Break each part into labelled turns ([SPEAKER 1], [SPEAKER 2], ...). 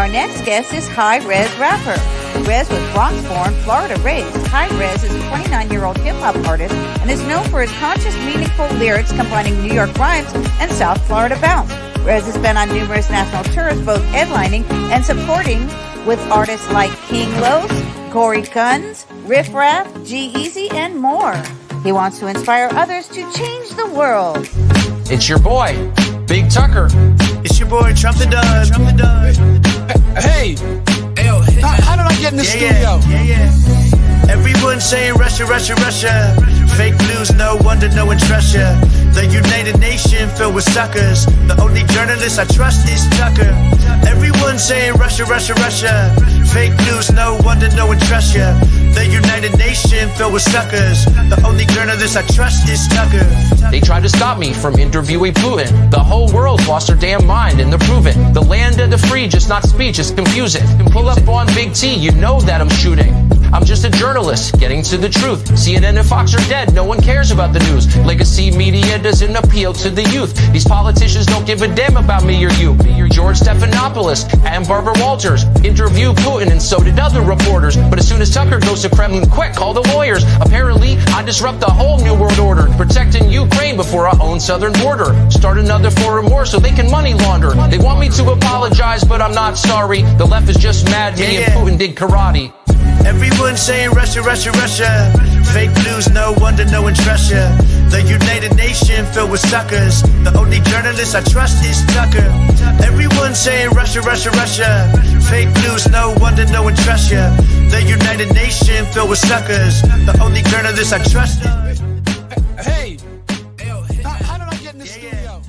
[SPEAKER 1] Our next guest is Hi-Rez rapper. Rez was Bronx-born, Florida-raised. Hi-Rez is a 29-year-old hip-hop artist and is known for his conscious, meaningful lyrics combining New York rhymes and South Florida bounce. Rez has been on numerous national tours, both headlining and supporting with artists like King Los, Corey Guns, Riff Raff, G-Eazy, and more. He wants to inspire others to change the world.
[SPEAKER 2] It's your boy, Big Tucker.
[SPEAKER 3] It's your boy, Trump the Dog.
[SPEAKER 2] Hey, how did I get in the studio?
[SPEAKER 3] Everyone saying Russia, Russia, Russia. Fake news, no wonder no one trusts ya. The United Nations filled with suckers. The only journalist I trust is Tucker. Everyone saying Russia, Russia, Russia. Fake news, no wonder no one trusts ya. The United Nations filled with suckers. The only journalist I trust is Tucker.
[SPEAKER 2] They tried to stop me from interviewing Putin. The whole world lost their damn mind and they're proving. The land of the free, just not speech, is confusing. Pull up on Big T, you know that I'm shooting. I'm just a journalist, getting to the truth. CNN and Fox are dead, no one cares about the news. Legacy media doesn't appeal to the youth. These politicians don't give a damn about me or you. George Stephanopoulos and Barbara Walters interviewed Putin and so did other reporters. But as soon as Tucker goes to Kremlin, quick, call the lawyers. Apparently, I disrupt the whole new world order, protecting Ukraine before our own southern border. Start another foreign war so they can money launder. They want me to apologize, but I'm not sorry. The left is just mad me and Putin did karate.
[SPEAKER 3] Everyone saying Russia, Russia, Russia. Fake news, no wonder no one trusts ya. The United Nations filled with suckers. The only journalist I trust is Tucker. Everyone saying Russia, Russia, Russia. Fake news, no wonder no one trusts ya. The United Nations filled with suckers. The only journalist I trust.
[SPEAKER 2] Hey, how did I get in the studio?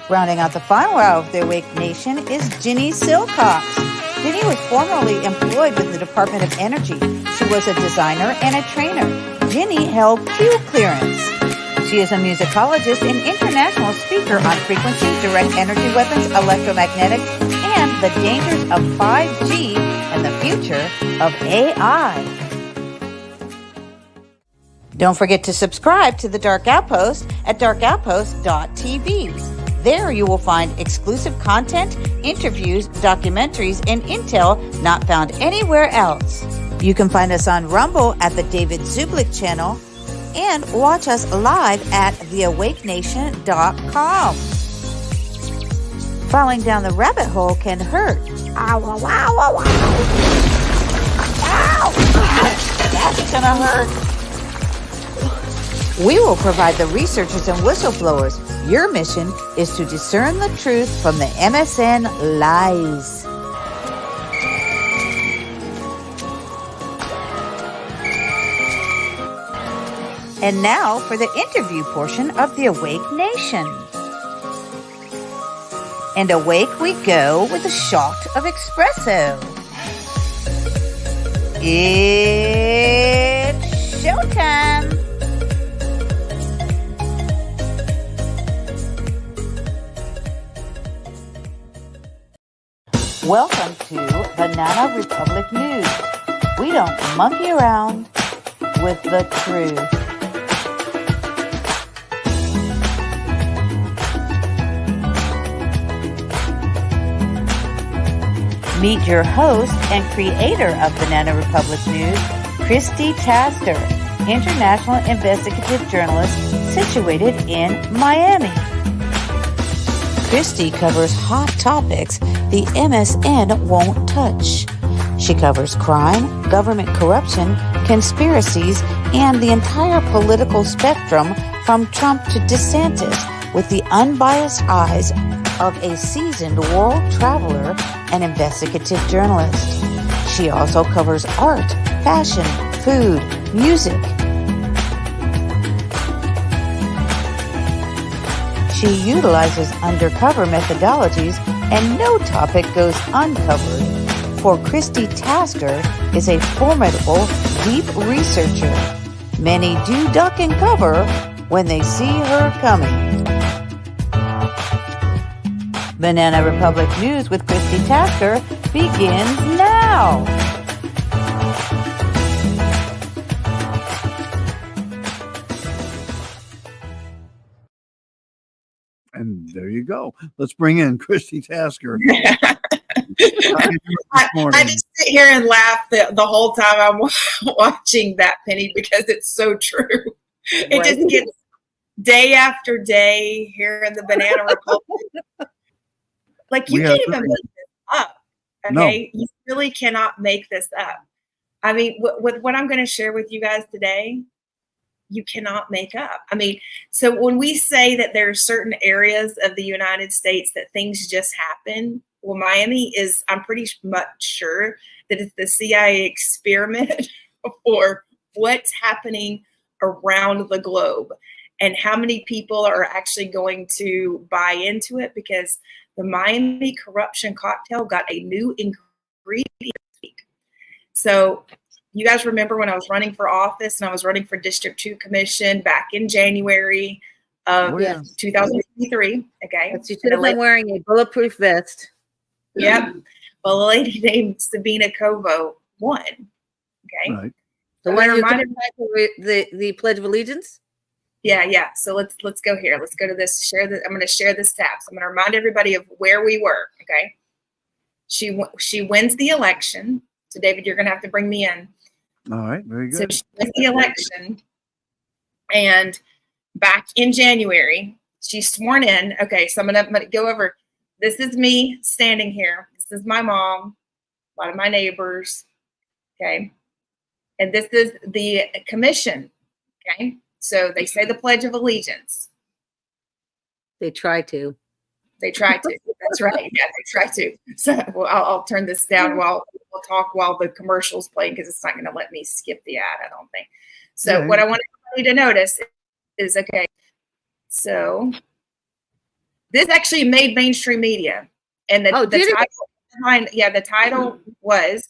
[SPEAKER 1] Rounding out the final hour of the Awake Nation is Jinny Silcox. Jinny was formerly employed with the Department of Energy. She was a designer and a trainer. Jinny held Q clearance. She is a musicologist and international speaker on frequencies, direct energy weapons, electromagnetics, and the dangers of 5G and the future of AI. Don't forget to subscribe to the Dark Outpost at darkoutpost.tv. There you will find exclusive content, interviews, documentaries, and intel not found anywhere else. You can find us on Rumble at the David Zublick channel and watch us live at theawakenation.com. Falling down the rabbit hole can hurt. Ow, ow, ow, ow, ow. Ow! That's gonna hurt. We will provide the researchers and whistleblowers. Your mission is to discern the truth from the MSN lies. And now for the interview portion of the Awake Nation. And awake we go with a shot of espresso. It's showtime. Welcome to Banana Republic News. We don't monkey around with the truth. Meet your host and creator of Banana Republic News, Christi Tasker, international investigative journalist situated in Miami. Christi covers hot topics the MSN won't touch. She covers crime, government corruption, conspiracies, and the entire political spectrum from Trump to DeSantis with the unbiased eyes of a seasoned world traveler and investigative journalist. She also covers art, fashion, food, music. She utilizes undercover methodologies and no topic goes uncovered. For Christi Tasker is a formidable, deep researcher. Many do duck and cover when they see her coming. Banana Republic News with Christi Tasker begins now.
[SPEAKER 4] And there you go. Let's bring in Christi Tasker.
[SPEAKER 5] I just sit here and laugh the whole time I'm watching that, Penny, because it's so true. It just gets day after day here in the Banana Republic. Like, you can't even make this up. Okay? No. You really cannot make this up. I mean, with what I'm going to share with you guys today, you cannot make up. I mean, so when we say that there are certain areas of the United States that things just happen, well, Miami is, I'm pretty much sure that it's the CIA experiment for what's happening around the globe and how many people are actually going to buy into it, because the Miami corruption cocktail got a new ingredient this week. So you guys remember when I was running for office and I was running for District 2 Commission back in January of 2023. Okay.
[SPEAKER 1] But you should have been wearing a bulletproof vest.
[SPEAKER 5] Yep. Well, a lady named Sabina Covo won. Okay.
[SPEAKER 4] Right.
[SPEAKER 1] The one who reminded the Pledge of Allegiance?
[SPEAKER 5] Yeah. So let's go here. Let's go to this. I'm going to share this tab. So I'm going to remind everybody of where we were. Okay. She wins the election. So David, you're going to have to bring me in.
[SPEAKER 4] All right. Very good.
[SPEAKER 5] So she wins the election. And back in January, she's sworn in. Okay. So I'm going to go over. This is me standing here. This is my mom, a lot of my neighbors. Okay. And this is the commission. Okay. So they say the Pledge of Allegiance.
[SPEAKER 1] They try to.
[SPEAKER 5] They try to. That's right. Yeah, they try to. So I'll turn this down while we'll talk while the commercial's playing, because it's not going to let me skip the ad, I don't think. So what I want everybody to notice is, okay, so this actually made mainstream media. And the title was,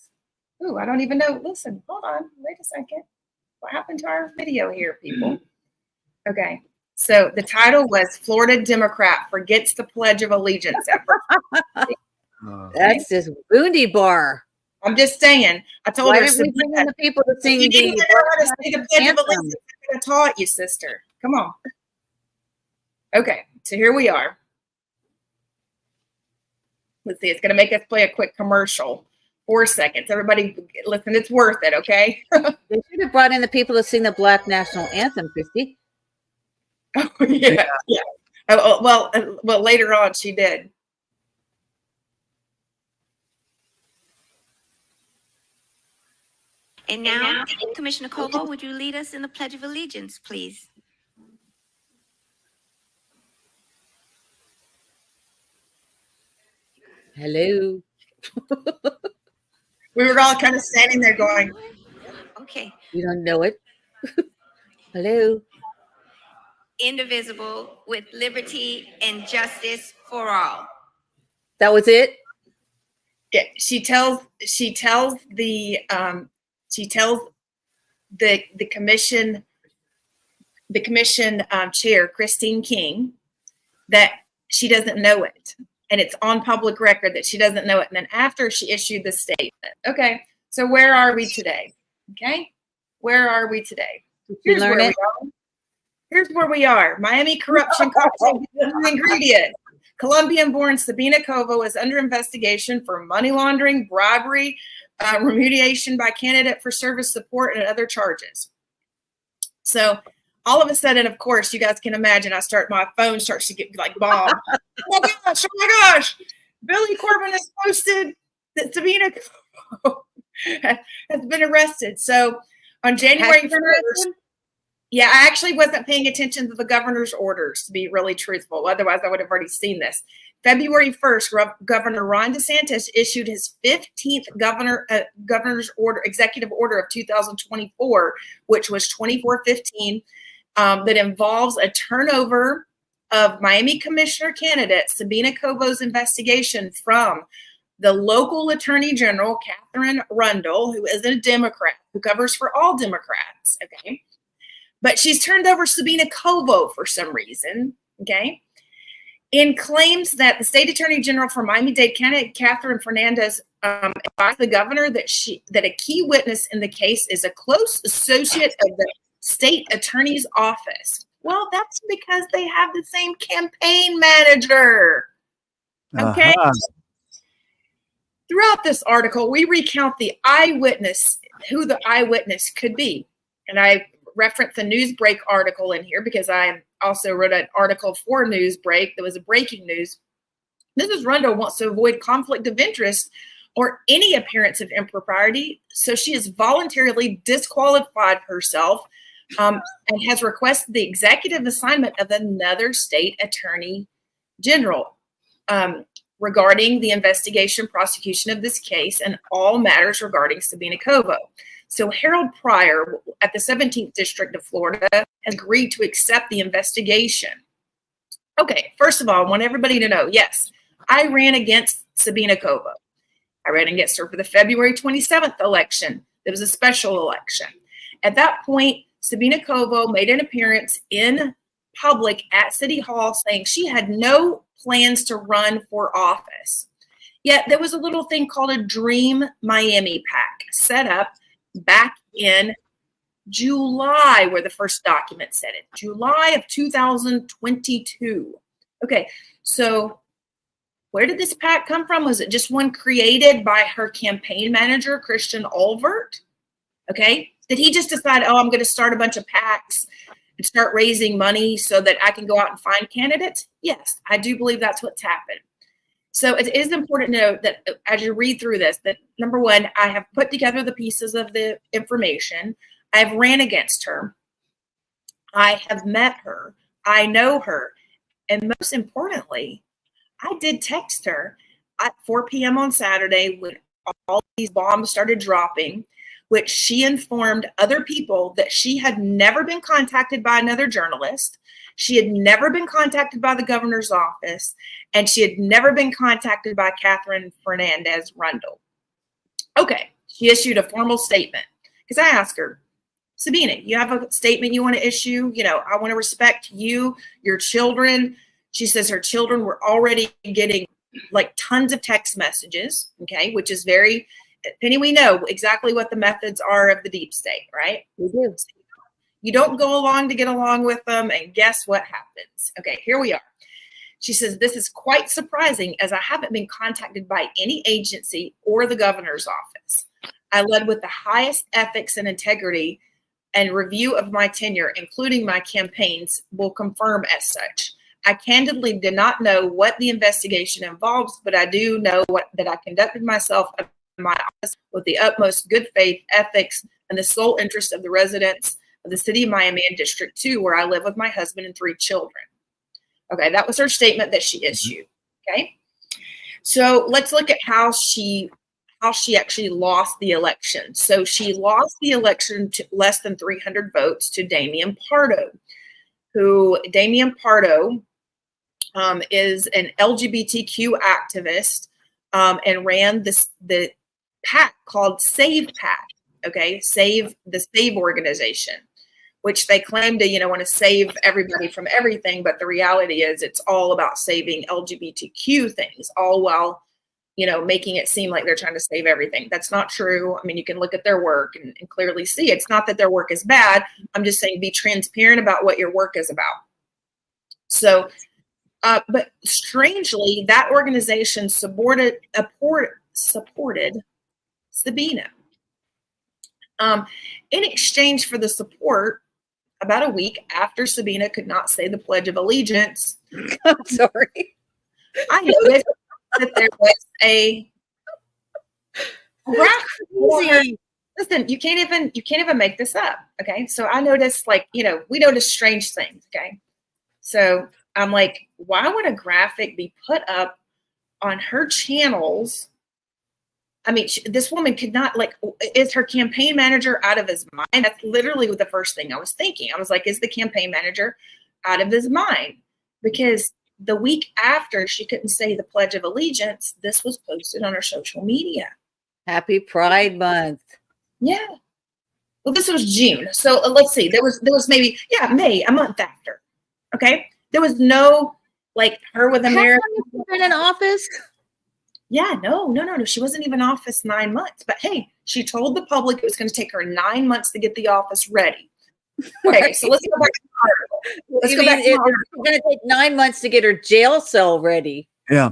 [SPEAKER 5] I don't even know. Listen, hold on. Wait a second. What happened to our video here, people? Okay. So the title was Florida Democrat Forgets the Pledge of Allegiance.
[SPEAKER 1] That's just boondy bar.
[SPEAKER 5] I'm just saying. I told her.
[SPEAKER 1] We bring in the people to sing
[SPEAKER 5] you didn't know how to sing the Pledge of Allegiance. I could have taught you, sister. Come on. Okay. So here we are. Let's see. It's going to make us play a quick commercial. 4 seconds. Everybody listen. It's worth it. Okay.
[SPEAKER 1] They should have brought in the people to sing the Black National Anthem, Christi.
[SPEAKER 5] Oh, yeah. Well, later on she did.
[SPEAKER 6] And now, Commissioner Covo, would you lead us in the Pledge of Allegiance, please?
[SPEAKER 1] Hello.
[SPEAKER 5] We were all kind of standing there going,
[SPEAKER 6] okay.
[SPEAKER 1] You don't know it. Hello.
[SPEAKER 6] Indivisible, with liberty and justice for all.
[SPEAKER 1] That was it?
[SPEAKER 5] Yeah, she tells the commission chair, Christine King, that she doesn't know it. And it's on public record that she doesn't know it. And then after she issued the statement. Okay, so where are we today? Okay, where are we today? Here's where we are. Miami corruption cocktail ingredient. Colombian-born Sabina Covo is under investigation for money laundering, bribery, remuneration by candidate for service support, and other charges. So all of a sudden, of course, you guys can imagine, my phone starts to get like bombed. Oh my gosh. Billy Corbin has posted that Sabina Covo has been arrested. So on January 1st, yeah, I actually wasn't paying attention to the governor's orders, to be really truthful. Otherwise, I would have already seen this. February 1st, Governor Ron DeSantis issued his 15th governor's order, executive order of 2024, which was 2415, that involves a turnover of Miami commissioner candidate Sabina Covo's investigation from the local attorney general, Catherine Rundle, who is a Democrat, who covers for all Democrats, okay? But she's turned over Sabina Covo for some reason, okay? And claims that the state attorney general for Miami-Dade County, Catherine Fernandez, advised the governor that a key witness in the case is a close associate of the state attorney's office. Well, that's because they have the same campaign manager. Okay.
[SPEAKER 4] Uh-huh.
[SPEAKER 5] Throughout this article, we recount the eyewitness, who the eyewitness could be. And I reference a Newsbreak article in here because I also wrote an article for Newsbreak that was a breaking news. Mrs. Rundle wants to avoid conflict of interest or any appearance of impropriety, so she has voluntarily disqualified herself and has requested the executive assignment of another state attorney general regarding the investigation, prosecution of this case, and all matters regarding Sabina Covo. So Harold Pryor at the 17th District of Florida has agreed to accept the investigation. Okay, first of all, I want everybody to know, yes, I ran against Sabina Covo. I ran against her for the February 27th election. It was a special election. At that point, Sabina Covo made an appearance in public at City Hall saying she had no plans to run for office. Yet there was a little thing called a Dream Miami PAC set up back in July, where the first document said it, July of 2022. Okay, so where did this PAC come from? Was it just one created by her campaign manager, Christian Olvert? Okay, did he just decide, oh, I'm going to start a bunch of PACs and start raising money so that I can go out and find candidates? Yes, I do believe that's what's happened. So it is important to note that as you read through this, that number one, I have put together the pieces of the information. I've ran against her. I have met her. I know her. And most importantly, I did text her at 4 p.m. on Saturday when all these bombs started dropping, which she informed other people that she had never been contacted by another journalist. She had never been contacted by the governor's office, and she had never been contacted by Catherine Fernandez Rundle. Okay, she issued a formal statement because I asked her, Sabina, you have a statement you want to issue? You know, I want to respect you, your children. She says her children were already getting like tons of text messages, okay, which is very, Penny, we know exactly what the methods are of the deep state, right?
[SPEAKER 1] We do.
[SPEAKER 5] You don't go along to get along with them, and guess what happens? Okay, here we are. She says, this is quite surprising as I haven't been contacted by any agency or the governor's office. I led with the highest ethics and integrity, and review of my tenure, including my campaigns, will confirm as such. I candidly did not know what the investigation involves, but I do know that I conducted myself in my office with the utmost good faith, ethics, and the sole interest of the residents of the city of Miami and District 2, where I live with my husband and 3 children. Okay, that was her statement that she issued. Okay, so let's look at how she actually lost the election. So she lost the election to less than 300 votes to Damian Pardo, who Damian Pardo is an LGBTQ activist and ran the PAC called Save PAC. Okay, the Save organization, which they claim to, want to save everybody from everything. But the reality is it's all about saving LGBTQ things, all while, making it seem like they're trying to save everything. That's not true. I mean, you can look at their work and clearly see it's not that their work is bad. I'm just saying be transparent about what your work is about. So, but strangely, that organization supported Sabina. In exchange for the support, about a week after Sabina could not say the Pledge of Allegiance,
[SPEAKER 1] I'm sorry.
[SPEAKER 5] I noticed that there was a listen, you can't even make this up. Okay. So I noticed, we notice strange things. Okay. So I'm like, why would a graphic be put up on her channels? I mean, this woman could not, is her campaign manager out of his mind? That's literally the first thing I was thinking. I was like, is the campaign manager out of his mind? Because the week after she couldn't say the Pledge of Allegiance, this was posted on her social media.
[SPEAKER 1] Happy Pride Month.
[SPEAKER 5] Yeah. Well, this was June. So let's see. There was maybe, May, a month after. Okay. There was no, her with America.
[SPEAKER 1] Been in office?
[SPEAKER 5] Yeah, no. She wasn't even in office 9 months. But hey, she told the public it was going to take her 9 months to get the office ready. Okay, so let's go back to the article. Let's
[SPEAKER 1] You
[SPEAKER 5] go
[SPEAKER 1] mean
[SPEAKER 5] back to the article.
[SPEAKER 1] it's going to take 9 months to get her jail cell ready?
[SPEAKER 4] Yeah.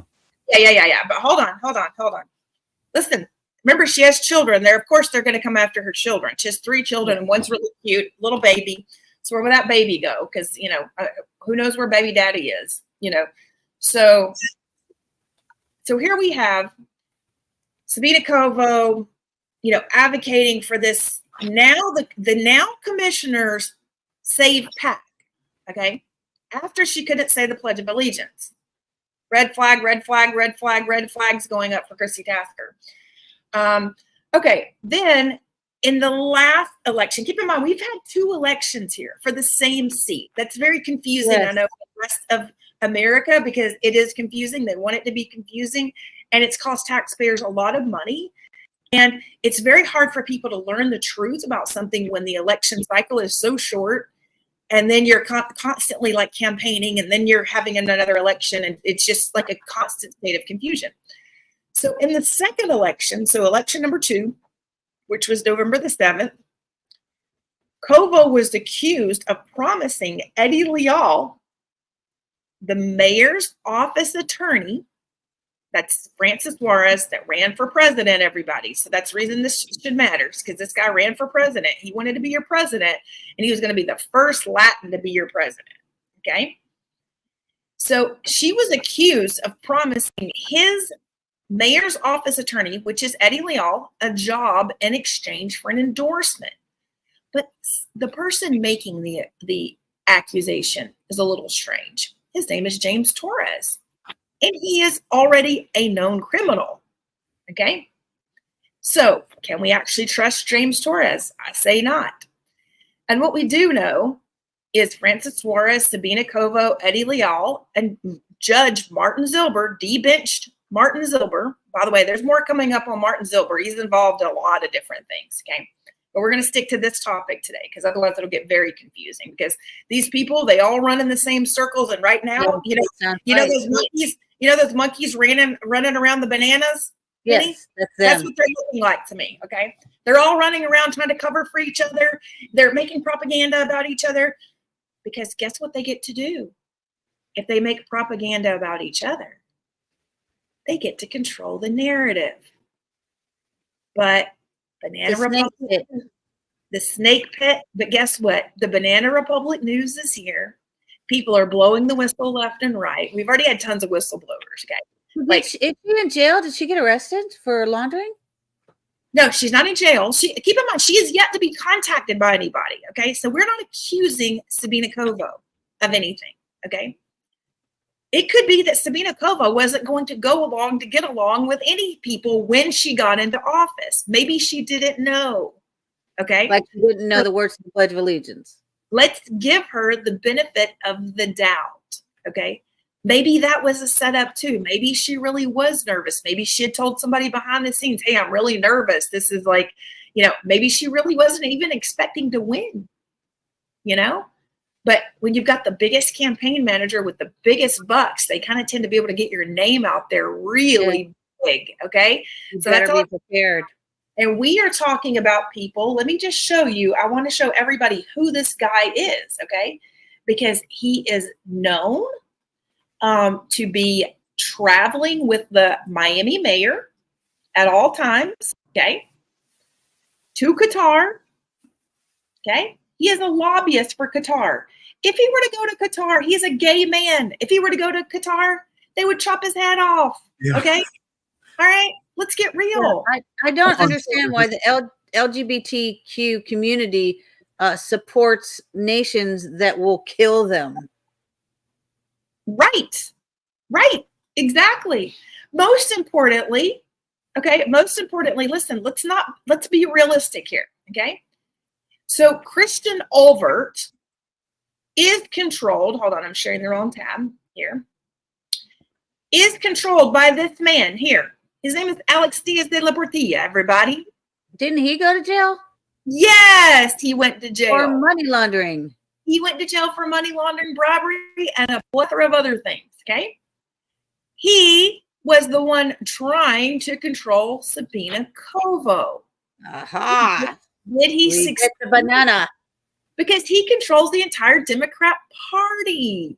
[SPEAKER 5] Yeah. But hold on. Listen, remember she has children. Of course, they're going to come after her children. She has 3 children, and one's really cute, little baby. So where will that baby go? Because who knows where baby daddy is? So here we have Sabina Covo, advocating for this. Now the now commissioners save PAC. Okay, after she couldn't say the Pledge of Allegiance. Red flag, red flag, red flag, red flags going up for Christi Tasker. Okay, then in the last election, keep in mind, we've had 2 elections here for the same seat. That's very confusing.
[SPEAKER 1] Yes.
[SPEAKER 5] I know for the rest of America, because it is confusing. They want it to be confusing, and it's cost taxpayers a lot of money. And it's very hard for people to learn the truth about something when the election cycle is so short. And then you're constantly like campaigning, and then you're having another election, and it's just like a constant state of confusion. So in the second election, so election number 2, which was November the 7th, Covo was accused of promising Eddie Leal, the mayor's office attorney, that's Francis Juarez, that ran for president, everybody. So that's the reason this should matter, because this guy ran for president. He wanted to be your president, and he was going to be the first Latin to be your president. Okay? So she was accused of promising his mayor's office attorney, which is Eddie Leal, a job in exchange for an endorsement. But the person making the accusation is a little strange. His name is James Torres. And he is already a known criminal. Okay? So, can we actually trust James Torres? I say not. And what we do know is Francis Juarez, Sabina Covo, Eddie Leal, and Judge Martin Zilber debenched Martin Zilber. By the way, there's more coming up on Martin Zilber. He's involved in a lot of different things. Okay? But we're going to stick to this topic today, because otherwise it'll get very confusing, because these people, they all run in the same circles. And right now, those monkeys running around the bananas?
[SPEAKER 1] Yes,
[SPEAKER 5] that's what they're looking like to me. Okay. They're all running around trying to cover for each other. They're making propaganda about each other, because guess what they get to do? If they make propaganda about each other, they get to control the narrative. But Banana Republic, the snake pit. But guess what? The Banana Republic news is here. People are blowing the whistle left and right. We've already had tons of whistleblowers. Okay,
[SPEAKER 1] is she in jail? Did she get arrested for laundering?
[SPEAKER 5] No, she's not in jail. Keep in mind, she is yet to be contacted by anybody. Okay, so we're not accusing Sabina Covo of anything. Okay, it could be that Sabina Covo wasn't going to go along to get along with any people when she got into office. Maybe she didn't know. Okay,
[SPEAKER 1] like she didn't know the words of the Pledge of Allegiance.
[SPEAKER 5] Let's give her the benefit of the doubt. Okay, maybe that was a setup too. Maybe she really was nervous. Maybe she had told somebody behind the scenes, "Hey, I'm really nervous. This is like, maybe she really wasn't even expecting to win." But when you've got the biggest campaign manager with the biggest bucks, they kind of tend to be able to get your name out there really big. Okay,
[SPEAKER 1] so that's all prepared.
[SPEAKER 5] And we are talking about people. Let me just show you. I want to show everybody who this guy is. Okay, because he is known to be traveling with the Miami mayor at all times. Okay, to Qatar. Okay, he is a lobbyist for Qatar. If he were to go to Qatar, he's a gay man. If he were to go to Qatar, they would chop his head off. Yeah. Okay, all right. Let's get real.
[SPEAKER 1] Yeah, I don't understand why the LGBTQ community supports nations that will kill them.
[SPEAKER 5] Right. Exactly. Most importantly, listen, let's be realistic here. Okay. So Kristen Olvert is controlled. Hold on. I'm sharing the wrong tab here. Is controlled by this man here. His name is Alex Diaz de la Portilla, everybody.
[SPEAKER 1] Didn't he go to jail?
[SPEAKER 5] Yes, he went to jail.
[SPEAKER 1] For money laundering.
[SPEAKER 5] He went to jail for money laundering, bribery, and a plethora of other things, okay? He was the one trying to control Sabina Covo.
[SPEAKER 1] Aha.
[SPEAKER 5] Did he succeed?
[SPEAKER 1] The banana.
[SPEAKER 5] because he controls the entire Democrat Party.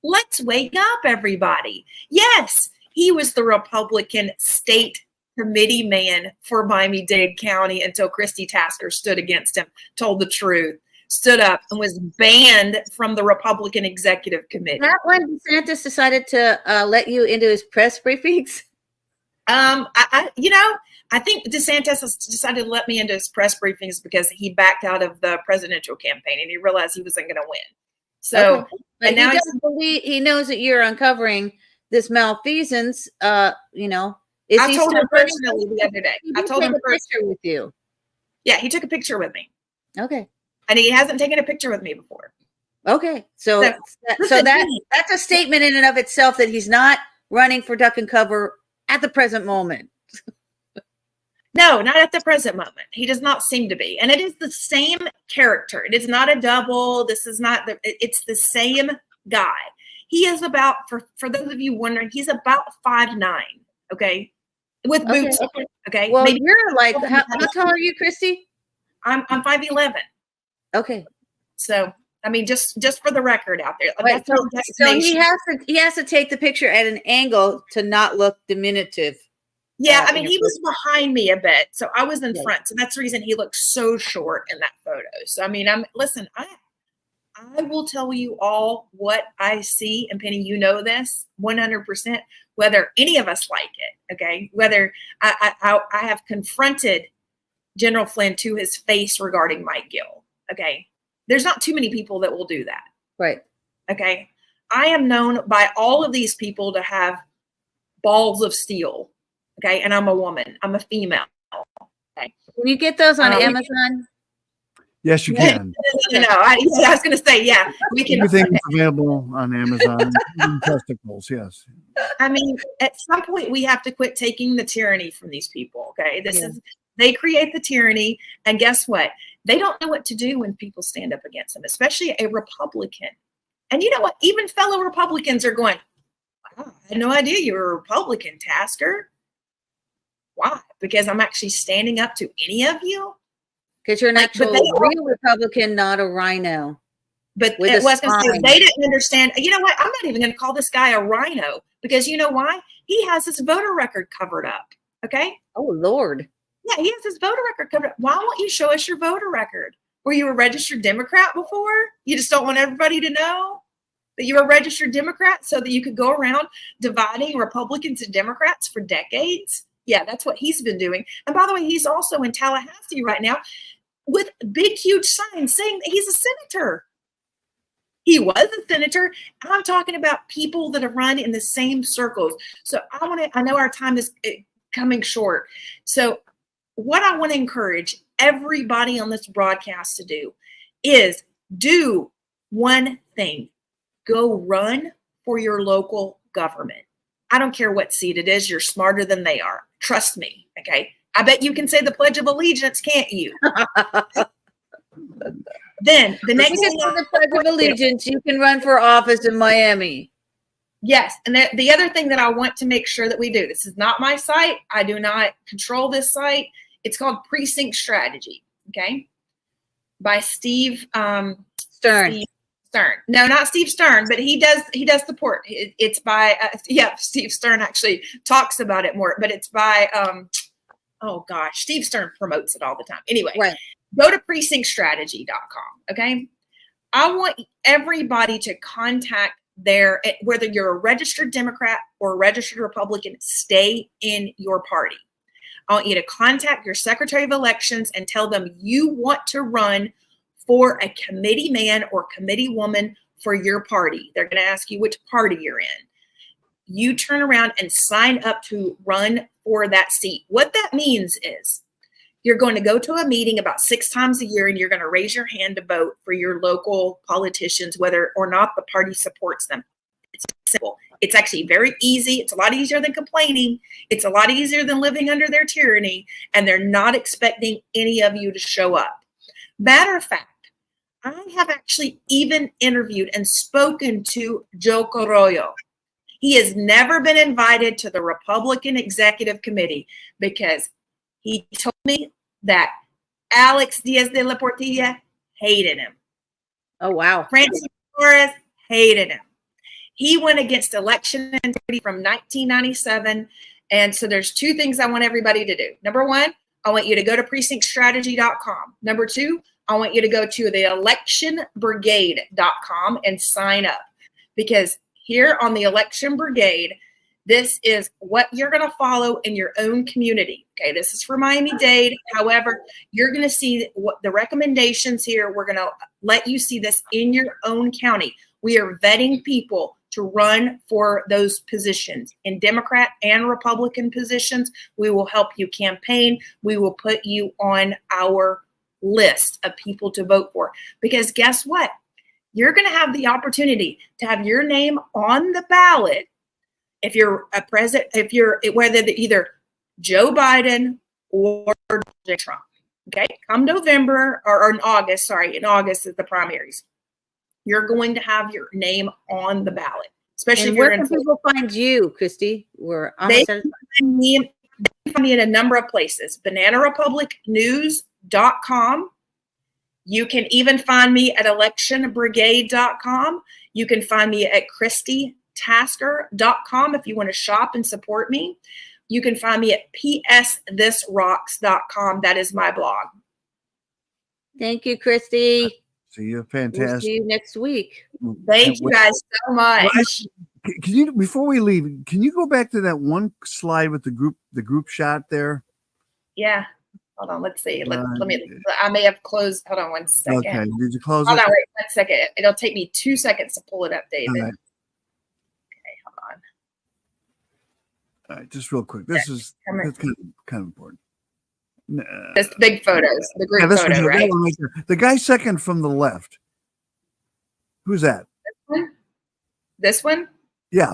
[SPEAKER 5] Let's wake up, everybody. Yes, he was the Republican state committee man for Miami-Dade County until Christi Tasker stood against him, told the truth, stood up, and was banned from the Republican executive committee.
[SPEAKER 1] That when DeSantis decided to let you into his press briefings?
[SPEAKER 5] I think DeSantis has decided to let me into his press briefings because he backed out of the presidential campaign and he realized he wasn't going to win. So,
[SPEAKER 1] okay. And now he knows that you're uncovering this malfeasance. Is
[SPEAKER 5] I
[SPEAKER 1] he
[SPEAKER 5] told
[SPEAKER 1] still
[SPEAKER 5] him personally the other day. I told him
[SPEAKER 1] a picture with you.
[SPEAKER 5] Yeah, he took a picture with me.
[SPEAKER 1] Okay.
[SPEAKER 5] And he hasn't taken a picture with me before.
[SPEAKER 1] Okay. So that's a statement in and of itself that he's not running for duck and cover at the present moment.
[SPEAKER 5] No, not at the present moment. He does not seem to be. And it is the same character. It is not a double. This is not it's the same guy. He is about, for those of you wondering, he's about 5'9", okay? With boots on, okay?
[SPEAKER 1] Well, maybe you're like, how tall are you, Christy?
[SPEAKER 5] I'm 5'11".
[SPEAKER 1] Okay.
[SPEAKER 5] So, I mean, just for the record out there.
[SPEAKER 1] Wait, so he has to take the picture at an angle to not look diminutive.
[SPEAKER 5] Yeah, I mean, he was behind me a bit, so I was in front. So that's the reason he looked so short in that photo. So, I mean, I will tell you all what I see, and Penny, you know this 100%, whether any of us like it, okay? Whether I have confronted General Flynn to his face regarding Mike Gill, okay? There's not too many people that will do that.
[SPEAKER 1] Right.
[SPEAKER 5] Okay? I am known by all of these people to have balls of steel. Okay, and I'm a woman. I'm a female. Okay.
[SPEAKER 1] Can you get those on Amazon?
[SPEAKER 4] Yes, you can.
[SPEAKER 5] No, I was going to say, yeah, we can.
[SPEAKER 4] Everything's available on Amazon. Testicles, yes.
[SPEAKER 5] I mean, at some point, we have to quit taking the tyranny from these people. Okay, they create the tyranny, and guess what? They don't know what to do when people stand up against them, especially a Republican. And you know what? Even fellow Republicans are going, wow, I had no idea you were a Republican, Tasker. Why? Because I'm actually standing up to any of you?
[SPEAKER 1] Because you're an actual real Republican, not a rhino.
[SPEAKER 5] But it was they didn't understand. You know what? I'm not even going to call this guy a rhino because you know why? He has his voter record covered up. Okay?
[SPEAKER 1] Oh, Lord.
[SPEAKER 5] Yeah, he has his voter record covered up. Why won't you show us your voter record? Were you a registered Democrat before? You just don't want everybody to know that you're a registered Democrat so that you could go around dividing Republicans and Democrats for decades? Yeah, that's what he's been doing. And by the way, he's also in Tallahassee right now with big, huge signs saying that he's a senator. He was a senator. I'm talking about people that have run in the same circles. So I know our time is coming short. So what I want to encourage everybody on this broadcast to do is do one thing. Go run for your local government. I don't care what seat it is. You're smarter than they are. Trust me. Okay. I bet you can say the Pledge of Allegiance, can't you? Then the next thing
[SPEAKER 1] the Pledge of Allegiance, you can run for office in Miami.
[SPEAKER 5] Yes. And the other thing that I want to make sure that we do, this is not my site. I do not control this site. It's called Precinct Strategy. Okay. By Steve
[SPEAKER 1] Stern.
[SPEAKER 5] Stern. No, not Steve Stern, but he does support. It's by Steve Stern actually talks about it more, but it's by Steve Stern promotes it all the time. Anyway, right. Go to precinctstrategy.com. Okay. I want everybody to contact whether you're a registered Democrat or a registered Republican, stay in your party. I want you to contact your Secretary of Elections and tell them you want to run for a committee man or committee woman for your party. They're going to ask you which party you're in. You turn around and sign up to run for that seat. What that means is you're going to go to a meeting about 6 times a year and you're going to raise your hand to vote for your local politicians, whether or not the party supports them. It's simple. It's actually very easy. It's a lot easier than complaining. It's a lot easier than living under their tyranny, and they're not expecting any of you to show up. Matter of fact, I have actually even interviewed and spoken to Joe Carollo. He has never been invited to the Republican Executive Committee because he told me that Alex Diaz de la Portilla hated him.
[SPEAKER 1] Oh, wow.
[SPEAKER 5] Francis Torres hated him. He went against election integrity from 1997. And so there's two things I want everybody to do. Number one, I want you to go to precinctstrategy.com. Number two, I want you to go to the electionbrigade.com and sign up, because here on the Election Brigade, this is what you're going to follow in your own community. Okay, this is for Miami-Dade. However, you're going to see what the recommendations here. We're going to let you see this in your own county. We are vetting people to run for those positions, in Democrat and Republican positions. We will help you campaign. We will put you on our list of people to vote for, because guess what? You're going to have the opportunity to have your name on the ballot if you're a president, if you're whether either Joe Biden or Donald Trump. Okay, come November or in August, in August is the primaries. You're going to have your name on the ballot, especially
[SPEAKER 1] And
[SPEAKER 5] if you're
[SPEAKER 1] where
[SPEAKER 5] in.
[SPEAKER 1] can people find you, Christi? We're
[SPEAKER 5] They
[SPEAKER 1] almost
[SPEAKER 5] find me in a number of places. BananaRepublicNews.com. You can even find me at electionbrigade.com. You can find me at ChristiTasker.com if you want to shop and support me. You can find me at psthisrocks.com. That is my blog.
[SPEAKER 1] Thank you, Christi.
[SPEAKER 4] See you.
[SPEAKER 1] We'll
[SPEAKER 4] Fantastic.
[SPEAKER 1] see you next week.
[SPEAKER 5] Thank you guys so much.
[SPEAKER 4] Can you, before we leave, can you go back to that one slide with the group shot there?
[SPEAKER 5] Yeah. Hold on. Let's see. Let me. I may have closed. Hold on one second.
[SPEAKER 4] Okay. Did you close
[SPEAKER 5] Hold
[SPEAKER 4] it?
[SPEAKER 5] on. Wait 1 second. It'll take me 2 seconds to pull it up, David.
[SPEAKER 4] All right.
[SPEAKER 5] Okay. Hold on.
[SPEAKER 4] All right. Just real quick. This is
[SPEAKER 5] come here.
[SPEAKER 4] that's kind of important.
[SPEAKER 5] This big photos. The group
[SPEAKER 4] this
[SPEAKER 5] photo,
[SPEAKER 4] one,
[SPEAKER 5] right?
[SPEAKER 4] that one right there. The guy second from the left. Who's that?
[SPEAKER 5] This one?
[SPEAKER 4] Yeah.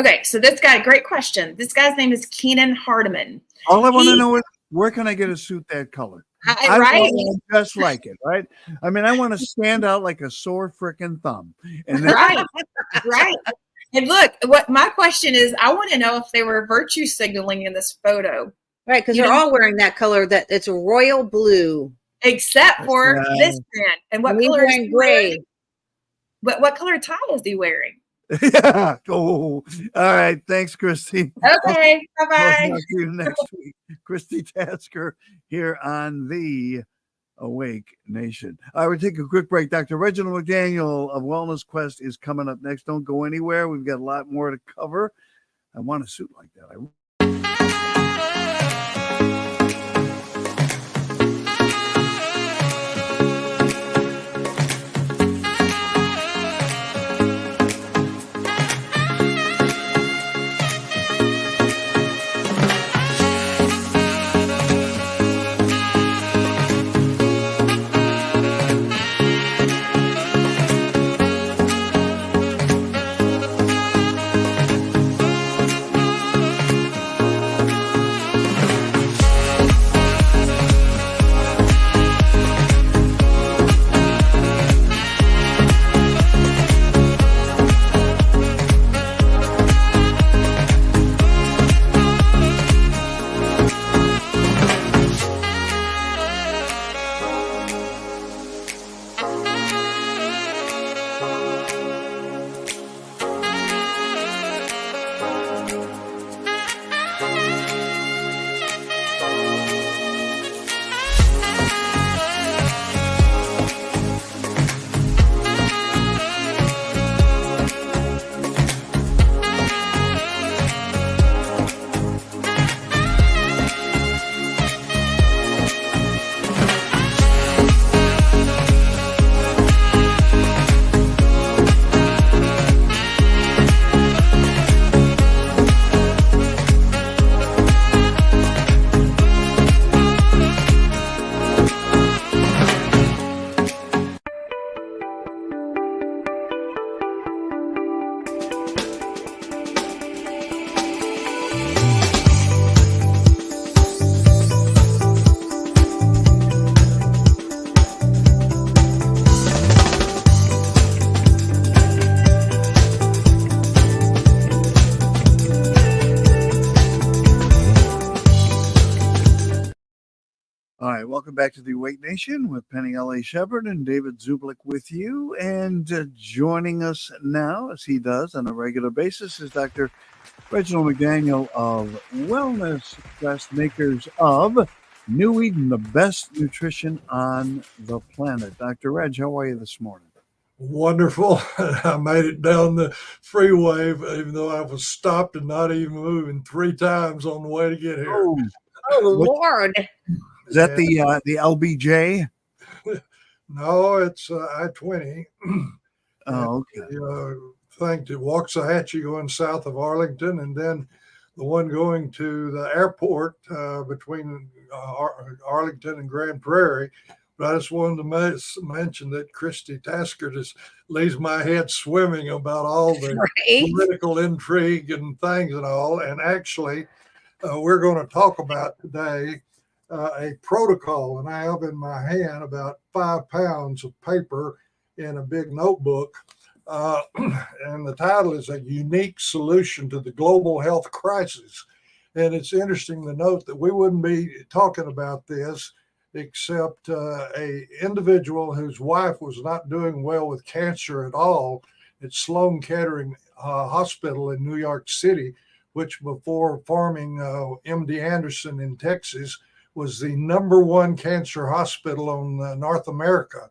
[SPEAKER 5] Okay, so this guy, great question. This guy's name is Keenan Hardiman.
[SPEAKER 4] All I want to know is, where can I get a suit that color? I
[SPEAKER 5] Right?
[SPEAKER 4] want just like it, right? I mean, I want to stand out like a sore freaking thumb. And then,
[SPEAKER 5] Right. Right. And look, what my question is, I want to know if they were virtue signaling in this photo,
[SPEAKER 1] Right, because
[SPEAKER 5] You
[SPEAKER 1] they're
[SPEAKER 5] know-
[SPEAKER 1] all wearing that color. That it's royal blue.
[SPEAKER 5] except for this man. And what
[SPEAKER 1] And he's
[SPEAKER 5] color is
[SPEAKER 1] wearing
[SPEAKER 5] he wearing?
[SPEAKER 1] gray.
[SPEAKER 5] What color tie is he wearing?
[SPEAKER 4] yeah. Oh, all right. Thanks, Christi.
[SPEAKER 5] Okay.
[SPEAKER 4] We'll
[SPEAKER 5] Bye-bye.
[SPEAKER 4] talk to you next week. Christi Tasker here on the Awake Nation. All right, we'll take a quick break. Dr. Reginald McDaniel of Wellness Quest is coming up next. Don't go anywhere. We've got a lot more to cover. I want a suit like that. All right, welcome back to the Awake Nation with Penny L.A. Shepard and David Zublick with you. And joining us now, as he does on a regular basis, is Dr. Reginald McDaniel of Wellness Quest, makers of New Eden, the best nutrition on the planet. Dr. Reg, how are you this morning?
[SPEAKER 7] Wonderful. I made it down the freeway, even though I was stopped and not even moving 3 times on the way to get here.
[SPEAKER 5] Oh, Lord.
[SPEAKER 4] Is that the LBJ?
[SPEAKER 7] No, it's I-20.
[SPEAKER 4] Oh, okay.
[SPEAKER 7] The thing to Waxahachie going south of Arlington, and then the one going to the airport between Arlington and Grand Prairie. But I just wanted to mention that Christi Tasker just leaves my head swimming about all the political intrigue and things and all. And actually, we're going to talk about today a protocol, and I have in my hand about 5 pounds of paper in a big notebook. And the title is A Unique Solution to the Global Health Crisis. And it's interesting to note that we wouldn't be talking about this except a individual whose wife was not doing well with cancer at all at Sloan Kettering Hospital in New York City, which before forming MD Anderson in Texas was the #1 cancer hospital in North America.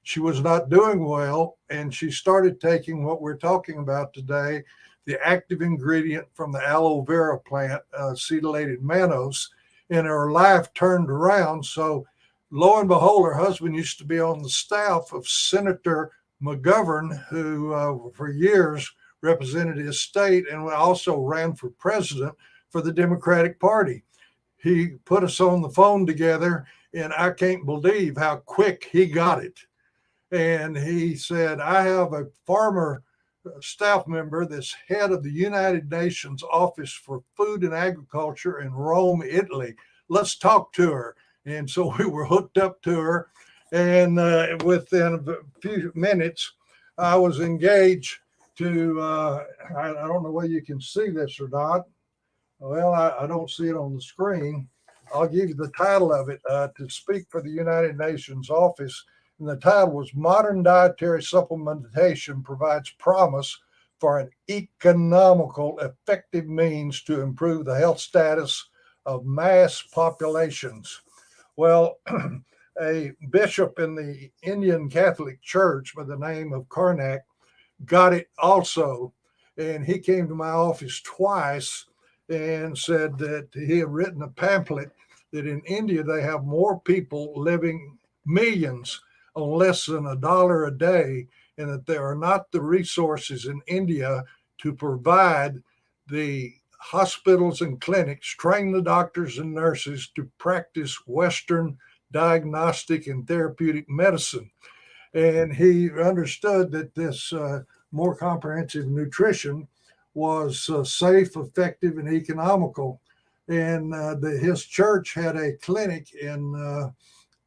[SPEAKER 7] She was not doing well, and she started taking what we're talking about today, the active ingredient from the aloe vera plant, cetylated mannose, and her life turned around. So lo and behold, her husband used to be on the staff of Senator McGovern, who for years represented his state and also ran for president for the Democratic Party. He put us on the phone together, and I can't believe how quick he got it. And he said, I have a former staff member that's head of the United Nations Office for Food and Agriculture in Rome, Italy. Let's talk to her. And so we were hooked up to her. And within a few minutes, I was engaged to, I don't know whether you can see this or not. Well, I don't see it on the screen. I'll give you the title of it, to speak for the United Nations office. And the title was Modern Dietary Supplementation Provides Promise for an Economical, Effective Means to Improve the Health Status of Mass Populations. Well, a bishop in the Indian Catholic Church by the name of Karnak got it also. And he came to my office twice and said that he had written a pamphlet that in India they have more people living, millions, on less than $1 a day, and that there are not the resources in India to provide the hospitals and clinics, train the doctors and nurses to practice Western diagnostic and therapeutic medicine. And he understood that this more comprehensive nutrition was safe, effective, and economical. And his church had a clinic in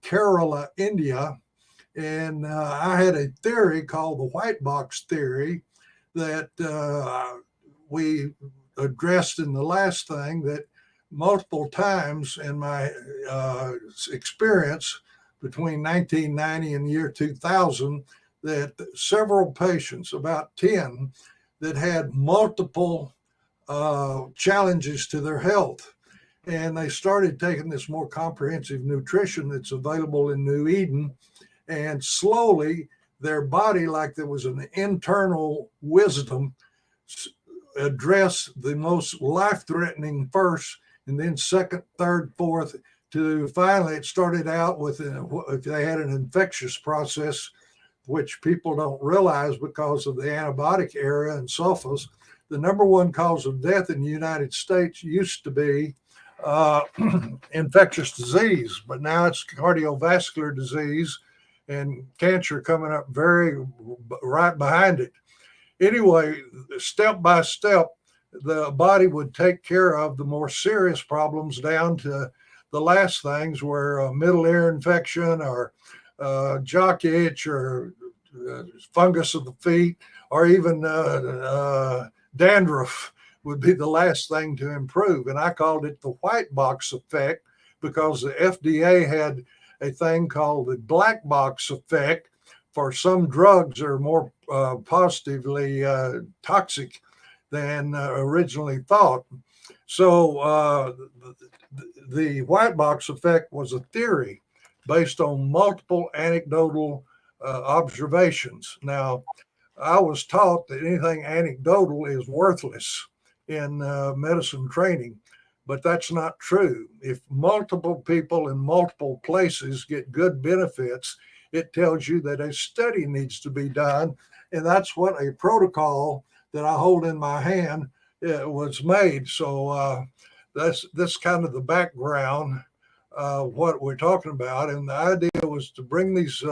[SPEAKER 7] Kerala, India. And I had a theory called the white box theory that we addressed in the last thing, that multiple times in my experience between 1990 and the year 2000, that several patients, about 10, that had multiple challenges to their health. And they started taking this more comprehensive nutrition that's available in New Eden. And slowly their body, like there was an internal wisdom, address the most life-threatening first, and then second, third, fourth, to finally it started out with, if they had an infectious process, which people don't realize because of the antibiotic era and sulfurs, the #1 cause of death in the United States used to be infectious disease, but now it's cardiovascular disease and cancer coming up right behind it. Anyway, step by step, the body would take care of the more serious problems down to the last things where middle ear infection or jock itch or fungus of the feet or even dandruff would be the last thing to improve. And I called it the white box effect because the FDA had a thing called the black box effect for some drugs that are more positively toxic than originally thought. So the white box effect was a theory based on multiple anecdotal observations. Now, I was taught that anything anecdotal is worthless in medicine training, but that's not true. If multiple people in multiple places get good benefits, it tells you that a study needs to be done. And that's what a protocol that I hold in my hand was made. So that's kind of the background of what we're talking about. And the idea was to bring these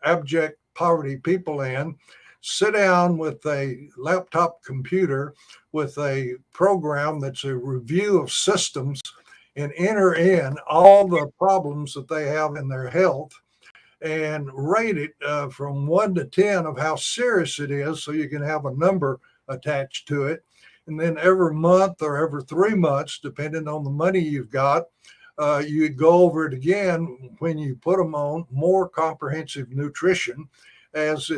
[SPEAKER 7] abject poverty people in, sit down with a laptop computer with a program that's a review of systems and enter in all the problems that they have in their health and rate it from 1 to 10 of how serious it is, so you can have a number attached to it. And then every month or every 3 months, depending on the money you've got, you go over it again when you put them on more comprehensive nutrition, as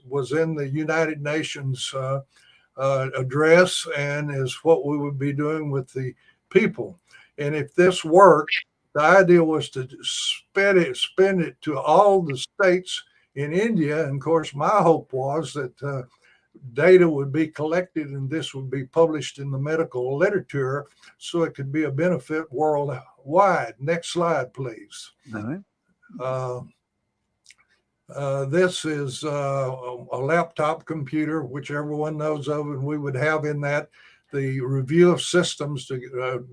[SPEAKER 7] was in the United Nations address, and is what we would be doing with the people. And if this worked, the idea was to spend it to all the states in India. And of course, my hope was that data would be collected and this would be published in the medical literature so it could be a benefit worldwide. Next slide, please.
[SPEAKER 4] All right.
[SPEAKER 7] This is a laptop computer, which everyone knows of, and we would have in that the review of systems to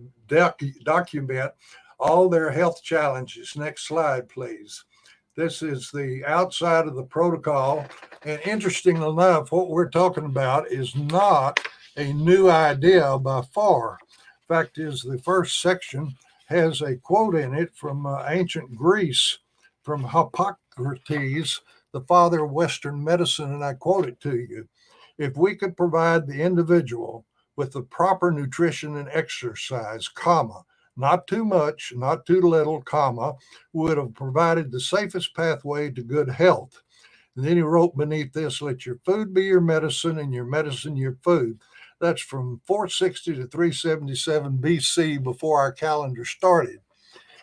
[SPEAKER 7] document all their health challenges. Next slide, please. This is the outside of the protocol. And interesting enough, what we're talking about is not a new idea by far. Fact is, the first section has a quote in it from ancient Greece, from Hippocrates, the father of Western medicine, and I quote it to you. If we could provide the individual with the proper nutrition and exercise, comma, not too much, not too little, comma, would have provided the safest pathway to good health. And then he wrote beneath this, let your food be your medicine and your medicine your food. That's from 460 to 377 BC, before our calendar started.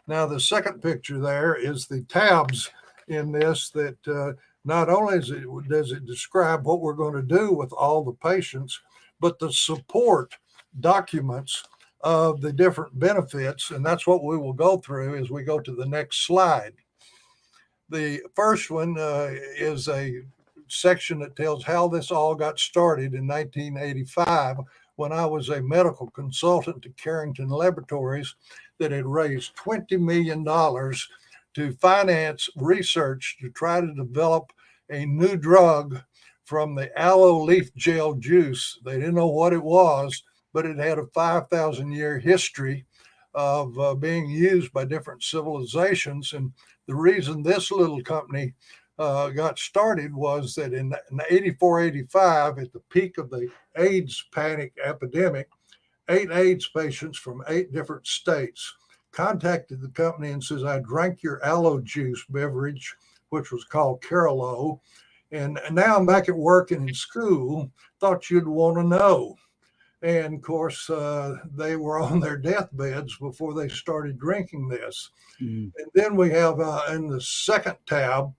[SPEAKER 7] Now, the second picture there is the tabs in this that not only does it describe what we're going to do with all the patients, but the support documents of the different benefits. And that's what we will go through as we go to the next slide. The first one is a section that tells how this all got started in 1985, when I was a medical consultant to Carrington Laboratories that had raised $20 million to finance research to try to develop a new drug from the aloe leaf gel juice. They didn't know what it was, but it had a 5,000-year history of being used by different civilizations. And the reason this little company got started was that in 84, 85, at the peak of the AIDS panic epidemic, 8 AIDS patients from 8 different states contacted the company and says, I drank your aloe juice beverage, which was called Carolo, and now I'm back at work and in school, thought you'd want to know. And of course, they were on their deathbeds before they started drinking this. And then we have in the second tab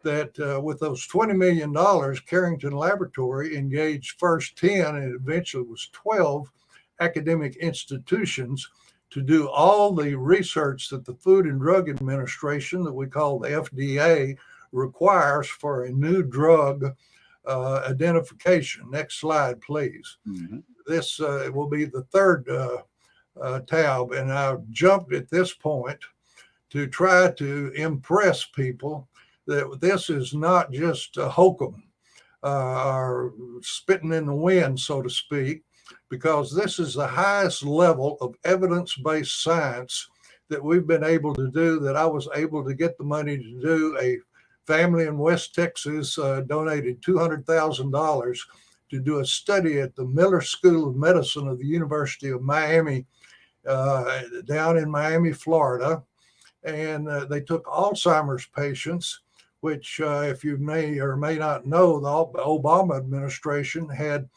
[SPEAKER 7] that with those $20 million, Carrington Laboratory engaged first 10 and eventually was 12 academic institutions to do all the research that the Food and Drug Administration, that we call the FDA, requires for a new drug identification. Next slide, please. This will be the third tab, and I've jumped at this point to try to impress people that this is not just a hokum or spitting in the wind, so to speak, because this is the highest level of evidence-based science that we've been able to do, that I was able to get the money to do. A family in West Texas donated $200,000 to do a study at the Miller School of Medicine of the University of Miami down in Miami, Florida. And they took Alzheimer's patients, which if you may or may not know, the Obama administration had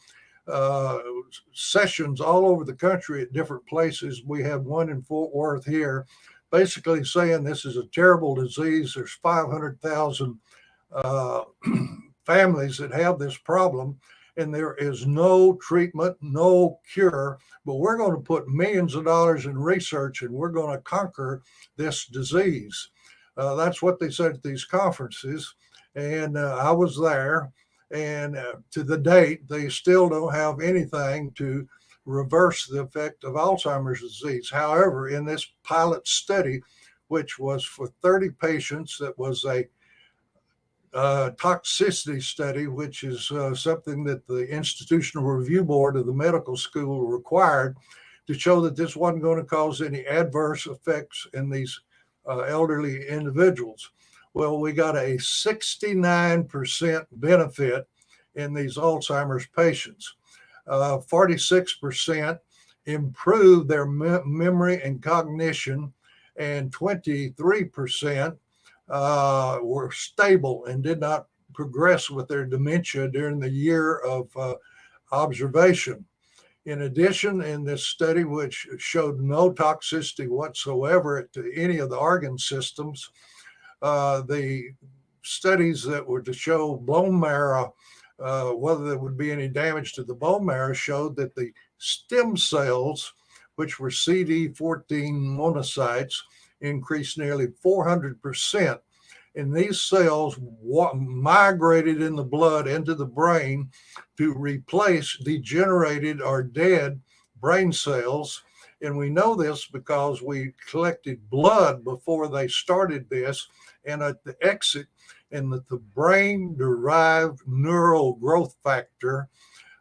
[SPEAKER 7] sessions all over the country at different places. We have one in Fort Worth here, basically saying this is a terrible disease. There's 500,000 families that have this problem, and there is no treatment, no cure, but we're going to put millions of dollars in research and we're going to conquer this disease. That's what they said at these conferences. And I was there, and to the date, they still don't have anything to reverse the effect of Alzheimer's disease. However, in this pilot study, which was for 30 patients, that was a toxicity study, which is something that the Institutional Review Board of the medical school required to show that this wasn't going to cause any adverse effects in these elderly individuals. Well, we got a 69% benefit in these Alzheimer's patients. 46% improved their memory and cognition, and 23% were stable and did not progress with their dementia during the year of observation. In addition, in this study, which showed no toxicity whatsoever to any of the organ systems, the studies that were to show bone marrow, whether there would be any damage to the bone marrow, showed that the stem cells, which were CD14 monocytes, increased nearly 400%. And these cells migrated in the blood into the brain to replace degenerated or dead brain cells. And we know this because we collected blood before they started this, and at the exit, and that the brain-derived neural growth factor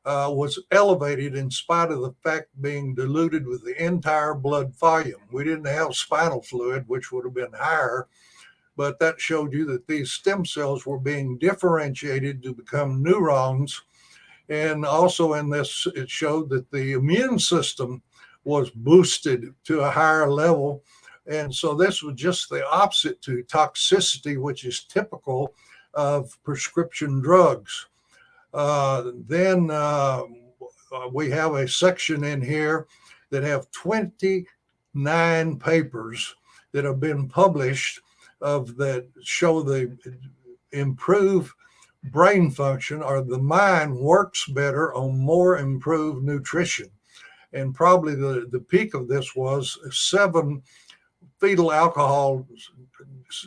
[SPEAKER 7] was elevated in spite of the fact being diluted with the entire blood volume. We didn't have spinal fluid, which would have been higher, but that showed you that these stem cells were being differentiated to become neurons. And also in this, it showed that the immune system was boosted to a higher level. And so this was just the opposite to toxicity, which is typical of prescription drugs. Then we have a section in here that have 29 papers that have been published that show the improved brain function, or the mind works better on more improved nutrition. And probably the peak of this was 7 fetal alcohol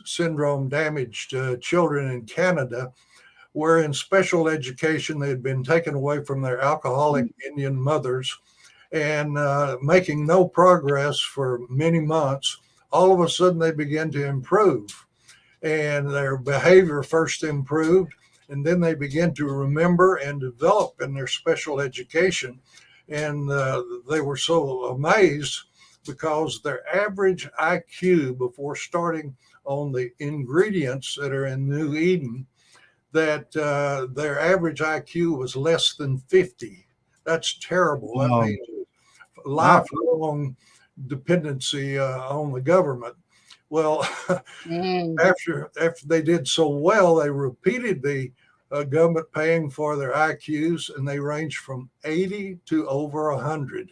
[SPEAKER 7] syndrome damaged children in Canada, where in special education they had been taken away from their alcoholic Indian mothers and making no progress for many months. All of a sudden they began to improve, and their behavior first improved, and then they began to remember and develop in their special education. And they were so amazed because their average IQ before starting on the ingredients that are in New Eden, that their average IQ was less than 50. That's terrible. That means lifelong dependency on the government. Well, after they did so well, they repeated the government paying for their IQs, and they ranged from 80 to over 100.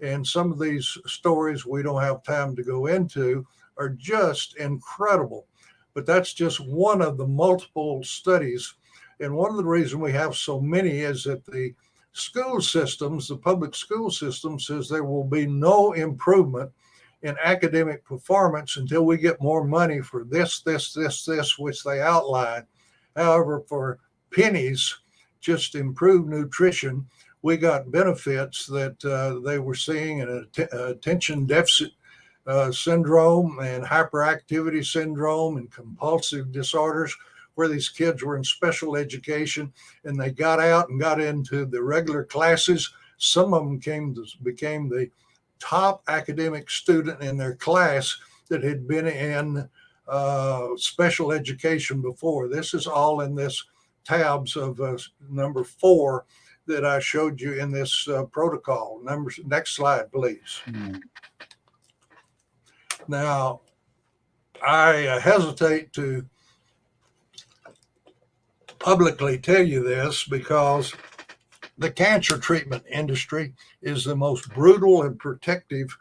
[SPEAKER 7] And some of these stories we don't have time to go into are just incredible. But that's just one of the multiple studies. And one of the reasons we have so many is that the school systems, the public school system, says there will be no improvement in academic performance until we get more money for this, which they outline. However, for pennies, just improved nutrition, we got benefits that they were seeing in attention deficit syndrome and hyperactivity syndrome and compulsive disorders, where these kids were in special education and they got out and got into the regular classes. Some of them became the top academic student in their class that had been in special education before. This is all in this tabs of number 4 that I showed you in this protocol. Next slide, please. Now, I hesitate to publicly tell you this because the cancer treatment industry is the most brutal and protective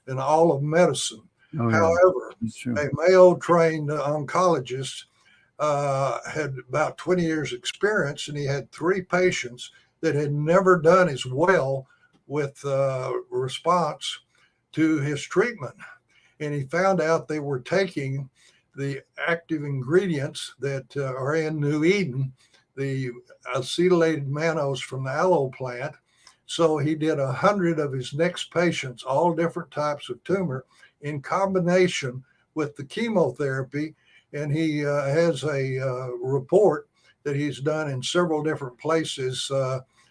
[SPEAKER 7] in all of medicine.
[SPEAKER 4] Oh, yeah.
[SPEAKER 7] However,
[SPEAKER 4] That's true.
[SPEAKER 7] a Mayo-trained oncologist had about 20 years experience, and he had 3 patients that had never done as well with response to his treatment. And he found out they were taking the active ingredients that are in New Eden, the acetylated mannose from the aloe plant. So he did 100 of his next patients, all different types of tumor, in combination with the chemotherapy. And he has a report that he's done in several different places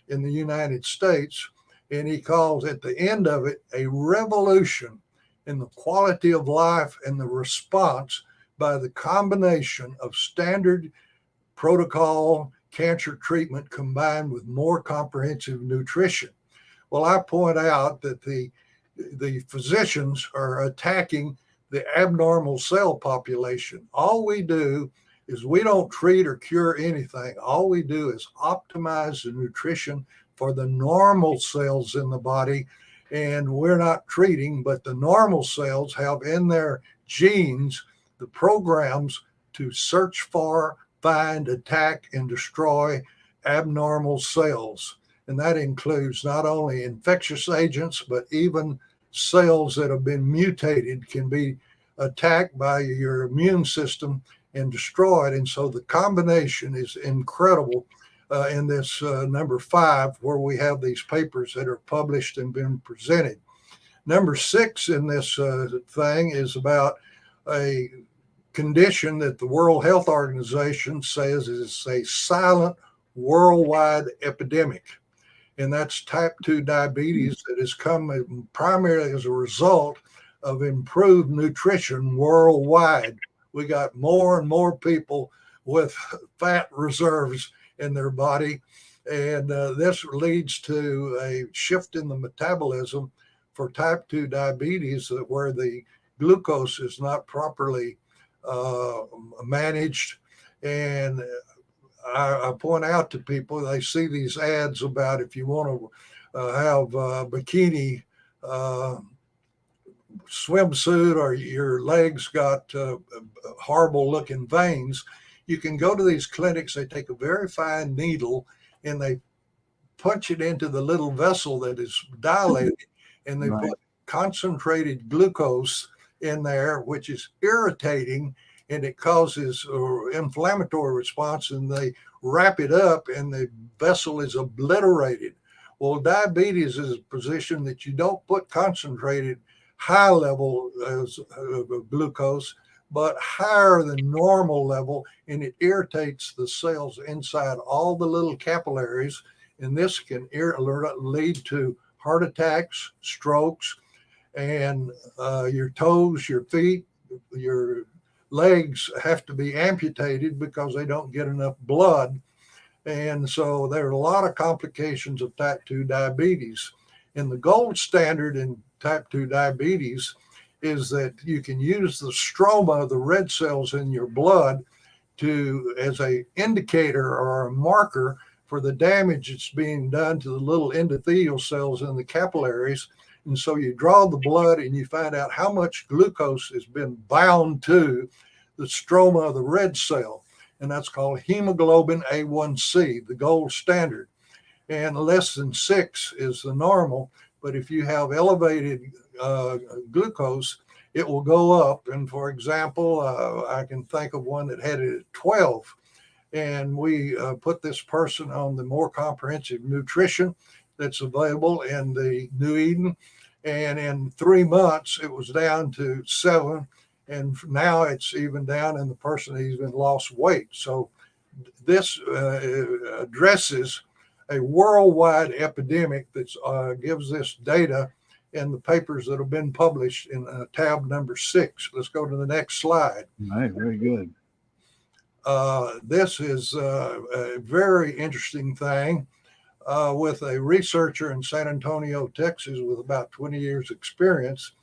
[SPEAKER 7] in the United States. And he calls at the end of it a revolution in the quality of life and the response by the combination of standard protocol cancer treatment combined with more comprehensive nutrition. Well, I point out that the physicians are attacking the abnormal cell population. All we do is we don't treat or cure anything. All we do is optimize the nutrition for the normal cells in the body. And we're not treating, but the normal cells have in their genes the programs to search for, find, attack, and destroy abnormal cells. And that includes not only infectious agents, but even cells that have been mutated can be attacked by your immune system and destroyed. And so the combination is incredible in this number 5, where we have these papers that are published and been presented. Number 6 in this thing is about a condition that the World Health Organization says is a silent worldwide epidemic. And that's type 2 diabetes that has come primarily as a result of improved nutrition worldwide. We got more and more people with fat reserves in their body. And this leads to a shift in the metabolism for type 2 diabetes, where the glucose is not properly managed. And I point out to people, they see these ads about if you want to have a bikini swimsuit or your legs got horrible looking veins, you can go to these clinics. They take a very fine needle and they punch it into the little vessel that is dilated, and they put concentrated glucose in there, which is irritating, and it causes an inflammatory response, and they wrap it up and the vessel is obliterated. Well, diabetes is a position that you don't put concentrated high level of glucose, but higher than normal level, and it irritates the cells inside all the little capillaries, and this can lead to heart attacks, strokes, and your toes, your feet, your legs have to be amputated because they don't get enough blood. And so there are a lot of complications of type 2 diabetes. And the gold standard in type 2 diabetes is that you can use the stroma, the red cells in your blood, as a indicator or a marker for the damage that's being done to the little endothelial cells in the capillaries. And so you draw the blood and you find out how much glucose has been bound to the stroma of the red cell. And that's called hemoglobin A1C, the gold standard. And less than 6 is the normal. But if you have elevated glucose, it will go up. And for example, I can think of one that had it at 12. And we put this person on the more comprehensive nutrition that's available in the New Eden. And in 3 months, it was down to 7. And now it's even down, and the person even lost weight. So this addresses a worldwide epidemic that gives this data in the papers that have been published in tab number 6. Let's go to the next slide.
[SPEAKER 4] All right, very good.
[SPEAKER 7] This is a very interesting thing. with a researcher in San Antonio, Texas, with about 20 years experience.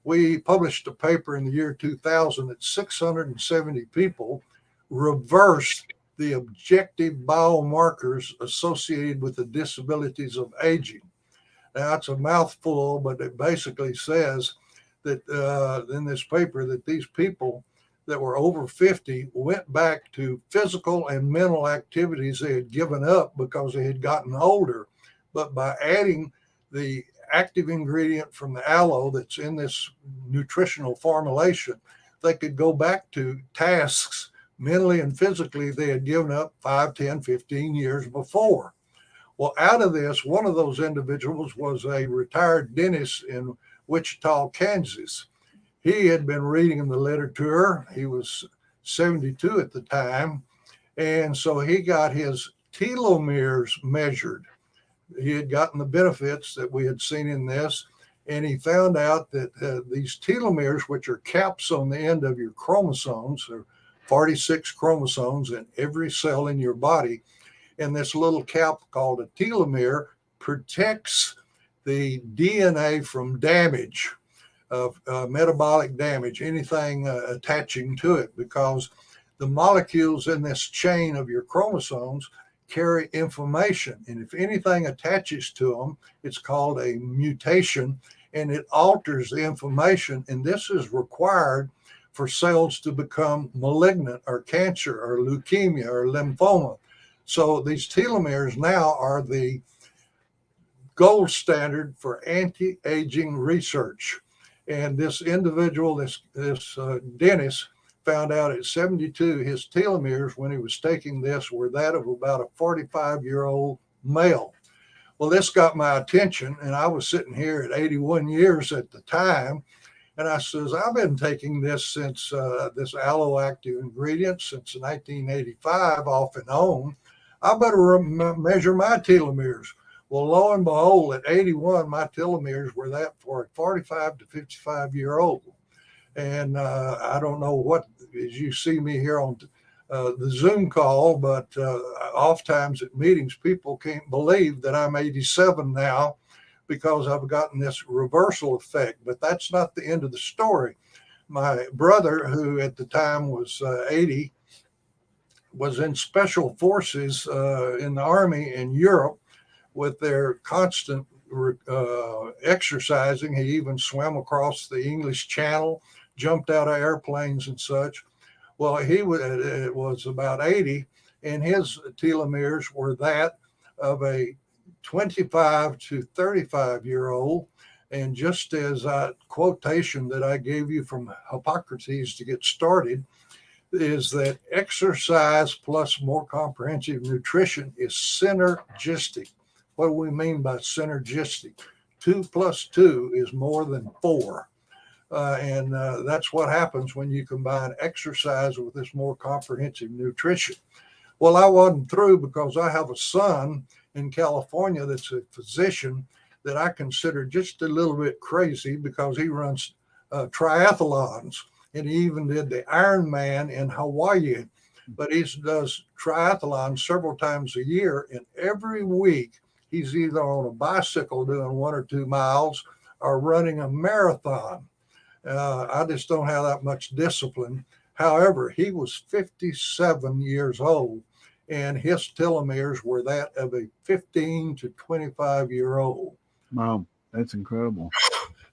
[SPEAKER 7] We published a paper in the year 2000 that 670 people reversed the objective biomarkers associated with the disabilities of aging. Now, it's a mouthful, but it basically says that in this paper that these people that were over 50 went back to physical and mental activities they had given up because they had gotten older. But by adding the active ingredient from the aloe that's in this nutritional formulation, they could go back to tasks mentally and physically they had given up 5, 10, 15 years before. Well, out of this, one of those individuals was a retired dentist in Wichita, Kansas. He had been reading the literature. He was 72 at the time. And so he got his telomeres measured. He had gotten the benefits that we had seen in this. And he found out that these telomeres, which are caps on the end of your chromosomes, there are 46 chromosomes in every cell in your body. And this little cap called a telomere protects the DNA from damage, of metabolic damage, anything attaching to it, because the molecules in this chain of your chromosomes carry information. And if anything attaches to them, it's called a mutation, and it alters the information. And this is required for cells to become malignant or cancer or leukemia or lymphoma. So these telomeres now are the gold standard for anti-aging research. And this individual, this dentist, found out at 72, his telomeres when he was taking this were that of about a 45-year-old male. Well, this got my attention, and I was sitting here at 81 years at the time, and I says, I've been taking this since this aloe active ingredient since 1985 off and on. I better measure my telomeres. Well, lo and behold, at 81, my telomeres were that for a 45 to 55-year-old. And I don't know what, as you see me here on the Zoom call, but oftentimes at meetings, people can't believe that I'm 87 now because I've gotten this reversal effect. But that's not the end of the story. My brother, who at the time was 80, was in special forces in the Army in Europe. With their constant exercising, he even swam across the English Channel, jumped out of airplanes and such. Well, it was about 80, and his telomeres were that of a 25 to 35-year-old. And just as a quotation that I gave you from Hippocrates to get started, is that exercise plus more comprehensive nutrition is synergistic. What do we mean by synergistic? 2 plus 2 is more than 4. And that's what happens when you combine exercise with this more comprehensive nutrition. Well, I wasn't through because I have a son in California that's a physician that I consider just a little bit crazy because he runs triathlons, and he even did the Ironman in Hawaii. But he does triathlons several times a year, and every week he's either on a bicycle doing 1 or 2 miles or running a marathon. I just don't have that much discipline. However, he was 57 years old, and his telomeres were that of a 15 to 25-year-old.
[SPEAKER 4] Wow, that's incredible.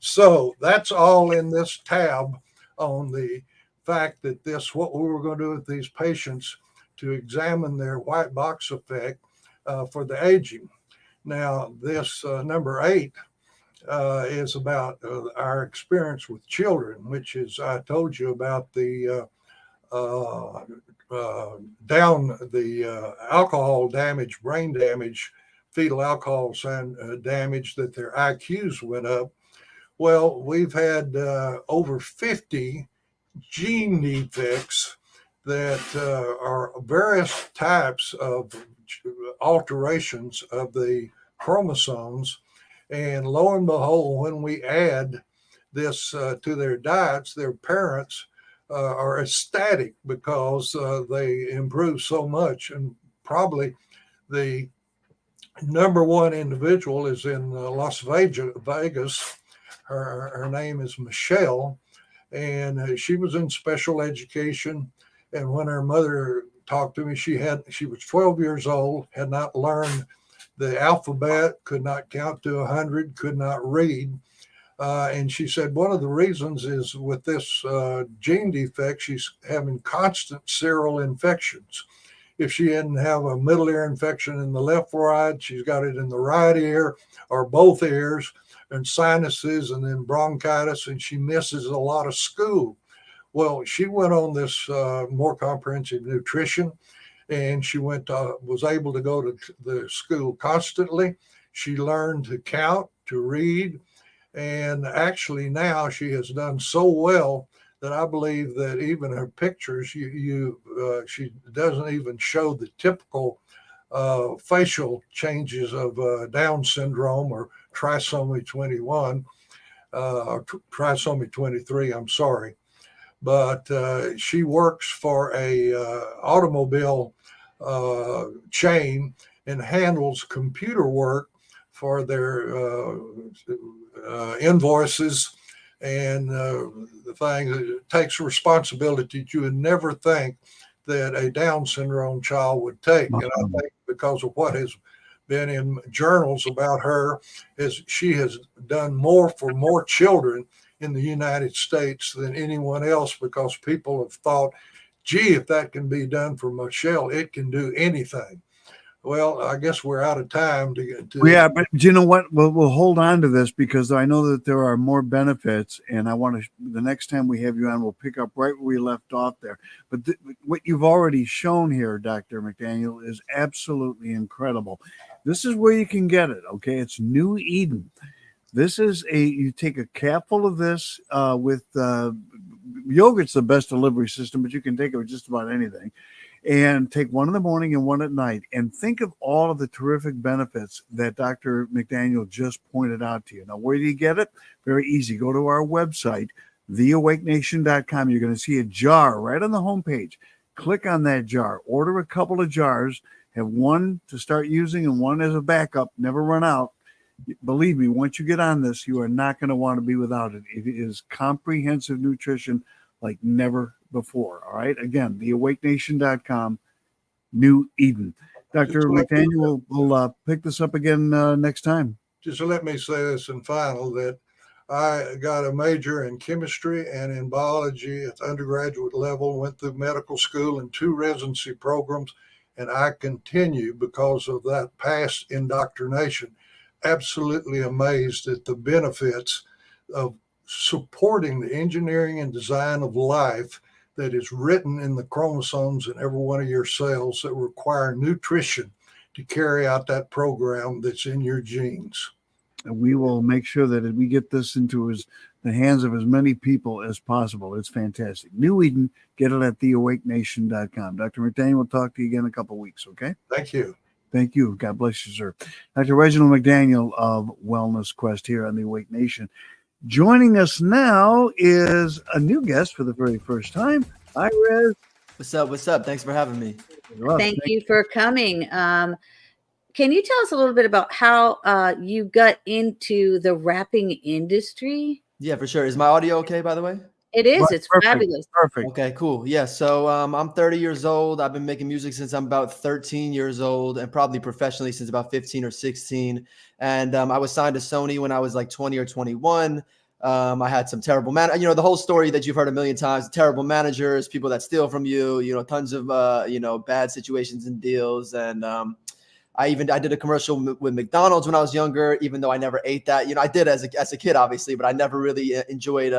[SPEAKER 7] So that's all in this tab on the fact that what we were going to do with these patients to examine their white box effect for the aging. Now, this number 8 is about our experience with children, which is, I told you about the alcohol damage, brain damage, fetal alcohol damage, that their IQs went up. Well, we've had over 50 gene defects that are various types of alterations of the chromosomes. And lo and behold, when we add this to their diets, their parents are ecstatic because they improve so much. And probably the number one individual is in Las Vegas. Her name is Michelle, and she was in special education. And when her mother talked to me, she was 12 years old, had not learned the alphabet, could not count to 100, could not read. And she said one of the reasons is with this gene defect, she's having constant serial infections. If she didn't have a middle ear infection in the left side, she's got it in the right ear or both ears, and sinuses, and then bronchitis, and she misses a lot of school. Well, she went on this more comprehensive nutrition, and she was able to go to the school constantly. She learned to count, to read, and actually now she has done so well that I believe that even her pictures, she doesn't even show the typical facial changes of Down syndrome or trisomy 21, or trisomy 23, I'm sorry. But she works for a automobile chain and handles computer work for their invoices and the thing. It takes responsibility that you would never think that a Down syndrome child would take. And I think because of what has been in journals about her, is she has done more for more children in the United States than anyone else, because people have thought, gee, if that can be done for Michelle, it can do anything. Well, I guess we're out of time to get to.
[SPEAKER 4] Yeah, but you know what? We'll hold on to this because I know that there are more benefits, and I want to. The next time we have you on, we'll pick up right where we left off there. But what you've already shown here, Dr. McDaniel, is absolutely incredible. This is where you can get it. Okay, it's New Eden. This is you take a capful of this with yogurt's the best delivery system, but you can take it with just about anything. And take one in the morning and one at night, and think of all of the terrific benefits that Dr. McDaniel just pointed out to you. Now, where do you get it? Very easy. Go to our website, theawakenation.com. You're going to see a jar right on the homepage. Click on that jar. Order a couple of jars. Have one to start using and one as a backup. Never run out. Believe me, once you get on this, you are not going to want to be without it. It is comprehensive nutrition like never before. All right. Again, theawakenation.com, New Eden. Dr. McDaniel will pick this up again next time.
[SPEAKER 7] Just let me say this in final, that I got a major in chemistry and in biology at the undergraduate level, went through medical school and 2 residency programs, and I continue because of that past indoctrination. Absolutely amazed at the benefits of supporting the engineering and design of life that is written in the chromosomes in every one of your cells that require nutrition to carry out that program that's in your genes.
[SPEAKER 4] And we will make sure that we get this into the hands of as many people as possible. It's fantastic. New Eden, get it at theawakenation.com. Dr. McDaniel, we'll talk to you again in a couple of weeks, okay?
[SPEAKER 7] Thank you.
[SPEAKER 4] Thank you. God bless you, sir. Dr. Reginald McDaniel of Wellness Quest here on the Awake Nation. Joining us now is a new guest for the very first time. Hi-Rez.
[SPEAKER 8] What's up? What's up? Thanks for having me.
[SPEAKER 1] Thank you for coming. Can you tell us a little bit about how you got into the rapping industry?
[SPEAKER 8] Yeah, for sure. Is my audio okay, by the way?
[SPEAKER 1] It is.
[SPEAKER 4] Right,
[SPEAKER 1] It's
[SPEAKER 4] perfect,
[SPEAKER 1] fabulous.
[SPEAKER 4] Perfect.
[SPEAKER 8] Okay, cool. Yeah, so I'm 30 years old. I've been making music since I'm about 13 years old, and probably professionally since about 15 or 16. And I was signed to Sony when I was like 20 or 21. I had some terrible the whole story that you've heard a million times, terrible managers, people that steal from you, tons of, bad situations and deals. And I did a commercial with McDonald's when I was younger, even though I never ate that. I did as a kid, obviously, but I never really enjoyed,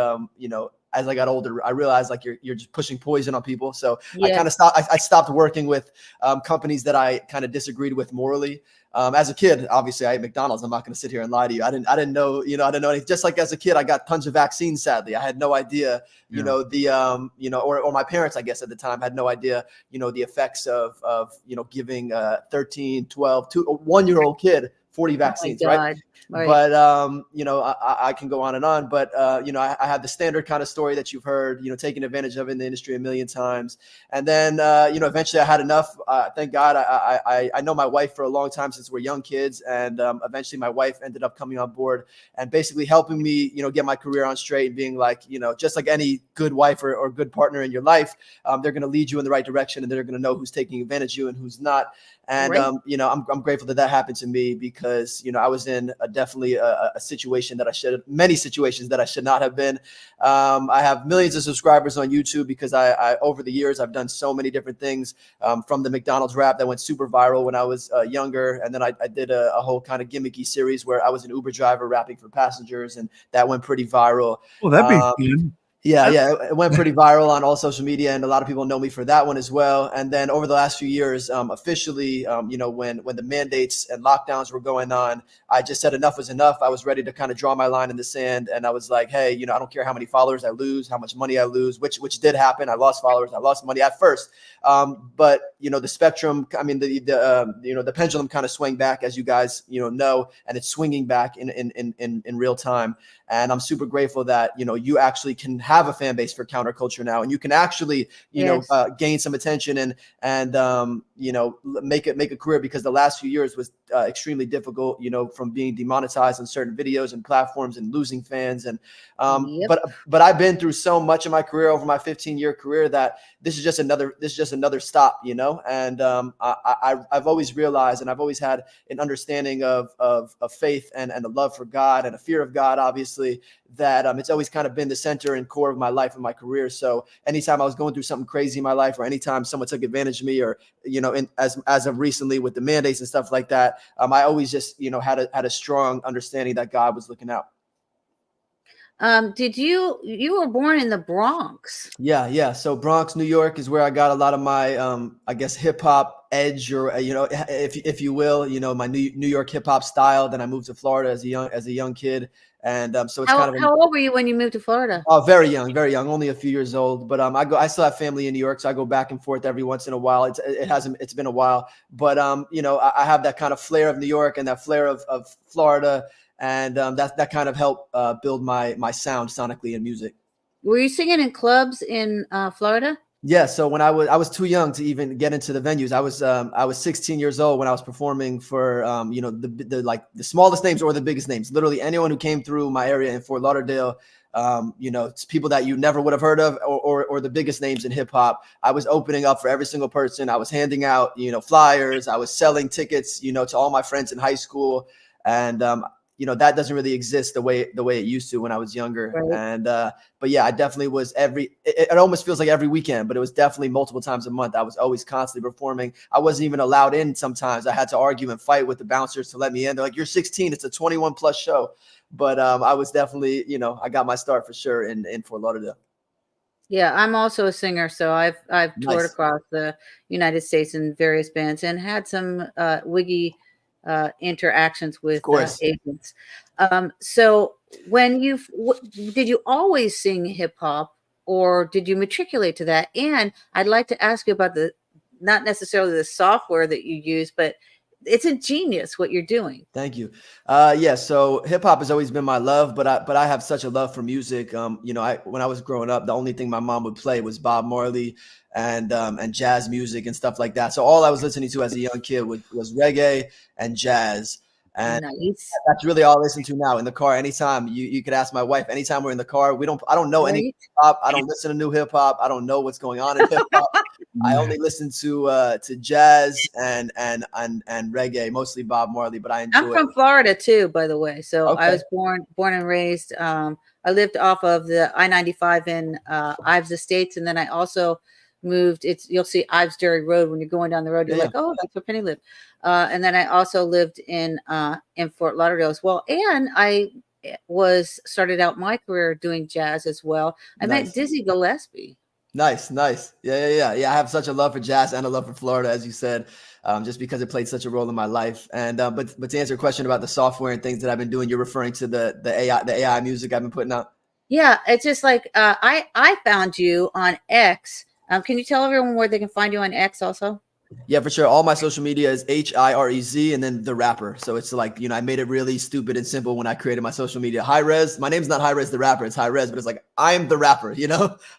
[SPEAKER 8] as I got older, I realized like you're just pushing poison on people. So I kind of stopped. I stopped working with companies that I kind of disagreed with morally. As a kid, obviously, I ate McDonald's. I'm not going to sit here and lie to you. I didn't know, I didn't know anything. Just like as a kid, I got tons of vaccines. Sadly, I had no idea, or my parents, I guess at the time, had no idea, the effects of giving 13, 12, 1-year-old kid 40 vaccines, right?
[SPEAKER 1] Right.
[SPEAKER 8] But I can go on and on. But I have the standard kind of story that you've heard, taking advantage of in the industry a million times. And then eventually I had enough. Thank God. I know my wife for a long time since we're young kids, and eventually my wife ended up coming on board and basically helping me, get my career on straight, and being like, just like any good wife or good partner in your life, they're going to lead you in the right direction, and they're going to know who's taking advantage of you and who's not. And
[SPEAKER 1] Right.
[SPEAKER 8] I'm grateful that happened to me, because I was in definitely a situation that many situations that I should not have been. I have millions of subscribers on YouTube because I over the years I've done so many different things, from the McDonald's rap that went super viral when I was younger, and then I did a whole kind of gimmicky series where I was an Uber driver rapping for passengers, and that went pretty viral.
[SPEAKER 4] Well, that'd be fun.
[SPEAKER 8] Yeah, it went pretty viral on all social media, and a lot of people know me for that one as well. And then over the last few years, officially, when the mandates and lockdowns were going on, I just said enough was enough. I was ready to kind of draw my line in the sand, and I was like, hey, I don't care how many followers I lose, how much money I lose, which did happen. I lost followers, I lost money at first, but the spectrum, I mean, the pendulum kind of swung back, as you guys know, and it's swinging back in real time. And I'm super grateful that, you actually can have a fan base for counterculture now, and you can actually, gain some attention and make a career, because the last few years was extremely difficult, from being demonetized on certain videos and platforms and losing fans. And but I've been through so much of my career over my 15-year career that this is just another stop, and I've always realized, and I've always had an understanding of faith and a love for God and a fear of God, obviously, that it's always kind of been the center and core of my life and my career. So anytime I was going through something crazy in my life, or anytime someone took advantage of me, or as of recently with the mandates and stuff like that, I always just had a strong understanding that God was looking out.
[SPEAKER 1] Did you were born in the Bronx?
[SPEAKER 8] Yeah. So Bronx, New York is where I got a lot of my, I guess, hip hop edge, or, if you will, my New York hip hop style. Then I moved to Florida as a young kid. And so it's
[SPEAKER 1] how old were you when you moved to Florida?
[SPEAKER 8] Oh, very young, only a few years old. But I still have family in New York, so I go back and forth every once in a while. It's been a while, but I have that kind of flair of New York and that flair of Florida, and that kind of helped build my sound sonically in music.
[SPEAKER 1] Were you singing in clubs in Florida?
[SPEAKER 8] Yeah, so when I was too young to even get into the venues. I was 16 years old when I was performing for the smallest names or the biggest names. Literally anyone who came through my area in Fort Lauderdale, it's people that you never would have heard of, or the biggest names in hip hop. I was opening up for every single person. I was handing out flyers. I was selling tickets to all my friends in high school, and that doesn't really exist the way it used to when I was younger. Right. And but yeah, I definitely was it almost feels like every weekend, but it was definitely multiple times a month. I was always constantly performing. I wasn't even allowed in sometimes. I had to argue and fight with the bouncers to let me in. They're like, you're 16, it's a 21 plus show. But I was definitely, I got my start for sure in Fort Lauderdale.
[SPEAKER 1] Yeah, I'm also a singer, so I've toured across the United States in various bands and had some wiggy interactions with agents. So when did you always sing hip hop, or did you matriculate to that? And I'd like to ask you about not necessarily the software that you use, but it's ingenious what you're doing.
[SPEAKER 8] Thank you. Yeah. So hip hop has always been my love, but I have such a love for music. When I was growing up, the only thing my mom would play was Bob Marley and jazz music and stuff like that. So all I was listening to as a young kid was reggae and jazz. And that's really all I listen to now in the car. Anytime you could ask my wife, anytime we're in the car, I don't know any hip hop. I don't listen to new hip hop. I don't know what's going on in hip hop. I only listen to jazz and reggae, mostly Bob Marley, but I enjoy
[SPEAKER 1] I'm from Florida too, by the way. So I was born and raised. I lived off of the I-95 in Ives Estates, and then I also moved. You'll see Ives Dairy Road when you're going down the road. You're like, oh, that's where Penny lived. And then I also lived in Fort Lauderdale as well. And I started out my career doing jazz as well. I met Dizzy Gillespie.
[SPEAKER 8] Nice. Yeah. I have such a love for jazz and a love for Florida, as you said, just because it played such a role in my life. And but to answer your question about the software and things that I've been doing, you're referring to the AI music I've been putting out.
[SPEAKER 1] Yeah, it's just like I found you on X. Can you tell everyone where they can find you on X also?
[SPEAKER 8] Yeah, for sure. All my social media is Hirez and then the rapper. So it's like, I made it really stupid and simple when I created my social media. Hi-Rez. My name's not Hi-Rez the rapper. It's Hi-Rez, but it's like, I'm the rapper, Hi-Rez,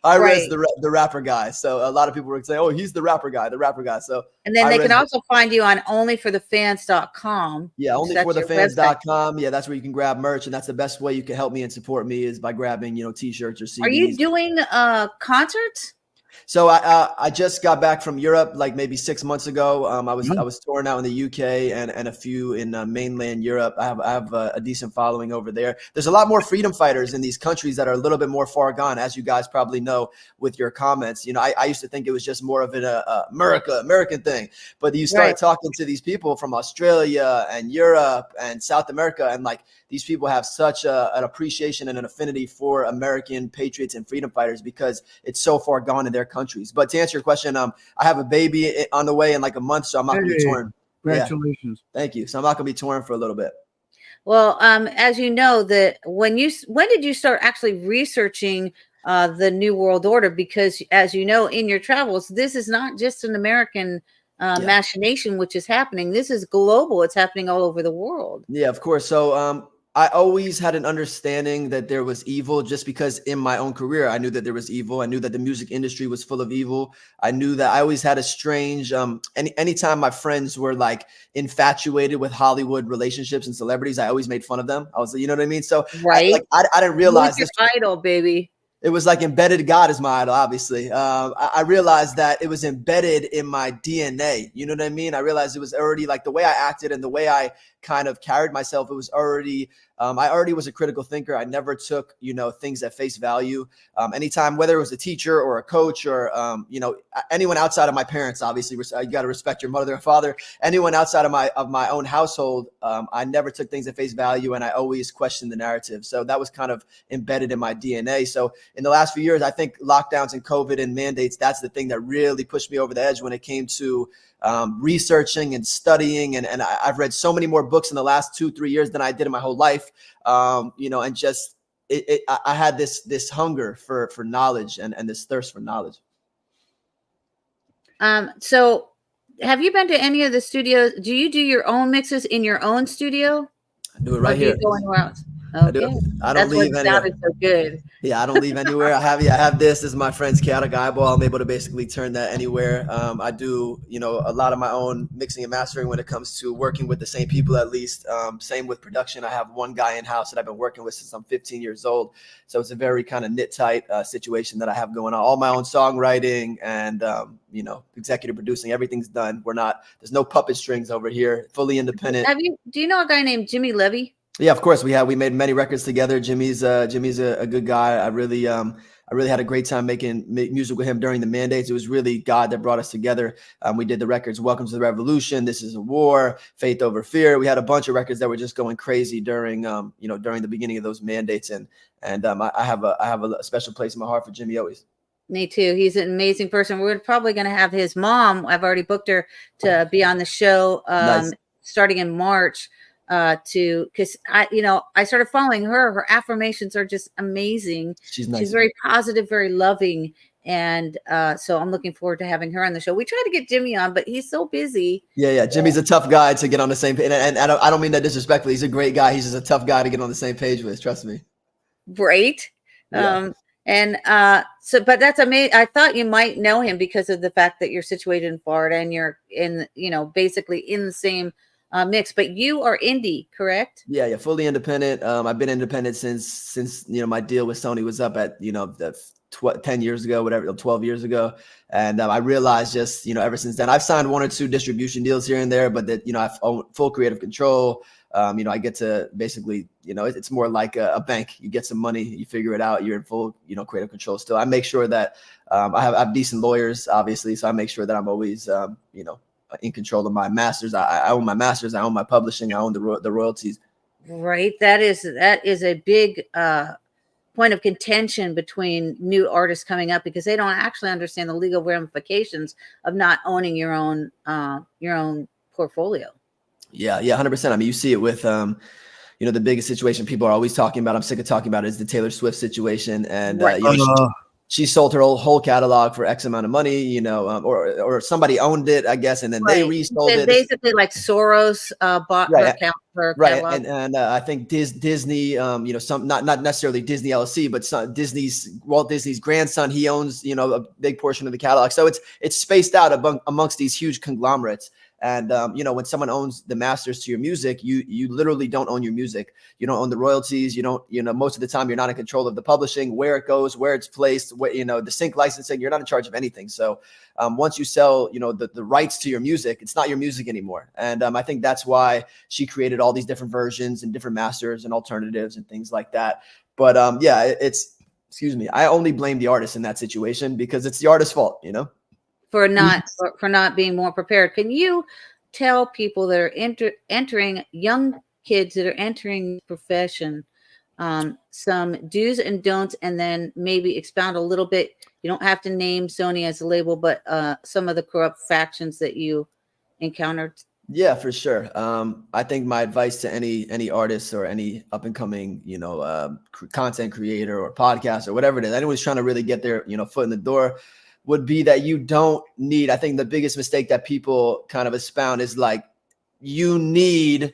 [SPEAKER 1] Right.
[SPEAKER 8] the rapper guy. So a lot of people would say, oh, he's the rapper guy. So.
[SPEAKER 1] And then they
[SPEAKER 8] Hi-Rez
[SPEAKER 1] can also find you on onlyforthefans.com.
[SPEAKER 8] Yeah,
[SPEAKER 1] That's your website.
[SPEAKER 8] onlyforthefans.com. Yeah, that's where you can grab merch. And that's the best way you can help me and support me is by grabbing, t-shirts or CDs.
[SPEAKER 1] Are you doing concerts?
[SPEAKER 8] So I just got back from Europe like maybe 6 months ago. I was touring out in the UK and a few in mainland Europe. I have a decent following over there. There's a lot more freedom fighters in these countries that are a little bit more far gone, as you guys probably know with your comments. I used to think it was just more of an American thing, but you start talking to these people from Australia and Europe and South America, and like these people have such an appreciation and an affinity for American patriots and freedom fighters because it's so far gone in their countries. But to answer your question, I have a baby on the way in like a month, so I'm not going to be touring.
[SPEAKER 4] Congratulations.
[SPEAKER 8] Yeah. Thank you. So I'm not going to be touring for a little bit.
[SPEAKER 1] Well, as you know, when did you start actually researching the New World Order? Because as you know, in your travels, this is not just an American machination, which is happening. This is global. It's happening all over the world.
[SPEAKER 8] Yeah, of course. So I always had an understanding that there was evil just because in my own career, I knew that there was evil. I knew that the music industry was full of evil. I knew that I always had a strange, anytime my friends were like infatuated with Hollywood relationships and celebrities, I always made fun of them. I was, you know what I mean? So I didn't realize
[SPEAKER 1] Who's your idol, baby?
[SPEAKER 8] It was like embedded. God is my idol, obviously. I realized that it was embedded in my DNA. You know what I mean? I realized it was already like the way I acted and the way I kind of carried myself. It was already, I already was a critical thinker. I never took, things at face value. Anytime, whether it was a teacher or a coach or, anyone outside of my parents, obviously, you got to respect your mother and father. Anyone outside of my own household, I never took things at face value, and I always questioned the narrative. So that was kind of embedded in my DNA. So in the last few years, I think lockdowns and COVID and mandates, that's the thing that really pushed me over the edge when it came to researching and studying. And I've read so many more books in the last 2-3 years than I did in my whole life. And just I had this hunger for knowledge and this thirst for knowledge.
[SPEAKER 1] So have you been to any of the studios? Do you do your own mixes in your own studio?
[SPEAKER 8] I do it right here.
[SPEAKER 1] Do you go anywhere else? Okay.
[SPEAKER 8] I don't leave anywhere.
[SPEAKER 1] That is so good.
[SPEAKER 8] Yeah, I don't leave anywhere. I have this is my friend's chaotic eyeball. I'm able to basically turn that anywhere. I do, a lot of my own mixing and mastering when it comes to working with the same people, at least. Same with production. I have one guy in house that I've been working with since I'm 15 years old. So it's a very kind of knit tight situation that I have going on. All my own songwriting and, executive producing. Everything's done. There's no puppet strings over here. Fully independent.
[SPEAKER 1] Do you know a guy named Jimmy Levy?
[SPEAKER 8] Yeah, of course. We made many records together. Jimmy's a good guy. I really had a great time making music with him during the mandates. It was really God that brought us together. We did the records Welcome to the Revolution, This is a War, Faith Over Fear. We had a bunch of records that were just going crazy during the beginning of those mandates. And I have a special place in my heart for Jimmy always.
[SPEAKER 1] Me too. He's an amazing person. We're probably going to have his mom. I've already booked her to be on the show
[SPEAKER 8] Nice.
[SPEAKER 1] Starting in March. Because I started following her. Her affirmations are just amazing.
[SPEAKER 8] She's nice.
[SPEAKER 1] She's very positive, very loving. And so I'm looking forward to having her on the show. We tried to get Jimmy on, but he's so busy.
[SPEAKER 8] Yeah. Jimmy's a tough guy to get on the same page. And I don't mean that disrespectfully. He's a great guy. He's just a tough guy to get on the same page with. Trust me.
[SPEAKER 1] Great.
[SPEAKER 8] Yeah.
[SPEAKER 1] But that's amazing. I thought you might know him because of the fact that you're situated in Florida and you're basically in the same mix, but you are indie, correct?
[SPEAKER 8] Yeah, fully independent. I've been independent since my deal with Sony was up at 10 years ago, whatever, 12 years ago, and I realized just ever since then I've signed 1 or 2 distribution deals here and there, but that I've owned full creative control. I get to basically it's more like a bank. You get some money, you figure it out, you're in full creative control still. I make sure that I have decent lawyers, obviously, so I make sure that I'm always in control of my masters. I own my masters. I own my publishing. I own the royalties.
[SPEAKER 1] Right. That is a big point of contention between new artists coming up because they don't actually understand the legal ramifications of not owning your own portfolio.
[SPEAKER 8] Yeah, 100%. I mean, you see it with the biggest situation people are always talking about. I'm sick of talking about it, is the Taylor Swift situation, and
[SPEAKER 1] right.
[SPEAKER 8] she sold her whole catalog for X amount of money, you know, or somebody owned it, I guess, and then they resold it.
[SPEAKER 1] Basically, like Soros bought her
[SPEAKER 8] right,
[SPEAKER 1] catalog.
[SPEAKER 8] and I think Disney, you know, some not necessarily Disney LLC, but Walt Disney's grandson, he owns, you know, a big portion of the catalog. So it's spaced out amongst these huge conglomerates. And, you know, when someone owns the masters to your music, you literally don't own your music. You don't own the royalties. You don't, you know, most of the time you're not in control of the publishing, where it goes, where it's placed, you know, the sync licensing, you're not in charge of anything. So once you sell, you know, the rights to your music, it's not your music anymore. And I think that's why she created all these different versions and different masters and alternatives and things like that. But yeah, excuse me, I only blame the artist in that situation because it's the artist's fault, you know?
[SPEAKER 1] For not being more prepared. Can you tell people that are entering, young kids that are entering the profession, some do's and don'ts, and then maybe expound a little bit? You don't have to name Sony as a label, but some of the corrupt factions that you encountered.
[SPEAKER 8] Yeah, for sure. I think my advice to any artist or any up and coming, you know, content creator or podcast or whatever it is, anyone's trying to really get their, you know, foot in the door, would be that you don't need, I think the biggest mistake that people kind of expound is like, you need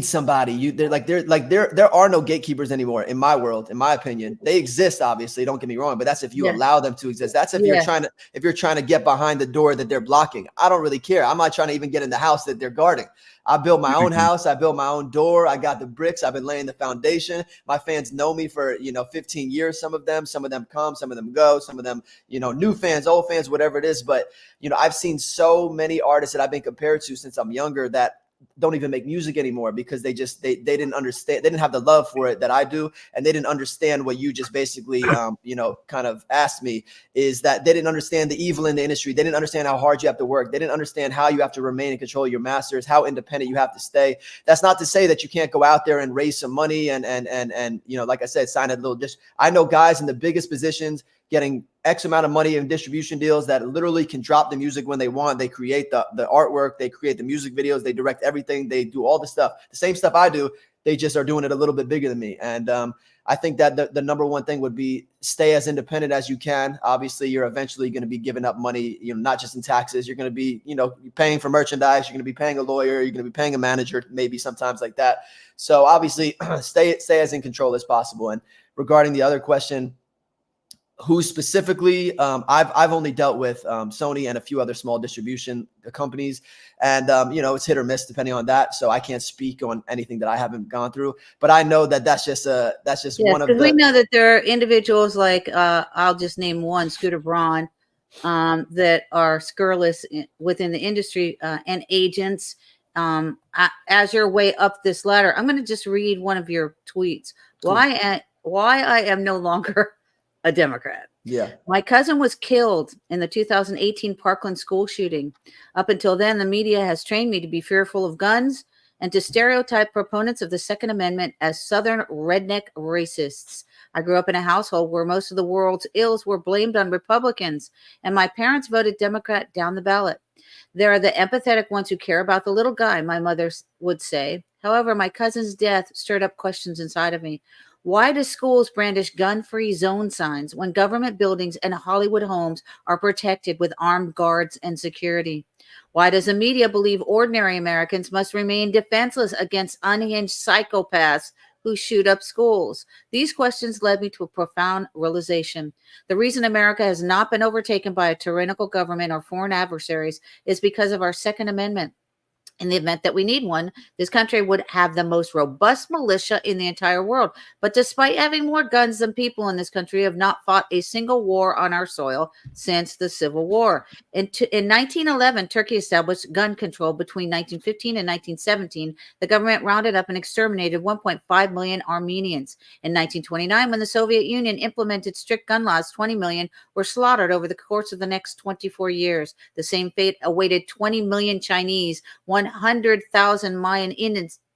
[SPEAKER 8] somebody. There are no gatekeepers anymore in my world, in my opinion. They exist, obviously, don't get me wrong, but that's if you allow them to exist. That's if you're trying to get behind the door that they're blocking. I don't really care. I'm not trying to even get in the house that they're guarding. I built my own house. I built my own door. I got the bricks. I've been laying the foundation. My fans know me for, you know, 15 years. Some of them come, some of them go, some of them, you know, new fans, old fans, whatever it is. But, you know, I've seen so many artists that I've been compared to since I'm younger that don't even make music anymore because they didn't understand. They didn't have the love for it that I do. And they didn't understand what you just basically, you know, kind of asked me, is that they didn't understand the evil in the industry. They didn't understand how hard you have to work. They didn't understand how you have to remain in control of your masters, how independent you have to stay. That's not to say that you can't go out there and raise some money and you know, like I said, sign a little dish. I know guys in the biggest positions getting X amount of money in distribution deals that literally can drop the music when they want. They create the artwork, they create the music videos, they direct everything, they do all the stuff, the same stuff I do. They just are doing it a little bit bigger than me. And I think that the number one thing would be stay as independent as you can. Obviously, you're eventually going to be giving up money, you know, not just in taxes. You're going to be, you know, paying for merchandise. You're going to be paying a lawyer. You're going to be paying a manager, maybe sometimes like that. So obviously, stay as in control as possible. And regarding the other question, who specifically, I've only dealt with Sony and a few other small distribution companies, and you know, it's hit or miss depending on that. So I can't speak on anything that I haven't gone through, but I know that that's just one of the.
[SPEAKER 1] We know that there are individuals like I'll just name one, Scooter Braun, that are scurrilous within the industry and agents. As your way up this ladder, I'm going to just read one of your tweets. Cool. Why I am no longer a Democrat.
[SPEAKER 8] Yeah.
[SPEAKER 1] My cousin was killed in the 2018 Parkland school shooting. Up until then, the media has trained me to be fearful of guns and to stereotype proponents of the Second Amendment as Southern redneck racists. I grew up in a household where most of the world's ills were blamed on Republicans, and my parents voted Democrat down the ballot. There are the empathetic ones who care about the little guy, my mother would say. However, my cousin's death stirred up questions inside of me. Why do schools brandish gun-free zone signs when government buildings and Hollywood homes are protected with armed guards and security? Why does the media believe ordinary Americans must remain defenseless against unhinged psychopaths who shoot up schools? These questions led me to a profound realization. The reason America has not been overtaken by a tyrannical government or foreign adversaries is because of our Second Amendment. In the event that we need one, this country would have the most robust militia in the entire world. But despite having more guns than people in this country, have not fought a single war on our soil since the Civil War. In 1911, Turkey established gun control. Between 1915 and 1917, the government rounded up and exterminated 1.5 million Armenians. In 1929, when the Soviet Union implemented strict gun laws, 20 million were slaughtered over the course of the next 24 years. The same fate awaited 20 million Chinese, 100,000 Mayan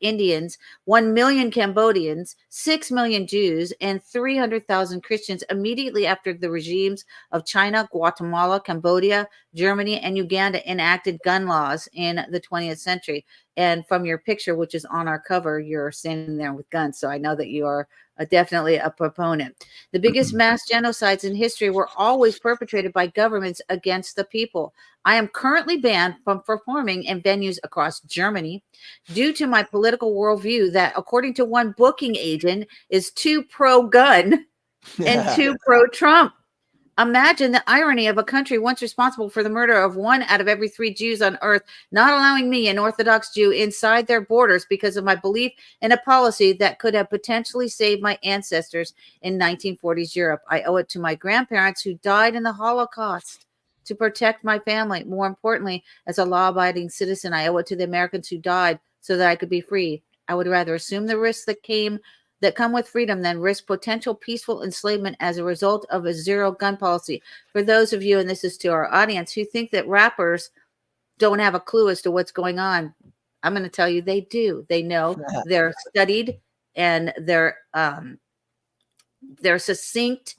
[SPEAKER 1] Indians, 1 million Cambodians, 6 million Jews, and 300,000 Christians immediately after the regimes of China, Guatemala, Cambodia, Germany, and Uganda enacted gun laws in the 20th century. And from your picture, which is on our cover, you're standing there with guns. So I know that you are definitely a proponent. The biggest mass genocides in history were always perpetrated by governments against the people. I am currently banned from performing in venues across Germany due to my political worldview that, according to one booking agent, is too pro-gun and too pro-Trump. Imagine the irony of a country once responsible for the murder of 1 out of every 3 Jews on earth, not allowing me, an Orthodox Jew, inside their borders because of my belief in a policy that could have potentially saved my ancestors in 1940s Europe. I owe it to my grandparents who died in the Holocaust to protect my family. More importantly, as a law-abiding citizen, I owe it to the Americans who died so that I could be free. I would rather assume the risks that come with freedom than risk potential peaceful enslavement as a result of a zero gun policy. For those of you, and this is to our audience, who think that rappers don't have a clue as to what's going on, I'm going to tell you they do. They know. They're studied, and they're succinct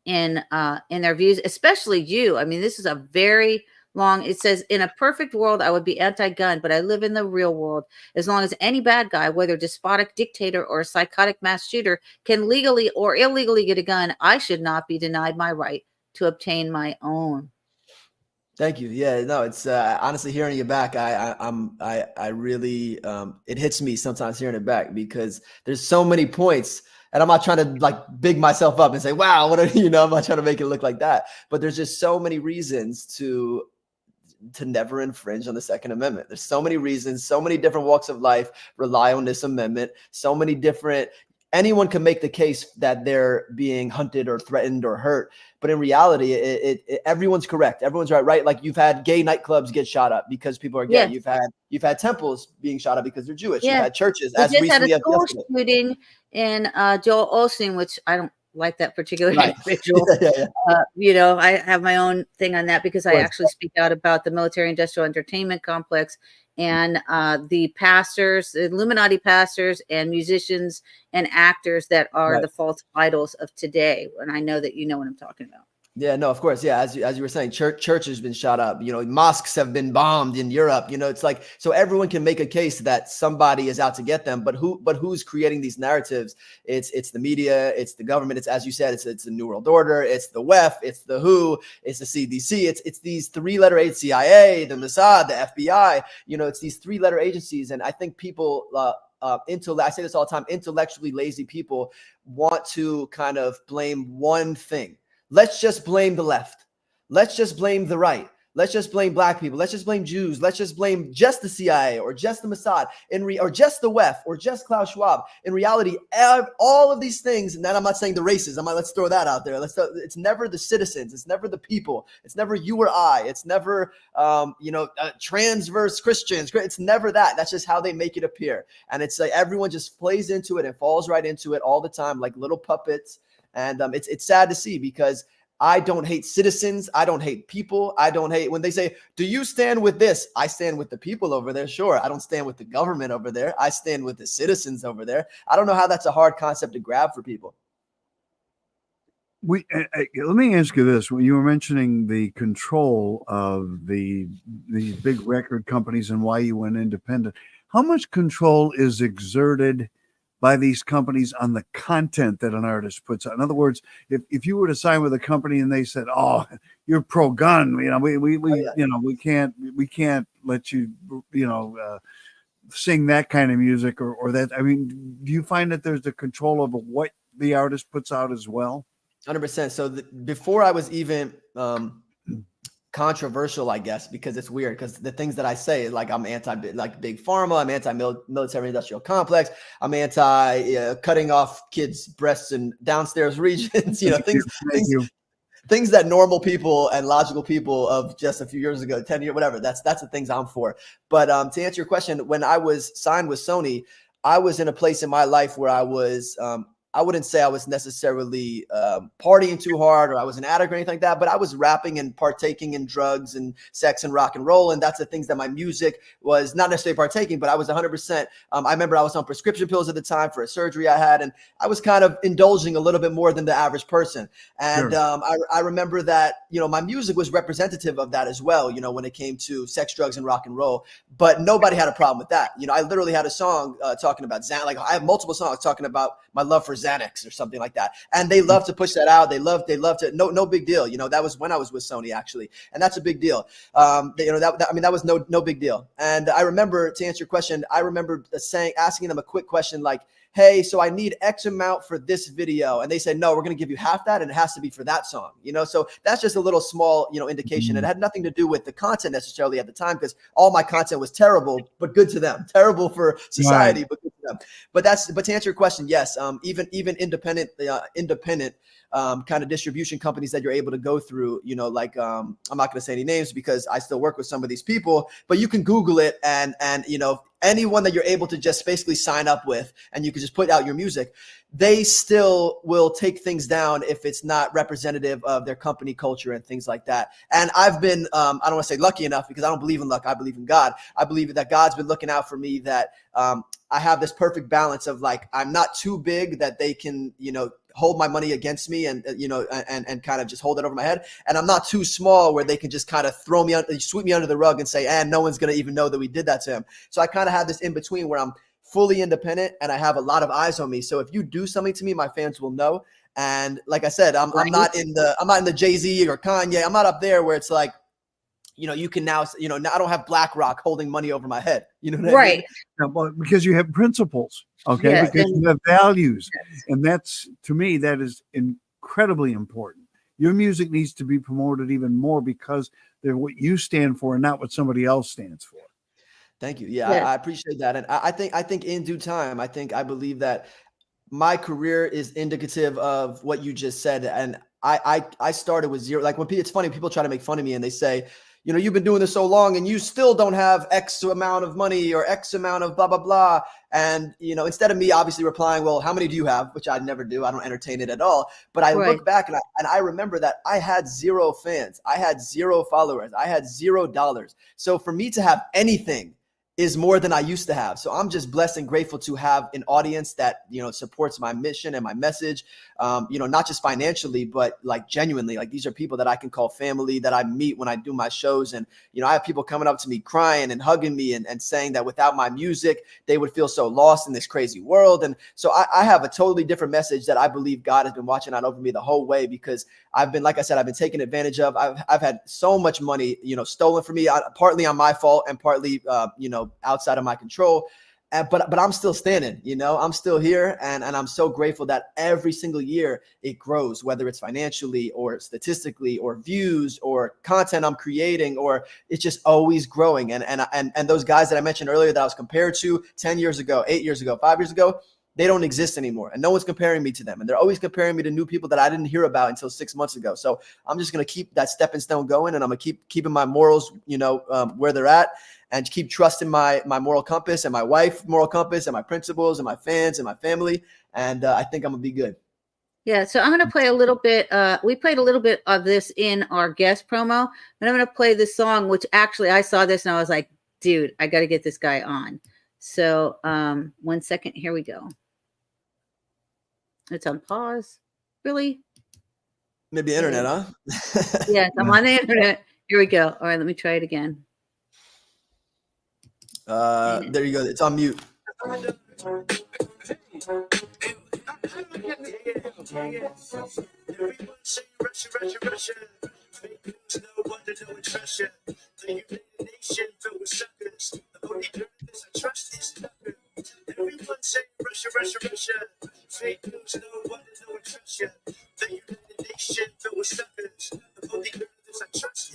[SPEAKER 1] in their views, especially you. I mean, this is a very long. It says, in a perfect world, I would be anti-gun, but I live in the real world. As long as any bad guy, whether despotic dictator or a psychotic mass shooter, can legally or illegally get a gun, I should not be denied my right to obtain my own.
[SPEAKER 8] Thank you. Yeah, no, it's honestly hearing you back. I really it hits me sometimes hearing it back because there's so many points. And I'm not trying to like big myself up and say, wow, what are, I'm not trying to make it look like that. But there's just so many reasons to never infringe on the Second Amendment. There's so many reasons, so many different walks of life rely on this amendment. So many different, anyone can make the case that they're being hunted or threatened or hurt. But in reality, everyone's correct. Everyone's right. Like you've had gay nightclubs get shot up because people are gay. Yeah. You've had temples being shot up because they're Jewish. Yeah. You've had churches.
[SPEAKER 1] We just had a school shooting in Joel Osteen, which I don't like that particular individual. I have my own thing on that because I actually speak out about the military-industrial entertainment complex and the pastors, the Illuminati pastors and musicians and actors that are the false idols of today. And I know that you know what I'm talking about.
[SPEAKER 8] Yeah, no, of course. Yeah. As you were saying, church has been shot up, mosques have been bombed in Europe, it's like, so everyone can make a case that somebody is out to get them, but who's creating these narratives? It's the media, it's the government. It's, as you said, it's the New World Order, it's the WEF, it's the WHO, it's the CDC. It's these 3-letter CIA, the Mossad, the FBI, it's these 3-letter agencies. And I think people, I say this all the time, intellectually lazy people want to kind of blame one thing. Let's just blame the left. Let's just blame the right. Let's just blame black people. Let's just blame Jews. Let's just blame just the CIA or just the Mossad or just the WEF or just Klaus Schwab. In reality, all of these things, and then I'm not saying the races. Let's throw that out there. It's never the citizens. It's never the people. It's never you or I. It's never, trans versus Christians. It's never that. That's just how they make it appear. And it's like everyone just plays into it and falls right into it all the time, like little puppets. And it's sad to see because I don't hate citizens. I don't hate people. I don't hate when they say, do you stand with this? I stand with the people over there. Sure. I don't stand with the government over there. I stand with the citizens over there. I don't know how that's a hard concept to grab for people.
[SPEAKER 4] Let me ask you this. When you were mentioning the control of the big record companies and why you went independent, how much control is exerted by these companies on the content that an artist puts out? In other words, if you were to sign with a company and they said, "Oh, you're pro-gun," we can't let you, sing that kind of music or that. I mean, do you find that there's the control over what the artist puts out as well?
[SPEAKER 8] 100%. So before I was even controversial, I guess, because it's weird because the things that I say, like I'm anti like big pharma, I'm anti military industrial complex, I'm anti cutting off kids' breasts in downstairs regions, things that normal people and logical people of just a few years ago, 10 years, whatever, that's the things I'm for. But to answer your question, when I was signed with Sony, I was in a place in my life where I was I wouldn't say I was necessarily partying too hard or I was an addict or anything like that, but I was rapping and partaking in drugs and sex and rock and roll. And that's the things that my music was not necessarily partaking, but I was 100%. I remember I was on prescription pills at the time for a surgery I had, and I was kind of indulging a little bit more than the average person. And I remember that, my music was representative of that as well, when it came to sex, drugs, and rock and roll. But nobody had a problem with that. I literally had a song talking about Xanax. Like I have multiple songs talking about my love for Xanax or something like that. And they love to push that out. They loved it. No big deal. That was when I was with Sony actually. And that's a big deal. That was no big deal. And I remember, to answer your question, I remember asking them a quick question like, hey, so I need X amount for this video. And they said, no, we're going to give you half that. And it has to be for that song, so that's just a little small, indication. It had nothing to do with the content necessarily at the time, because all my content was terrible, but good to them. Terrible for society, but good to them. But to answer your question, yes, even independent kind of distribution companies that you're able to go through, like I'm not going to say any names because I still work with some of these people, but you can Google it and anyone that you're able to just basically sign up with and you can just put out your music, they still will take things down if it's not representative of their company culture and things like that. And I've been, I don't want to say lucky enough because I don't believe in luck. I believe in God. I believe that God's been looking out for me, that I have this perfect balance of like, I'm not too big that they can, hold my money against me and and kind of just hold it over my head. And I'm not too small where they can just kind of sweep me under the rug and say, and no one's going to even know that we did that to him. So I kind of have this in between where I'm fully independent and I have a lot of eyes on me. So if you do something to me, my fans will know. And like I said, I'm not in the Jay-Z or Kanye. I'm not up there where it's like, you can now, now I don't have BlackRock holding money over my head. You know what I mean?
[SPEAKER 4] No, because you have principles, okay?
[SPEAKER 1] Yes.
[SPEAKER 4] Because you have values. Yes. And that's, to me, that is incredibly important. Your music needs to be promoted even more because they're what you stand for and not what somebody else stands for.
[SPEAKER 8] Thank you. Yeah. I appreciate that. And I think in due time, I believe that my career is indicative of what you just said. And I started with zero. Like it's funny, people try to make fun of me and they say, you've been doing this so long and you still don't have X amount of money or X amount of blah, blah, blah. And, instead of me obviously replying, well, how many do you have? Which I never do. I don't entertain it at all. But I look back and I remember that I had 0 fans. I had 0 followers. I had $0. So for me to have anything is more than I used to have. So I'm just blessed and grateful to have an audience that, supports my mission and my message, not just financially, but like genuinely. Like these are people that I can call family that I meet when I do my shows. And, I have people coming up to me crying and hugging me and saying that without my music, they would feel so lost in this crazy world. And so I have a totally different message that I believe God has been watching out over me the whole way, because I've been, like I said, I've been taken advantage of. I've had so much money, stolen from me, partly on my fault and partly, outside of my control. But I'm still standing, I'm still here. And I'm so grateful that every single year it grows, whether it's financially or statistically or views or content I'm creating, or it's just always growing. And those guys that I mentioned earlier that I was compared to 10 years ago, 8 years ago, 5 years ago, they don't exist anymore. And no one's comparing me to them. And they're always comparing me to new people that I didn't hear about until 6 months ago. So I'm just going to keep that stepping stone going. And I'm going to keeping my morals, where they're at, and keep trusting my moral compass and my wife's moral compass and my principles and my fans and my family. And I think I'm going to be good.
[SPEAKER 1] Yeah, so I'm going to play a little bit. We played a little bit of this in our guest promo, but I'm going to play this song, which actually I saw this and I was like, dude, I got to get this guy on. So 1 second, here we go. It's on pause. Really?
[SPEAKER 8] Maybe internet, huh?
[SPEAKER 1] Yes, I'm on the internet. Here we go. All right, let me try it again.
[SPEAKER 8] There you go. It's on mute.
[SPEAKER 3] Everyone say Russia, Russia, Russia. Fake news, no one to know and trust you. The United Nation filled with suckers. The only journalists I trust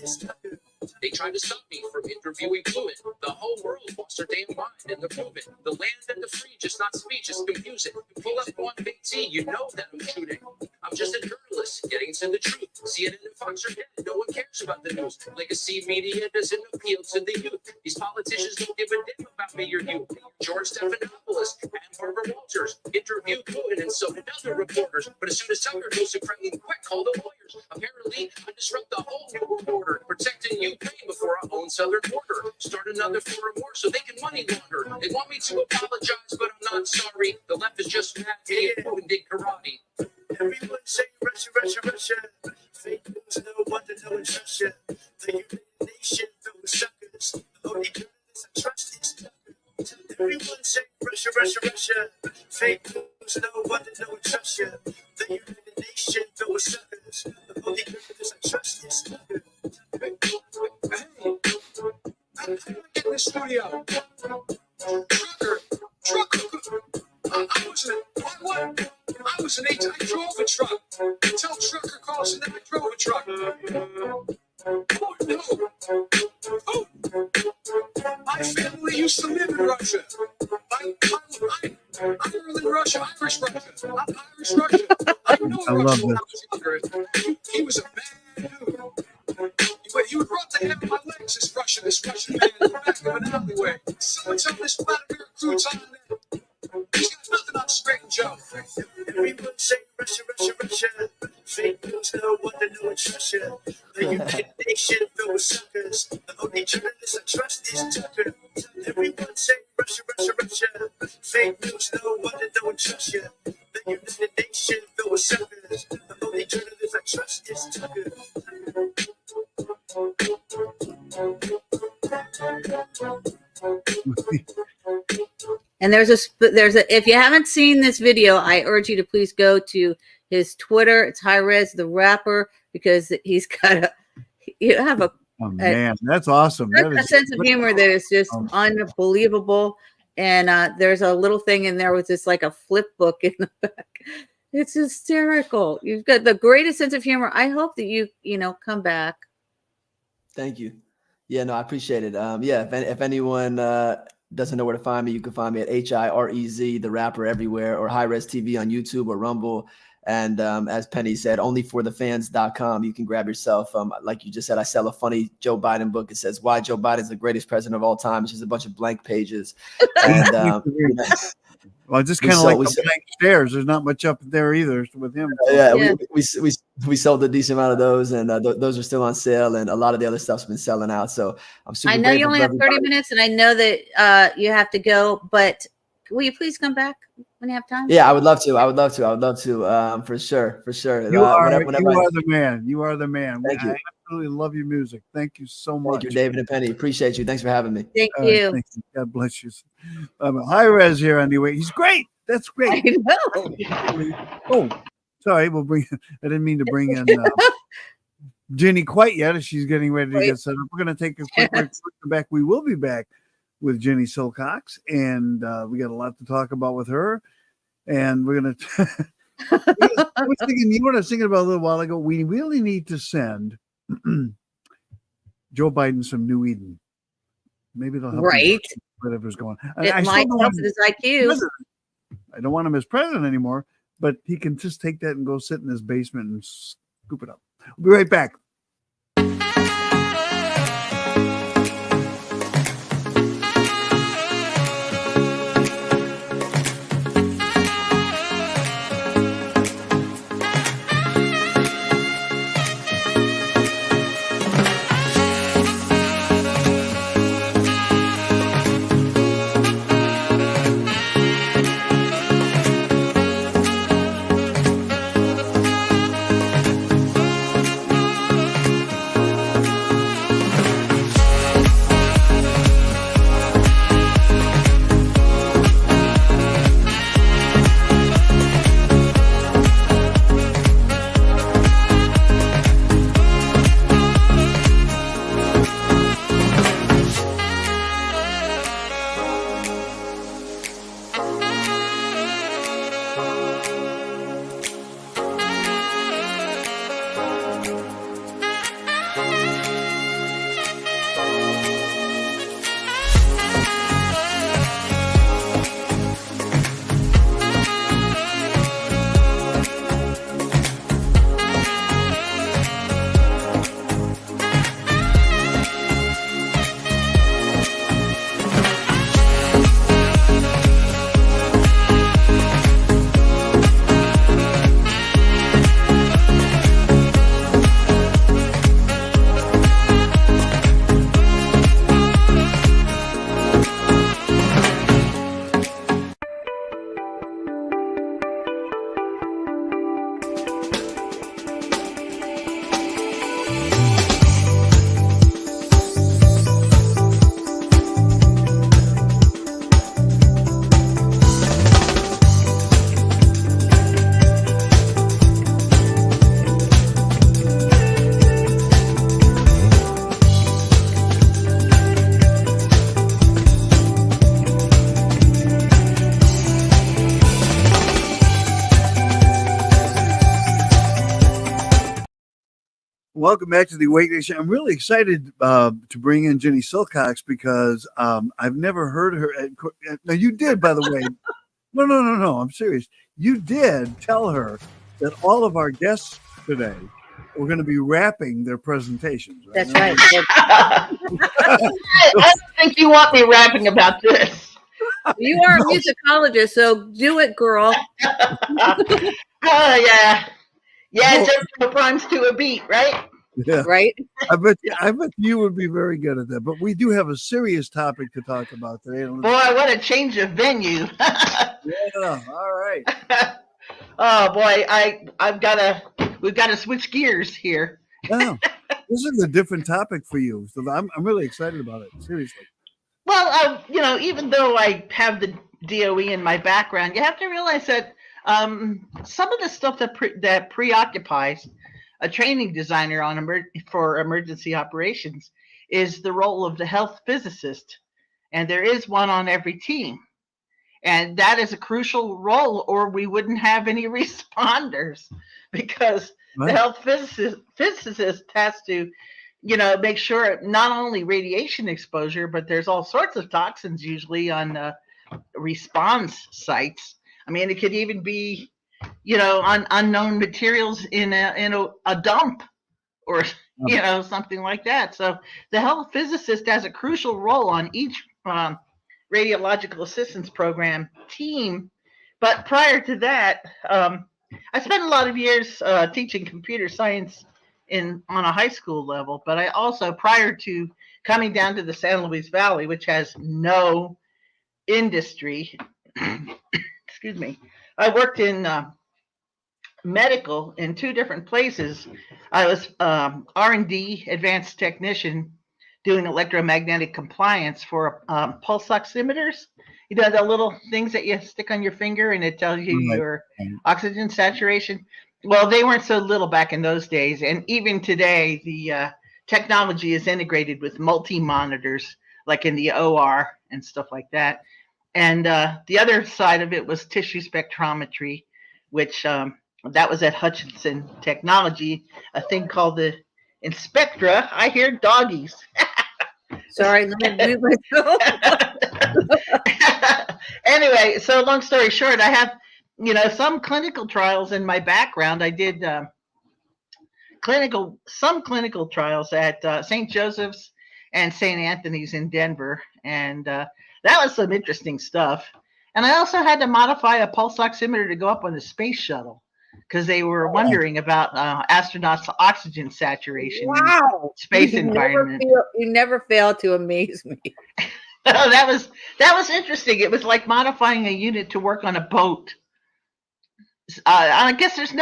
[SPEAKER 3] is Tucker.
[SPEAKER 2] They tried to stop me from interviewing fluent. The whole world lost their damn mind and they're proving. The land and the free, just not speech, it's confusing. You pull up on Big T, you know that I'm shooting. I'm just a journalist. monopolists getting to the truth. CNN and Fox are dead. No one cares about the news. Legacy media doesn't appeal to the youth. These politicians don't give a damn about me or you. George Stephanopoulos and Barbara Walters interviewed Putin, and so did other reporters. But as soon as Tucker goes to Kremlin, quick, call the lawyers. Apparently, I disrupt the whole new world order, protecting Ukraine before our own southern border. Start another foreign war so they can money launder. They want me to apologize, but I'm not sorry. The left is just mad. Me and Putin did karate.
[SPEAKER 3] Everyone say Russia, Russia, Russia. Fake news, no wonder no one trusts you. The United Nation filled with suckers. The only journalists I trust is Tucker. Everyone say Russia, Russia, Russia. Fake news, no wonder no one trusts you. The United Nation filled with suckers. The only journalists I trust is Tucker.
[SPEAKER 9] Hey, how do I get in the studio? Trucker. I was an 8. I drove a truck. Tell trucker calls that I drove a truck. Oh no. Oh, my family used to live in Russia. I'm in Russia, Irish Russia. I'm Irish Russia. I know
[SPEAKER 4] I love
[SPEAKER 9] Russia when
[SPEAKER 4] this.
[SPEAKER 9] I was younger. He was a bad dude. He would rub the hair on my legs, this Russian man in the back of an alleyway. Someone's on this Vladimir crouton there. He's got nothing on Straight and Joe.
[SPEAKER 3] Everyone say Russia, Russia, Russia. Fake news, no wonder no one trusts you. The United Nation filled with suckers. The only journalist I trust is Tucker. Everyone say Russia, Russia, Russia. Fake news, no wonder no one trusts you. The United Nation filled with suckers. The only journalist I trust is Tucker.
[SPEAKER 1] And there's a if you haven't seen this video, I urge you to please go to his Twitter. It's Hi-Rez the rapper, because he's got you have a
[SPEAKER 4] Oh man, that's awesome.
[SPEAKER 1] a sense of humor that is just unbelievable. And there's a little thing in there with just like a flip book in the back. It's hysterical. You've got the greatest sense of humor. I hope that you come back.
[SPEAKER 8] Thank you. Yeah, no, I appreciate it. Yeah, if anyone doesn't know where to find me, you can find me at Hi-Rez, the rapper, everywhere, or Hi-Rez TV on YouTube or Rumble. And as Penny said, onlyforthefans.com. You can grab yourself, like you just said, I sell a funny Joe Biden book. It says why Joe Biden is the greatest president of all time. It's just a bunch of blank pages. And
[SPEAKER 4] well, just kind of like the blank stairs. There's not much up there either with him.
[SPEAKER 8] Yeah. We sold a decent amount of those, and those are still on sale, and a lot of the other stuff's been selling out. So I'm super.
[SPEAKER 1] I know you only have 30 minutes, and I know that you have to go, but will you please come back when you have time?
[SPEAKER 8] Yeah, I would love to. For sure.
[SPEAKER 4] You are the man. You are the man.
[SPEAKER 8] Thank you.
[SPEAKER 4] I absolutely love your music. Thank you so much.
[SPEAKER 8] Thank you, David and Penny. Appreciate you. Thanks for having me.
[SPEAKER 1] Thank you.
[SPEAKER 4] Thank you. God bless you. Hi-Rez here anyway. He's great. That's great.
[SPEAKER 1] I know.
[SPEAKER 4] Oh, sorry. I didn't mean to bring in Jinny quite yet. She's getting ready to get set up. We're going to take a quick break. Back. We will be back with Jinny Silcox, and we got a lot to talk about with her. And we're going to. I was thinking, you know what I was thinking about a little while ago? We really need to send Joe Biden some New Eden. Maybe they'll help.
[SPEAKER 1] Right.
[SPEAKER 4] Whatever's going on.
[SPEAKER 1] It might help with his IQ.
[SPEAKER 4] I don't want him as president anymore, but he can just take that and go sit in his basement and scoop it up. We'll be right back. Welcome back to the Awake Nation. I'm really excited to bring in Jinny Silcox because I've never heard her. Now, you did, by the way. No. I'm serious. You did tell her that all of our guests today were going to be rapping their presentations. Right?
[SPEAKER 1] That's right.
[SPEAKER 10] I don't think you want me rapping about this.
[SPEAKER 1] You are a musicologist, so do it, girl.
[SPEAKER 10] Oh, yeah. Yeah, just from rhymes to a beat, right?
[SPEAKER 4] Yeah.
[SPEAKER 1] Right?
[SPEAKER 4] I bet you would be very good at that. But we do have a serious topic to talk about today.
[SPEAKER 10] Boy, I want to change the venue.
[SPEAKER 4] Yeah, all right.
[SPEAKER 10] Oh boy, we've got to switch gears here.
[SPEAKER 4] Wow. This is a different topic for you. So I'm really excited about it. Seriously.
[SPEAKER 10] Well, even though I have the DOE in my background, you have to realize that some of the stuff that preoccupies a training designer for emergency operations is the role of the health physicist, and there is one on every team, and that is a crucial role, or we wouldn't have any responders, because the health physicist has to, make sure not only radiation exposure, but there's all sorts of toxins usually on response sites. I mean, it could even be, on unknown materials in a dump or, something like that. So the health physicist has a crucial role on each radiological assistance program team. But prior to that, I spent a lot of years teaching computer science on a high school level. But I also, prior to coming down to the San Luis Valley, which has no industry, excuse me, I worked in medical in 2 different places. I was R&D advanced technician doing electromagnetic compliance for pulse oximeters. The little things that you stick on your finger and it tells you your oxygen saturation. Well, they weren't so little back in those days. And even today, the technology is integrated with multi-monitors, like in the OR and stuff like that. And the other side of it was tissue spectrometry, which that was at Hutchinson Technology, a thing called the Inspectra. I hear doggies.
[SPEAKER 1] Sorry, let me move myself.
[SPEAKER 10] Anyway, so long story short, I have, some clinical trials in my background. I did some clinical trials at St. Joseph's and St. Anthony's in Denver. And that was some interesting stuff. And I also had to modify a pulse oximeter to go up on the space shuttle because they were wondering about astronauts' oxygen saturation in space environment.
[SPEAKER 1] You never fail to amaze me.
[SPEAKER 10] that was interesting. It was like modifying a unit to work on a boat. I guess it's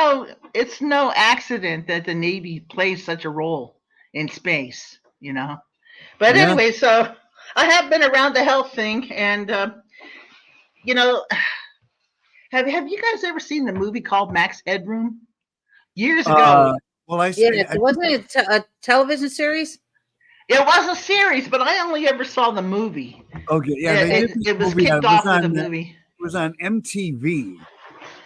[SPEAKER 10] no accident that the Navy plays such a role in space, But anyway, so I have been around the health thing, and have you guys ever seen the movie called Max Headroom? Years ago.
[SPEAKER 4] Well,
[SPEAKER 1] wasn't it a television series?
[SPEAKER 10] It was a series, but I only ever saw the movie.
[SPEAKER 4] Okay, yeah,
[SPEAKER 10] it was kicked off with a movie.
[SPEAKER 4] It was on MTV.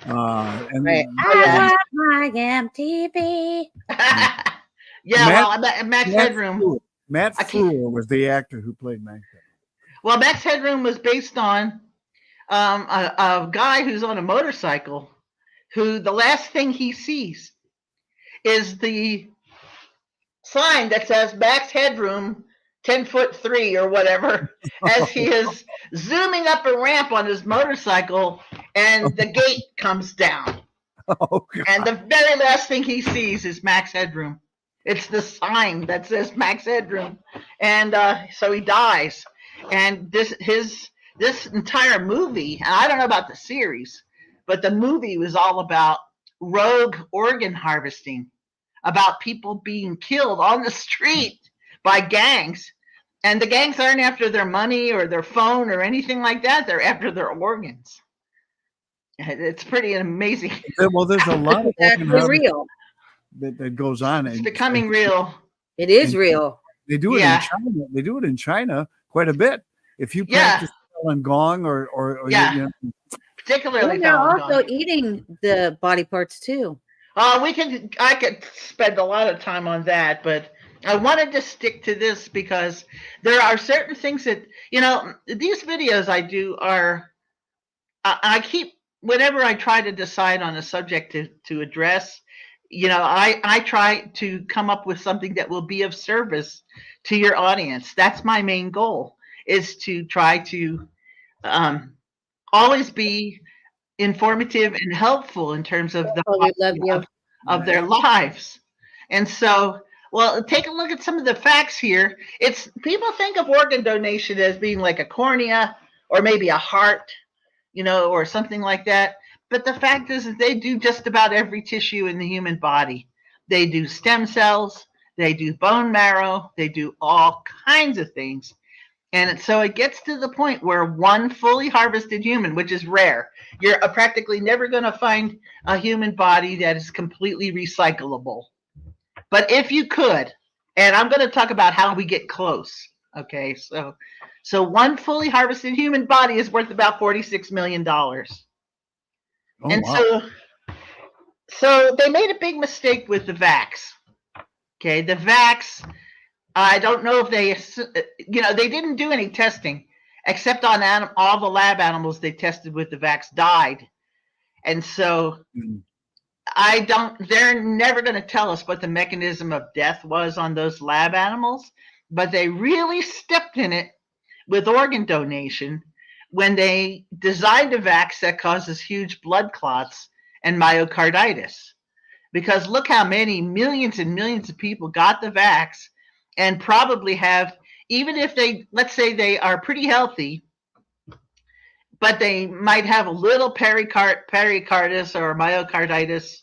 [SPEAKER 4] And
[SPEAKER 1] right. I watch my MTV.
[SPEAKER 10] Max Headroom.
[SPEAKER 4] Matt Frewer was the actor who played Max Headroom.
[SPEAKER 10] Well, Max Headroom was based on a guy who's on a motorcycle who the last thing he sees is the sign that says Max Headroom 10'3" or whatever, as he is zooming up a ramp on his motorcycle and the gate comes down.
[SPEAKER 4] Oh, God.
[SPEAKER 10] And the very last thing he sees is Max Headroom. It's the sign that says Max Headroom. And so he dies. And this entire movie, and I don't know about the series, but the movie was all about rogue organ harvesting, about people being killed on the street by gangs. And the gangs aren't after their money or their phone or anything like that. They're after their organs. It's pretty amazing.
[SPEAKER 4] Well, there's a lot of
[SPEAKER 1] That's real.
[SPEAKER 4] That goes on.
[SPEAKER 10] It's becoming real.
[SPEAKER 1] It is real.
[SPEAKER 4] They do it in China. They do it in China quite a bit. If you practice Falun Gong or
[SPEAKER 10] particularly
[SPEAKER 1] they're also eating the body parts too.
[SPEAKER 10] I could spend a lot of time on that, but I wanted to stick to this because there are certain things that, these videos I do are, I keep, whenever I try to decide on a subject to address, I try to come up with something that will be of service to your audience. That's my main goal, is to try to always be informative and helpful in terms of the
[SPEAKER 1] Oh, we love you.
[SPEAKER 10] of their lives. And so, well, take a look at some of the facts here. It's people think of organ donation as being like a cornea or maybe a heart, or something like that. But the fact is that they do just about every tissue in the human body. They do stem cells, they do bone marrow, they do all kinds of things. And so it gets to the point where one fully harvested human, which is rare, you're practically never going to find a human body that is completely recyclable. But if you could, and I'm going to talk about how we get close. Okay, so one fully harvested human body is worth about $46 million.
[SPEAKER 4] Oh,
[SPEAKER 10] And
[SPEAKER 4] wow.
[SPEAKER 10] so they made a big mistake with the vax. Okay, the vax, I don't know if they didn't do any testing, except on all the lab animals they tested with the vax died. And so they're never going to tell us what the mechanism of death was on those lab animals, but they really stepped in it with organ donation when they designed a vax that causes huge blood clots and myocarditis. Because look how many millions and millions of people got the vax and probably have, even if let's say they are pretty healthy, but they might have a little pericarditis or myocarditis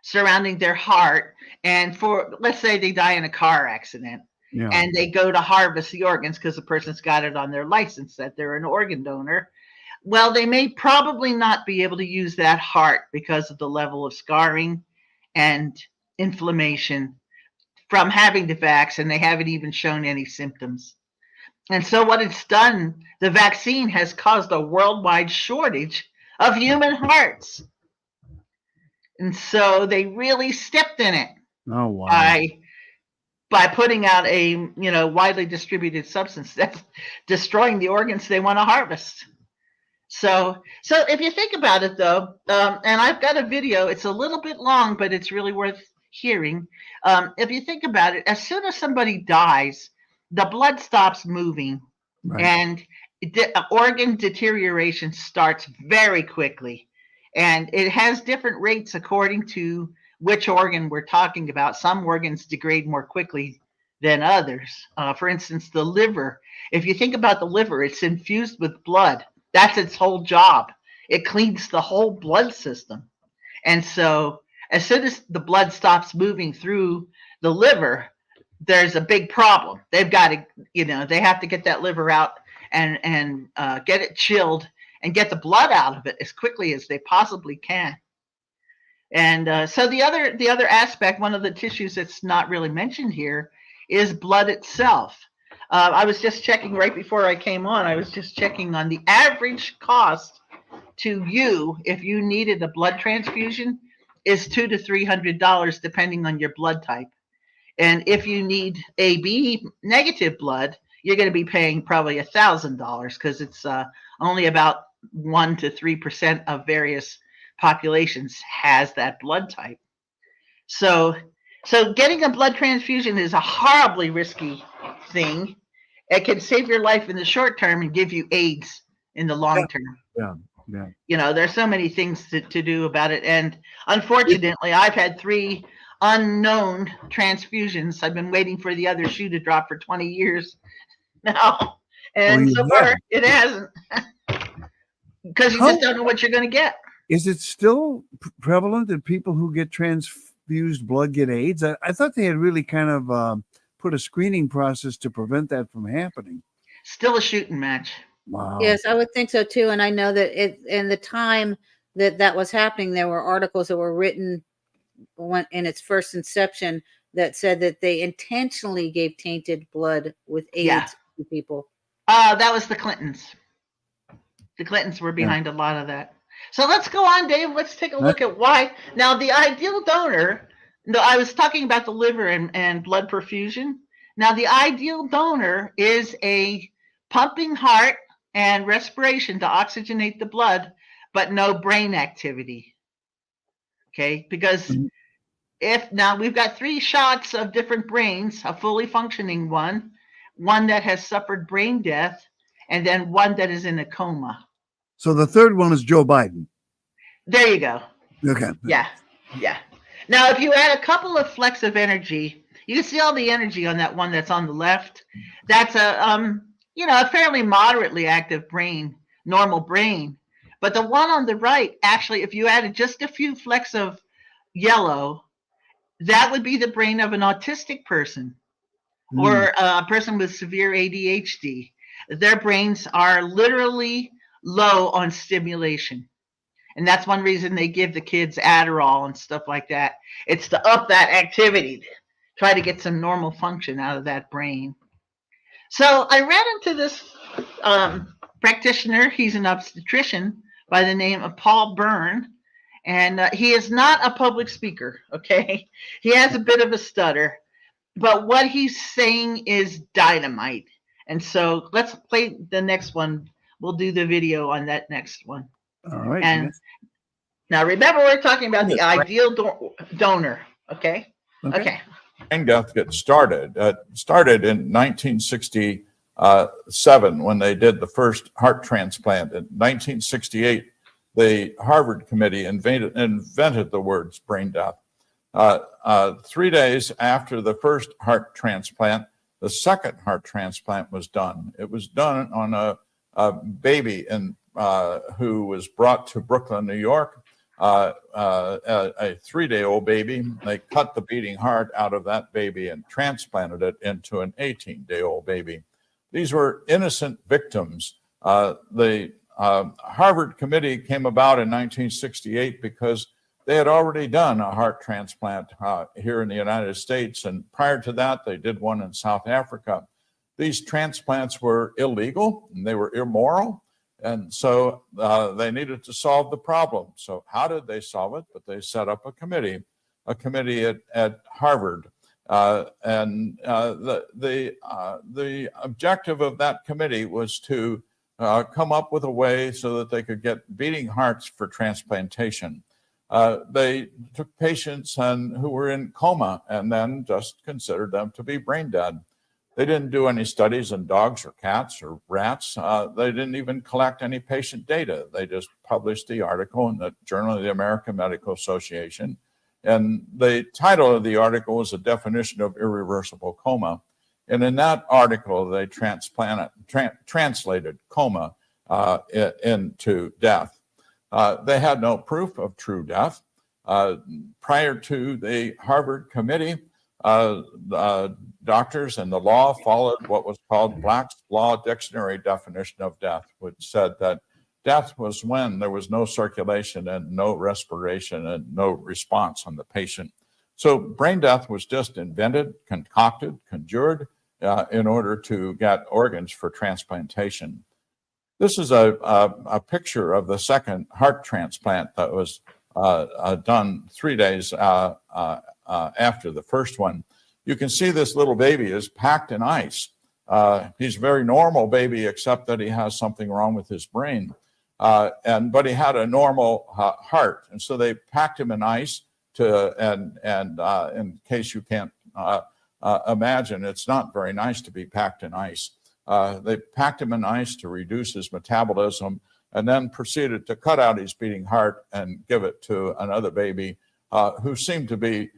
[SPEAKER 10] surrounding their heart. And let's say they die in a car accident.
[SPEAKER 4] Yeah.
[SPEAKER 10] And they go to harvest the organs because the person's got it on their license that they're an organ donor. Well, they may probably not be able to use that heart because of the level of scarring and inflammation from having the vax, and they haven't even shown any symptoms. And so what it's done, the vaccine has caused a worldwide shortage of human hearts. And so they really stepped in it.
[SPEAKER 4] Oh, wow.
[SPEAKER 10] By putting out a widely distributed substance that's destroying the organs they want to harvest. So if you think about it, though, and I've got a video, it's a little bit long, but it's really worth hearing. If you think about it, as soon as somebody dies, the blood stops moving,
[SPEAKER 4] Right.
[SPEAKER 10] and organ deterioration starts very quickly. And it has different rates according to which organ we're talking about. Some organs degrade more quickly than others. For instance, the liver. If you think about the liver, it's infused with blood. That's its whole job. It cleans the whole blood system. And so as soon as the blood stops moving through the liver, there's a big problem. They've got to, they have to get that liver out and get it chilled and get the blood out of it as quickly as they possibly can. And so the other aspect, one of the tissues that's not really mentioned here, is blood itself. I was just checking right before I came on. I was just checking on the average cost to you if you needed a blood transfusion is $200 to $300 depending on your blood type. And if you need AB negative blood, you're going to be paying probably $1,000 because it's only about 1% to 3% of various populations has that blood type. So getting a blood transfusion is a horribly risky thing. It can save your life in the short term and give you AIDS in the long term.
[SPEAKER 4] Yeah.
[SPEAKER 10] There's so many things to do about it. And unfortunately, I've had 3 unknown transfusions. I've been waiting for the other shoe to drop for 20 years now. And so far, it hasn't. Because you just don't know what you're going to get.
[SPEAKER 4] Is it still prevalent that people who get transfused blood get AIDS? I thought they had really kind of put a screening process to prevent that from happening.
[SPEAKER 10] Still a shooting match.
[SPEAKER 4] Wow.
[SPEAKER 1] Yes, I would think so too. And I know that in the time that was happening, there were articles that were written in its first inception that said that they intentionally gave tainted blood with AIDS to people.
[SPEAKER 10] That was the Clintons. The Clintons were behind a lot of that. So let's go on, Dave. Let's take a look at why. Now, the ideal donor, I was talking about the liver and blood perfusion. Now, the ideal donor is a pumping heart and respiration to oxygenate the blood, but no brain activity. Okay, because now we've got 3 shots of different brains, a fully functioning one that has suffered brain death, and then one that is in a coma.
[SPEAKER 4] So the third one is Joe Biden.
[SPEAKER 10] There you go.
[SPEAKER 4] Okay.
[SPEAKER 10] Yeah. Now, if you add a couple of flecks of energy, you can see all the energy on that one that's on the left. That's a fairly moderately active brain, normal brain. But the one on the right, actually, if you added just a few flecks of yellow, that would be the brain of an autistic person or a person with severe ADHD. Their brains are literally low on stimulation. And that's one reason they give the kids Adderall and stuff like that. It's to up that activity, try to get some normal function out of that brain. So I ran into this practitioner. He's an obstetrician by the name of Paul Byrne. And he is not a public speaker, okay? He has a bit of a stutter. But what he's saying is dynamite. And so let's play the next one. We'll do the video on that next one.
[SPEAKER 4] All right.
[SPEAKER 10] And now remember, we're talking about the ideal donor, okay? Okay.
[SPEAKER 11] Brain death gets started. Started in 1967 when they did the first heart transplant. In 1968, the Harvard committee invented the words brain death. 3 days after the first heart transplant, the second heart transplant was done. It was done on a baby who was brought to Brooklyn, New York, a 3-day-old baby. They cut the beating heart out of that baby and transplanted it into an 18-day-old baby. These were innocent victims. The Harvard committee came about in 1968 because they had already done a heart transplant here in the United States, and prior to that, they did one in South Africa. These transplants were illegal and they were immoral, and so they needed to solve the problem. So how did they solve it? But they set up a committee at Harvard, and the objective of that committee was to come up with a way so that they could get beating hearts for transplantation. They took patients who were in coma and then just considered them to be brain dead. They didn't do any studies on dogs or cats or rats. They didn't even collect any patient data. They just published the article in the Journal of the American Medical Association. And the title of the article was a definition of irreversible coma. And in that article, they translated coma into death. They had no proof of true death. Prior to the Harvard committee, doctors and the law followed what was called Black's Law Dictionary definition of death, which said that death was when there was no circulation and no respiration and no response on the patient. So brain death was just invented, concocted, conjured in order to get organs for transplantation. This is a picture of the second heart transplant that was done 3 days after the first one. You can see this little baby is packed in ice. He's a very normal baby, except that he has something wrong with his brain. But he had a normal heart, and so they packed him in ice and in case you can't imagine, it's not very nice to be packed in ice. They packed him in ice to reduce his metabolism, and then proceeded to cut out his beating heart and give it to another baby who seemed to be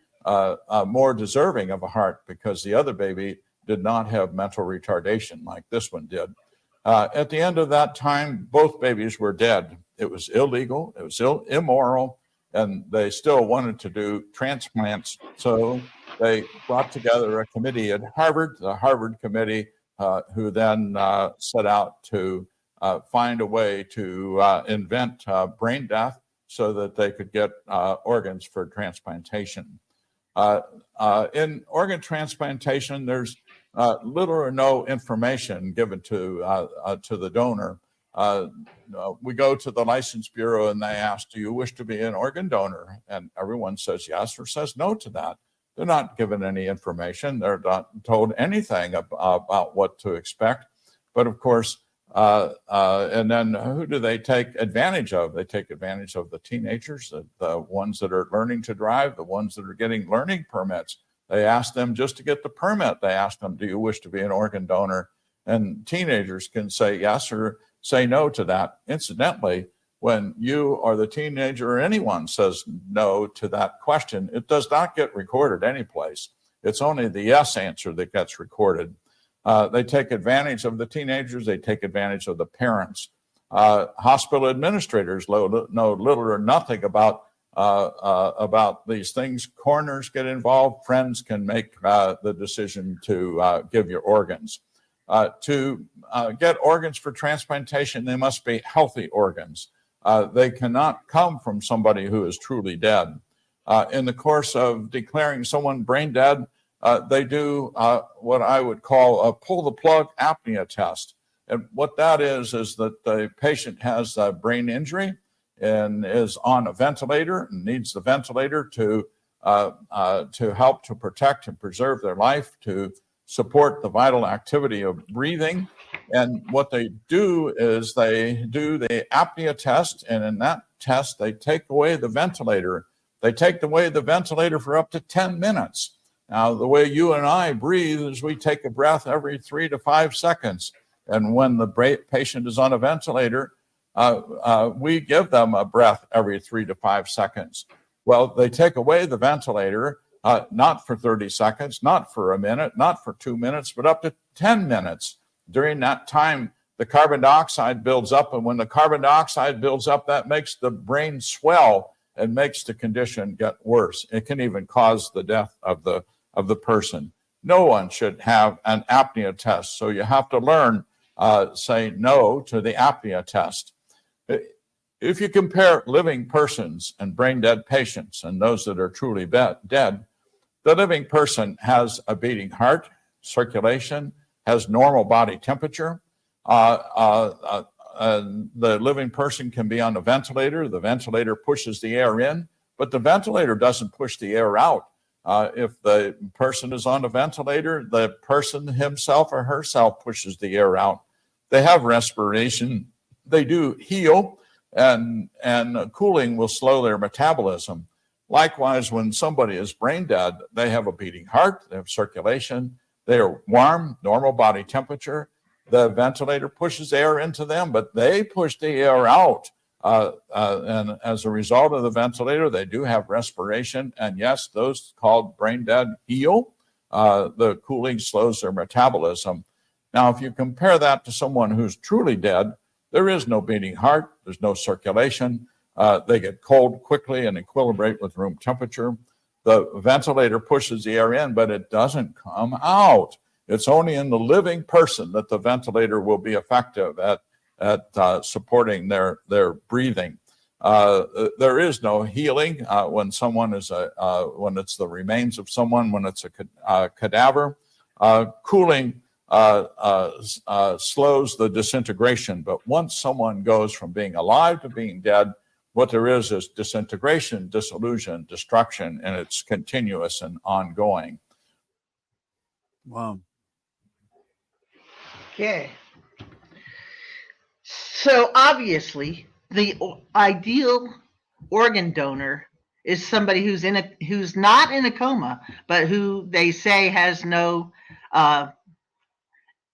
[SPEAKER 11] more deserving of a heart, because the other baby did not have mental retardation like this one did. At the end of that time, both babies were dead. It was illegal, it was immoral, and they still wanted to do transplants. So they brought together a committee at Harvard, the Harvard committee, who then set out to find a way to invent brain death so that they could get organs for transplantation. In organ transplantation, there's little or no information given to the donor. we go to the license bureau and they ask, do you wish to be an organ donor? And everyone says yes or says no to that. They're not given any information. They're not told anything about what to expect. But of course, and then who do they take advantage of? They take advantage of the teenagers, the ones that are learning to drive, the ones that are getting learning permits. They ask them just to get the permit. They ask them, do you wish to be an organ donor? And teenagers can say yes or say no to that. Incidentally, when you or the teenager or anyone says no to that question, it does not get recorded anyplace. It's only the yes answer that gets recorded. They take advantage of the teenagers. They take advantage of the parents. Hospital administrators know little or nothing about these things. Coroners get involved. Friends can make the decision to give your organs. To get organs for transplantation, they must be healthy organs. They cannot come from somebody who is truly dead. In the course of declaring someone brain dead, they do what I would call a pull the plug apnea test. And what that is that the patient has a brain injury and is on a ventilator and needs the ventilator to help to protect and preserve their life, to support the vital activity of breathing. And what they do is they do the apnea test, and in that test, they take away the ventilator. They take away the ventilator for up to 10 minutes. Now, the way you and I breathe is we take a breath every 3 to 5 seconds. And when the patient is on a ventilator, we give them a breath every 3 to 5 seconds. Well, they take away the ventilator, not for 30 seconds, not for a minute, not for 2 minutes, but up to 10 minutes. During that time, the carbon dioxide builds up. And when the carbon dioxide builds up, that makes the brain swell and makes the condition get worse. It can even cause the death of the person. No one should have an apnea test. So you have to learn, say no to the apnea test. If you compare living persons and brain dead patients and those that are truly dead, the living person has a beating heart, circulation, has normal body temperature. The living person can be on a ventilator. The ventilator pushes the air in, but the ventilator doesn't push the air out. If the person is on a ventilator, the person himself or herself pushes the air out. They have respiration. They do heal, and cooling will slow their metabolism. Likewise, when somebody is brain dead, they have a beating heart, they have circulation, they are warm, normal body temperature. The ventilator pushes air into them, but they push the air out. And as a result of the ventilator, they do have respiration. And yes, those called brain dead heal. The cooling slows their metabolism. Now, if you compare that to someone who's truly dead, there is no beating heart, there's no circulation. They get cold quickly and equilibrate with room temperature. The ventilator pushes the air in, but it doesn't come out. It's only in the living person that the ventilator will be effective at supporting their breathing. There is no healing when someone is when it's the remains of someone, when it's a cadaver. Cooling slows the disintegration, but once someone goes from being alive to being dead, what there is disintegration, dissolution, destruction, and it's continuous and ongoing.
[SPEAKER 4] Wow.
[SPEAKER 10] Okay. So obviously, the ideal organ donor is somebody who's not in a coma, but who they say has no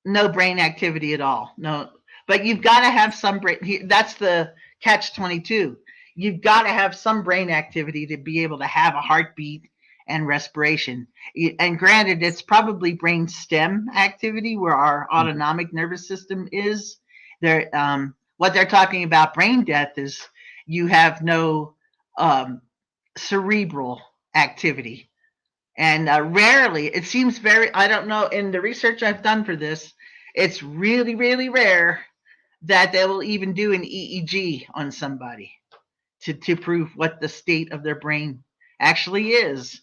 [SPEAKER 10] brain activity at all. No, but you've got to have some brain. That's the catch-22. You've got to have some brain activity to be able to have a heartbeat and respiration. And granted, it's probably brain stem activity where our autonomic nervous system is. What they're talking about brain death is you have no cerebral activity. And rarely, it seems I don't know, in the research I've done for this, it's really, really rare that they will even do an EEG on somebody to prove what the state of their brain actually is.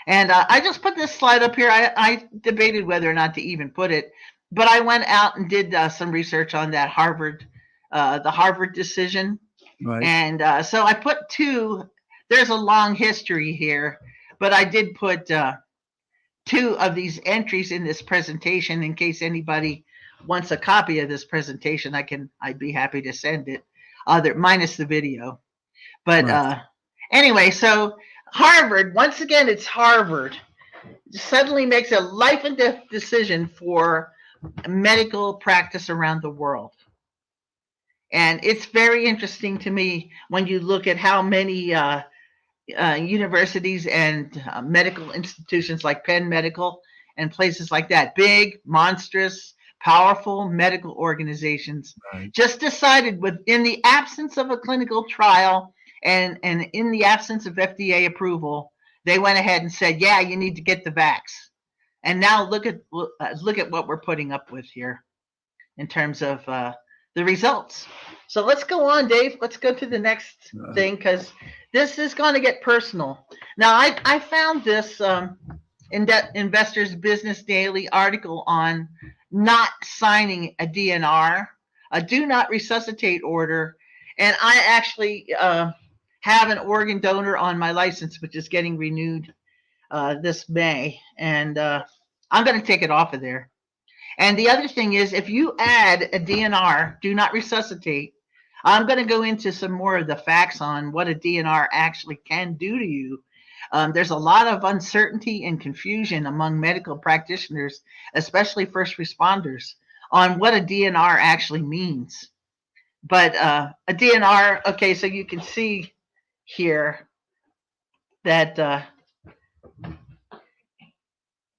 [SPEAKER 10] And I just put this slide up here. I debated whether or not to even put it, but I went out and did some research on that Harvard the Harvard decision.
[SPEAKER 4] Right.
[SPEAKER 10] And so I put two. There's a long history here, but I did put two of these entries in this presentation in case anybody wants a copy of this presentation. I'd be happy to send it, minus the video. But
[SPEAKER 4] Right.
[SPEAKER 10] anyway, so Harvard, once again, it's Harvard, suddenly makes a life and death decision for medical practice around the world. And it's very interesting to me when you look at how many universities and medical institutions like Penn Medical and places like that, big, monstrous, powerful medical organizations,
[SPEAKER 4] Right.
[SPEAKER 10] just decided in the absence of a clinical trial and in the absence of FDA approval, they went ahead and said, yeah, you need to get the vax. And now look at what we're putting up with here in terms of the results. So let's go on, Dave. Let's go to the next thing, because this is going to get personal. Now, I found this Investors Business Daily article on not signing a DNR, a do not resuscitate order. And I actually have an organ donor on my license, which is getting renewed this May. And I'm going to take it off of there. And the other thing is, if you add a DNR, do not resuscitate, I'm going to go into some more of the facts on what a DNR actually can do to you. There's a lot of uncertainty and confusion among medical practitioners, especially first responders, on what a DNR actually means. But a DNR, okay, so you can see here that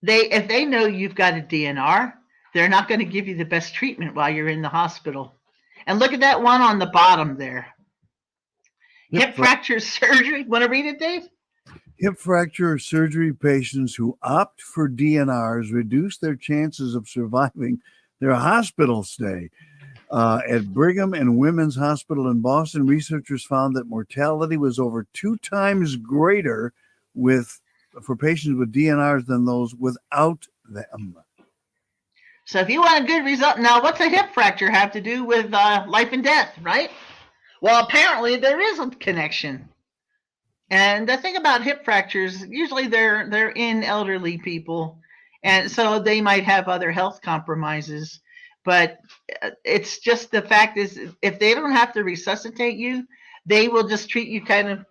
[SPEAKER 10] if they know you've got a DNR, they're not going to give you the best treatment while you're in the hospital. And look at that one on the bottom there. Hip fracture surgery. Want to read it, Dave?
[SPEAKER 4] Hip fracture surgery patients who opt for DNRs reduce their chances of surviving their hospital stay. At Brigham and Women's Hospital in Boston, researchers found that mortality was over 2 times greater for patients with DNRs than those without them.
[SPEAKER 10] So if you want a good result, now what's a hip fracture have to do with life and death, right? Well, apparently there is a connection. And the thing about hip fractures, usually they're in elderly people, and so they might have other health compromises. But it's just the fact is, if they don't have to resuscitate you, they will just treat you kind of.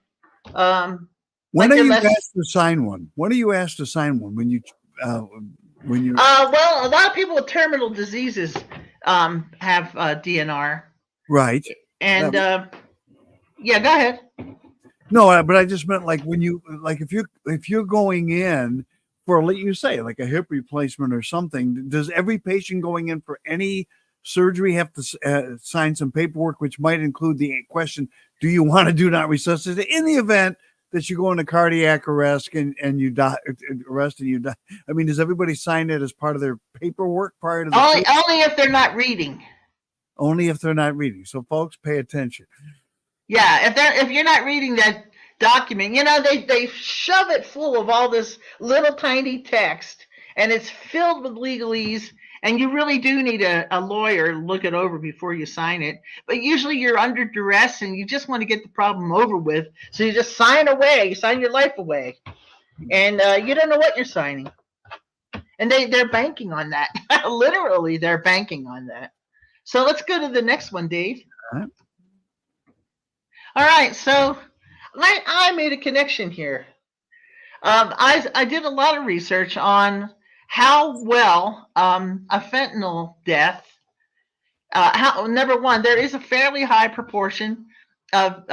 [SPEAKER 4] When are you asked to sign one? When are you asked to sign one? When you
[SPEAKER 10] well, a lot of people with terminal diseases have DNR.
[SPEAKER 4] Right.
[SPEAKER 10] And yeah, go ahead.
[SPEAKER 4] No, but I just meant like when you if you're going in for, like you say, like a hip replacement or something, does every patient going in for any surgery have to sign some paperwork, which might include the question, do you want to do not resuscitate in the event that you go into cardiac arrest and you die? I mean, does everybody sign it as part of their paperwork prior to the
[SPEAKER 10] only if they're not reading.
[SPEAKER 4] Only if they're not reading. So folks, pay attention.
[SPEAKER 10] Yeah, if you're not reading that document, they shove it full of all this little tiny text, and it's filled with legalese, and you really do need a lawyer look it over before you sign it. But usually you're under duress and you just want to get the problem over with, so you just sign your life away, and you don't know what you're signing. And they're banking on that. Literally, they're banking on that. So let's go to the next one, Dave. All right, so I made a connection here. I did a lot of research on how well a fentanyl death. Number one, there is a fairly high proportion of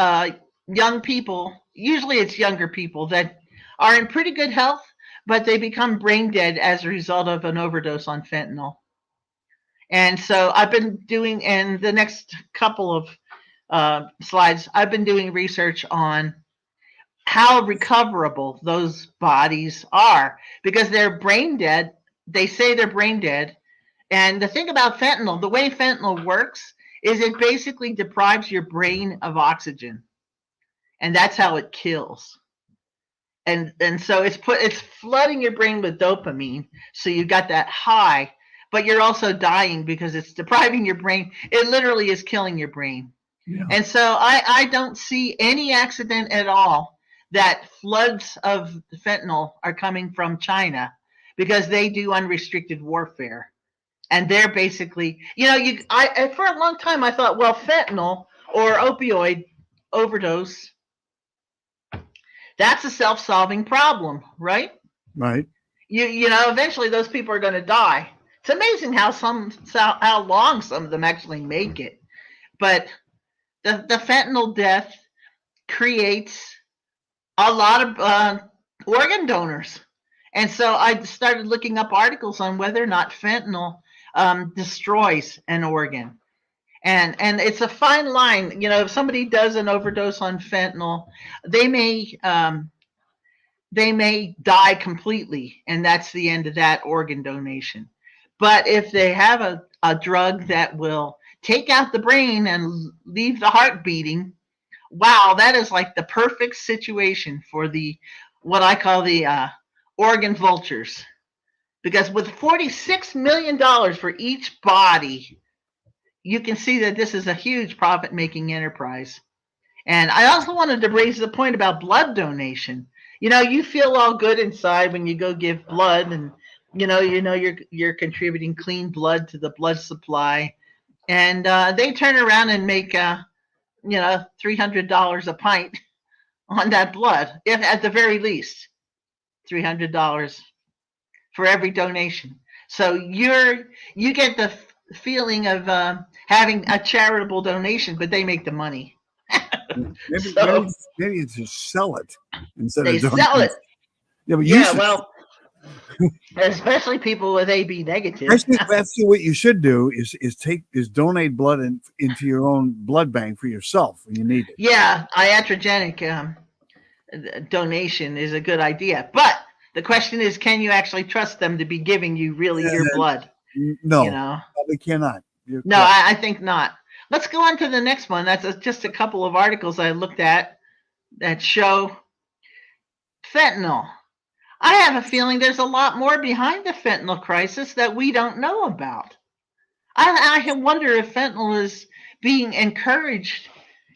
[SPEAKER 10] young people. Usually, it's younger people that are in pretty good health, but they become brain dead as a result of an overdose on fentanyl. And so I've been doing, in the next couple of slides, I've been doing research on how recoverable those bodies are, because they're brain dead. They say they're brain dead. And the thing about fentanyl, the way fentanyl works is it basically deprives your brain of oxygen. And that's how it kills. And so it's flooding your brain with dopamine. So you got that high, but you're also dying because it's depriving your brain. It literally is killing your brain.
[SPEAKER 4] Yeah.
[SPEAKER 10] And so I don't see any accident at all that floods of fentanyl are coming from China, because they do unrestricted warfare. And they're basically, for a long time I thought, well, fentanyl or opioid overdose, that's a self-solving problem, right?
[SPEAKER 4] Right.
[SPEAKER 10] Eventually those people are going to die. It's amazing how long some of them actually make it. But the fentanyl death creates a lot of organ donors. And so I started looking up articles on whether or not fentanyl destroys an organ. And it's a fine line. If somebody does an overdose on fentanyl, they may die completely, and that's the end of that organ donation. But if they have a drug that will take out the brain and leave the heart beating, wow, that is like the perfect situation for what I call the organ vultures. Because with $46 million for each body, you can see that this is a huge profit-making enterprise. And I also wanted to raise the point about blood donation. You feel all good inside when you go give blood, and you're contributing clean blood to the blood supply. And they turn around and make $300 a pint on that blood, if at the very least, $300 for every donation. So you get the feeling of having a charitable donation, but they make the money.
[SPEAKER 4] Maybe you just sell it instead
[SPEAKER 10] they
[SPEAKER 4] of
[SPEAKER 10] sell it.
[SPEAKER 4] Yeah, but
[SPEAKER 10] well, especially people with AB negative.
[SPEAKER 4] Actually, what you should do is donate blood into your own blood bank for yourself when you need it.
[SPEAKER 10] Yeah, iatrogenic donation is a good idea, but the question is, can you actually trust them to be giving you really your blood?
[SPEAKER 4] No, probably cannot.
[SPEAKER 10] I think not. Let's go on to the next one. That's just a couple of articles I looked at that show fentanyl. I have a feeling there's a lot more behind the fentanyl crisis that we don't know about. I wonder if fentanyl is being encouraged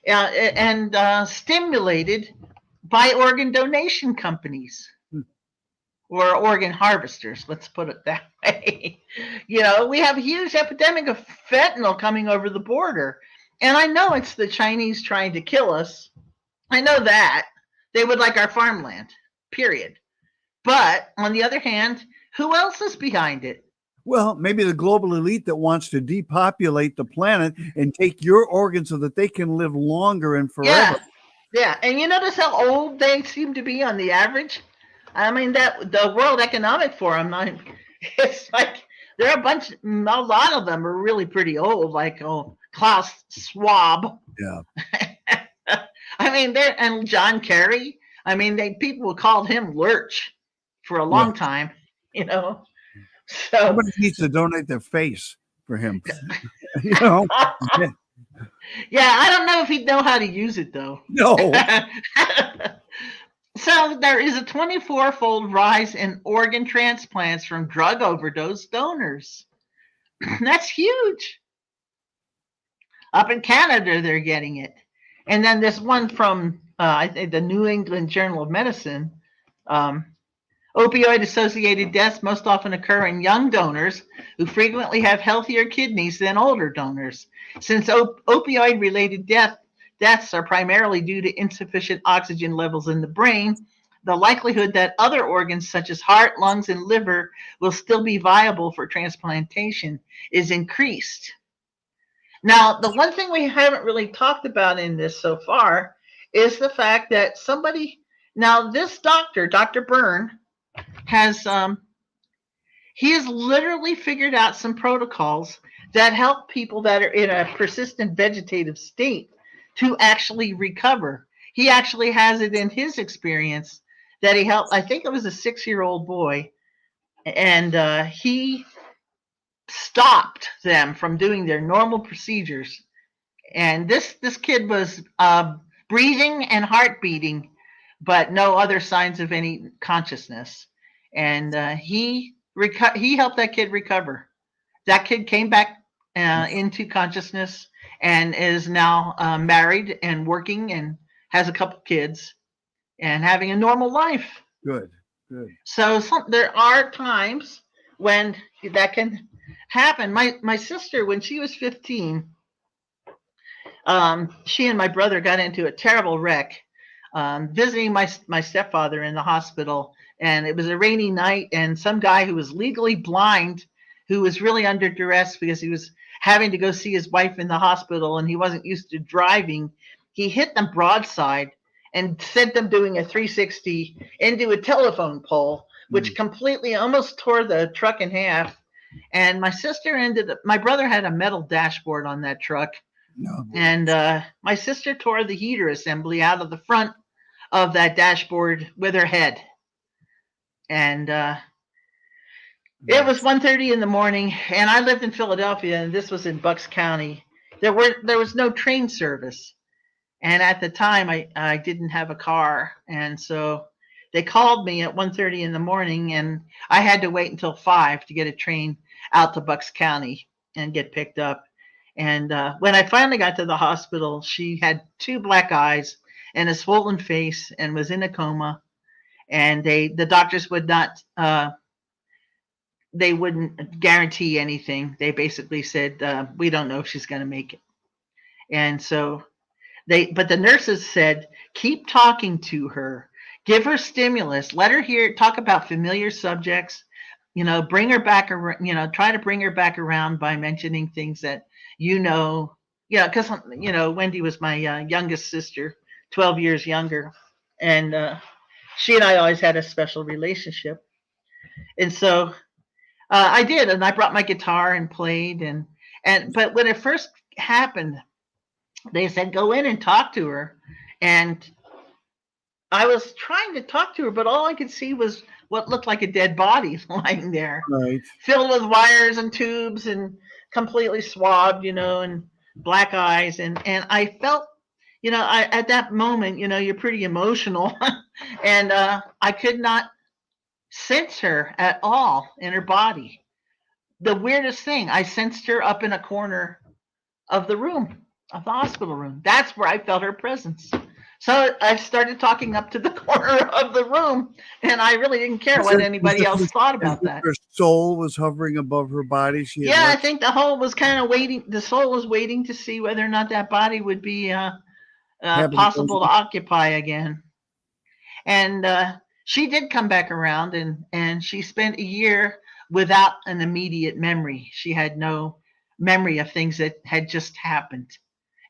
[SPEAKER 10] and stimulated by organ donation companies or organ harvesters. Let's put it that way. We have a huge epidemic of fentanyl coming over the border. And I know it's the Chinese trying to kill us. I know that. They would like our farmland, period. But on the other hand, who else is behind it?
[SPEAKER 4] Well, maybe the global elite that wants to depopulate the planet and take your organs so that they can live longer and forever.
[SPEAKER 10] Yeah. And you notice how old they seem to be on the average? I mean, that the World Economic Forum, it's like there are a lot of them are really pretty old, like Klaus Schwab.
[SPEAKER 4] Yeah.
[SPEAKER 10] I mean, and John Kerry. I mean, people called him Lurch for a long time, So
[SPEAKER 4] somebody needs to donate their face for him.
[SPEAKER 10] Yeah, I don't know if he'd know how to use it though.
[SPEAKER 4] No.
[SPEAKER 10] So there is a 24-fold rise in organ transplants from drug overdose donors. That's huge. Up in Canada, they're getting it. And then this one from I think the New England Journal of Medicine. Opioid-associated deaths most often occur in young donors who frequently have healthier kidneys than older donors. Since opioid-related deaths are primarily due to insufficient oxygen levels in the brain, the likelihood that other organs such as heart, lungs, and liver will still be viable for transplantation is increased. Now, the one thing we haven't really talked about in this so far is the fact that this doctor, Dr. Byrne, he has literally figured out some protocols that help people that are in a persistent vegetative state to actually recover. He actually has it in his experience that he helped, I think it was a 6-year-old boy, and he stopped them from doing their normal procedures. And this kid was breathing and heart beating, but no other signs of any consciousness. And he helped that kid recover. that kid came back into consciousness and is now married and working and has a couple kids and having a normal life.
[SPEAKER 4] Good.
[SPEAKER 10] So there are times when that can happen. My sister, when she was 15, she and my brother got into a terrible wreck, visiting my stepfather in the hospital. And it was a rainy night, and some guy who was legally blind, who was really under duress because he was having to go see his wife in the hospital and he wasn't used to driving, he hit them broadside and sent them doing a 360 into a telephone pole, which completely almost tore the truck in half. And my brother had a metal dashboard on that truck.
[SPEAKER 4] No.
[SPEAKER 10] And my sister tore the heater assembly out of the front of that dashboard with her head. And it was 1:30 in the morning, and I lived in Philadelphia, and this was in Bucks County. There was no train service. And at the time, I didn't have a car. And so they called me at 1:30 in the morning, and I had to wait until 5 to get a train out to Bucks County and get picked up. And when I finally got to the hospital, she had 2 black eyes and a swollen face and was in a coma. And the doctors would not, they wouldn't guarantee anything. They basically said, we don't know if she's going to make it. And so but the nurses said, keep talking to her, give her stimulus, let her talk about familiar subjects, bring her back, try to bring her back around by mentioning things that, because, Wendy was my youngest sister, 12 years younger. And she and I always had a special relationship. And so I did, and I brought my guitar and played. But when it first happened, they said, go in and talk to her. And I was trying to talk to her, but all I could see was what looked like a dead body lying there,
[SPEAKER 4] Right.
[SPEAKER 10] filled with wires and tubes and completely swabbed, and black eyes. And I felt, at that moment, you're pretty emotional. And I could not sense her at all in her body. The weirdest thing, I sensed her up in a corner of the room, of the hospital room. That's where I felt her presence. So I started talking up to the corner of the room, and I really didn't care what anybody else thought about that.
[SPEAKER 4] Her soul was hovering above her body.
[SPEAKER 10] I think the whole was kind of waiting. The soul was waiting to see whether or not that body would be possible to occupy again. And she did come back around, and she spent a year without an immediate memory. She had no memory of things that had just happened.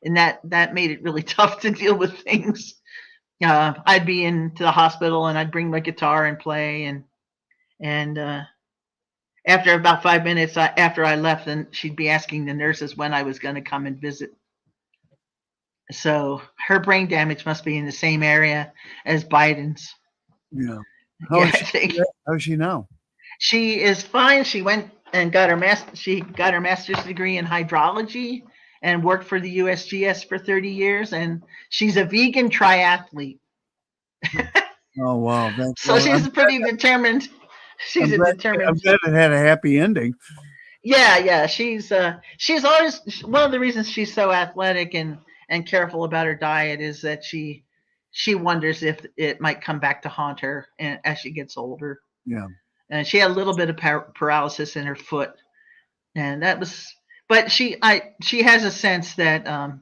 [SPEAKER 10] And that made it really tough to deal with things. I'd be into the hospital and I'd bring my guitar and play. And after about 5 minutes after I left, then she'd be asking the nurses when I was going to come and visit. So her brain damage must be in the same area as Biden's.
[SPEAKER 4] Yeah. How is she now?
[SPEAKER 10] She is fine. She went and got her master's degree in hydrology and worked for the USGS for 30 years. And she's a vegan triathlete.
[SPEAKER 4] Oh, wow.
[SPEAKER 10] So she's pretty determined. I'm
[SPEAKER 4] glad it had a happy ending.
[SPEAKER 10] Yeah. She's always, one of the reasons she's so athletic and careful about her diet is that she wonders if it might come back to haunt her as she gets older.
[SPEAKER 4] Yeah.
[SPEAKER 10] And she had a little bit of paralysis in her foot. And that was, but she has a sense that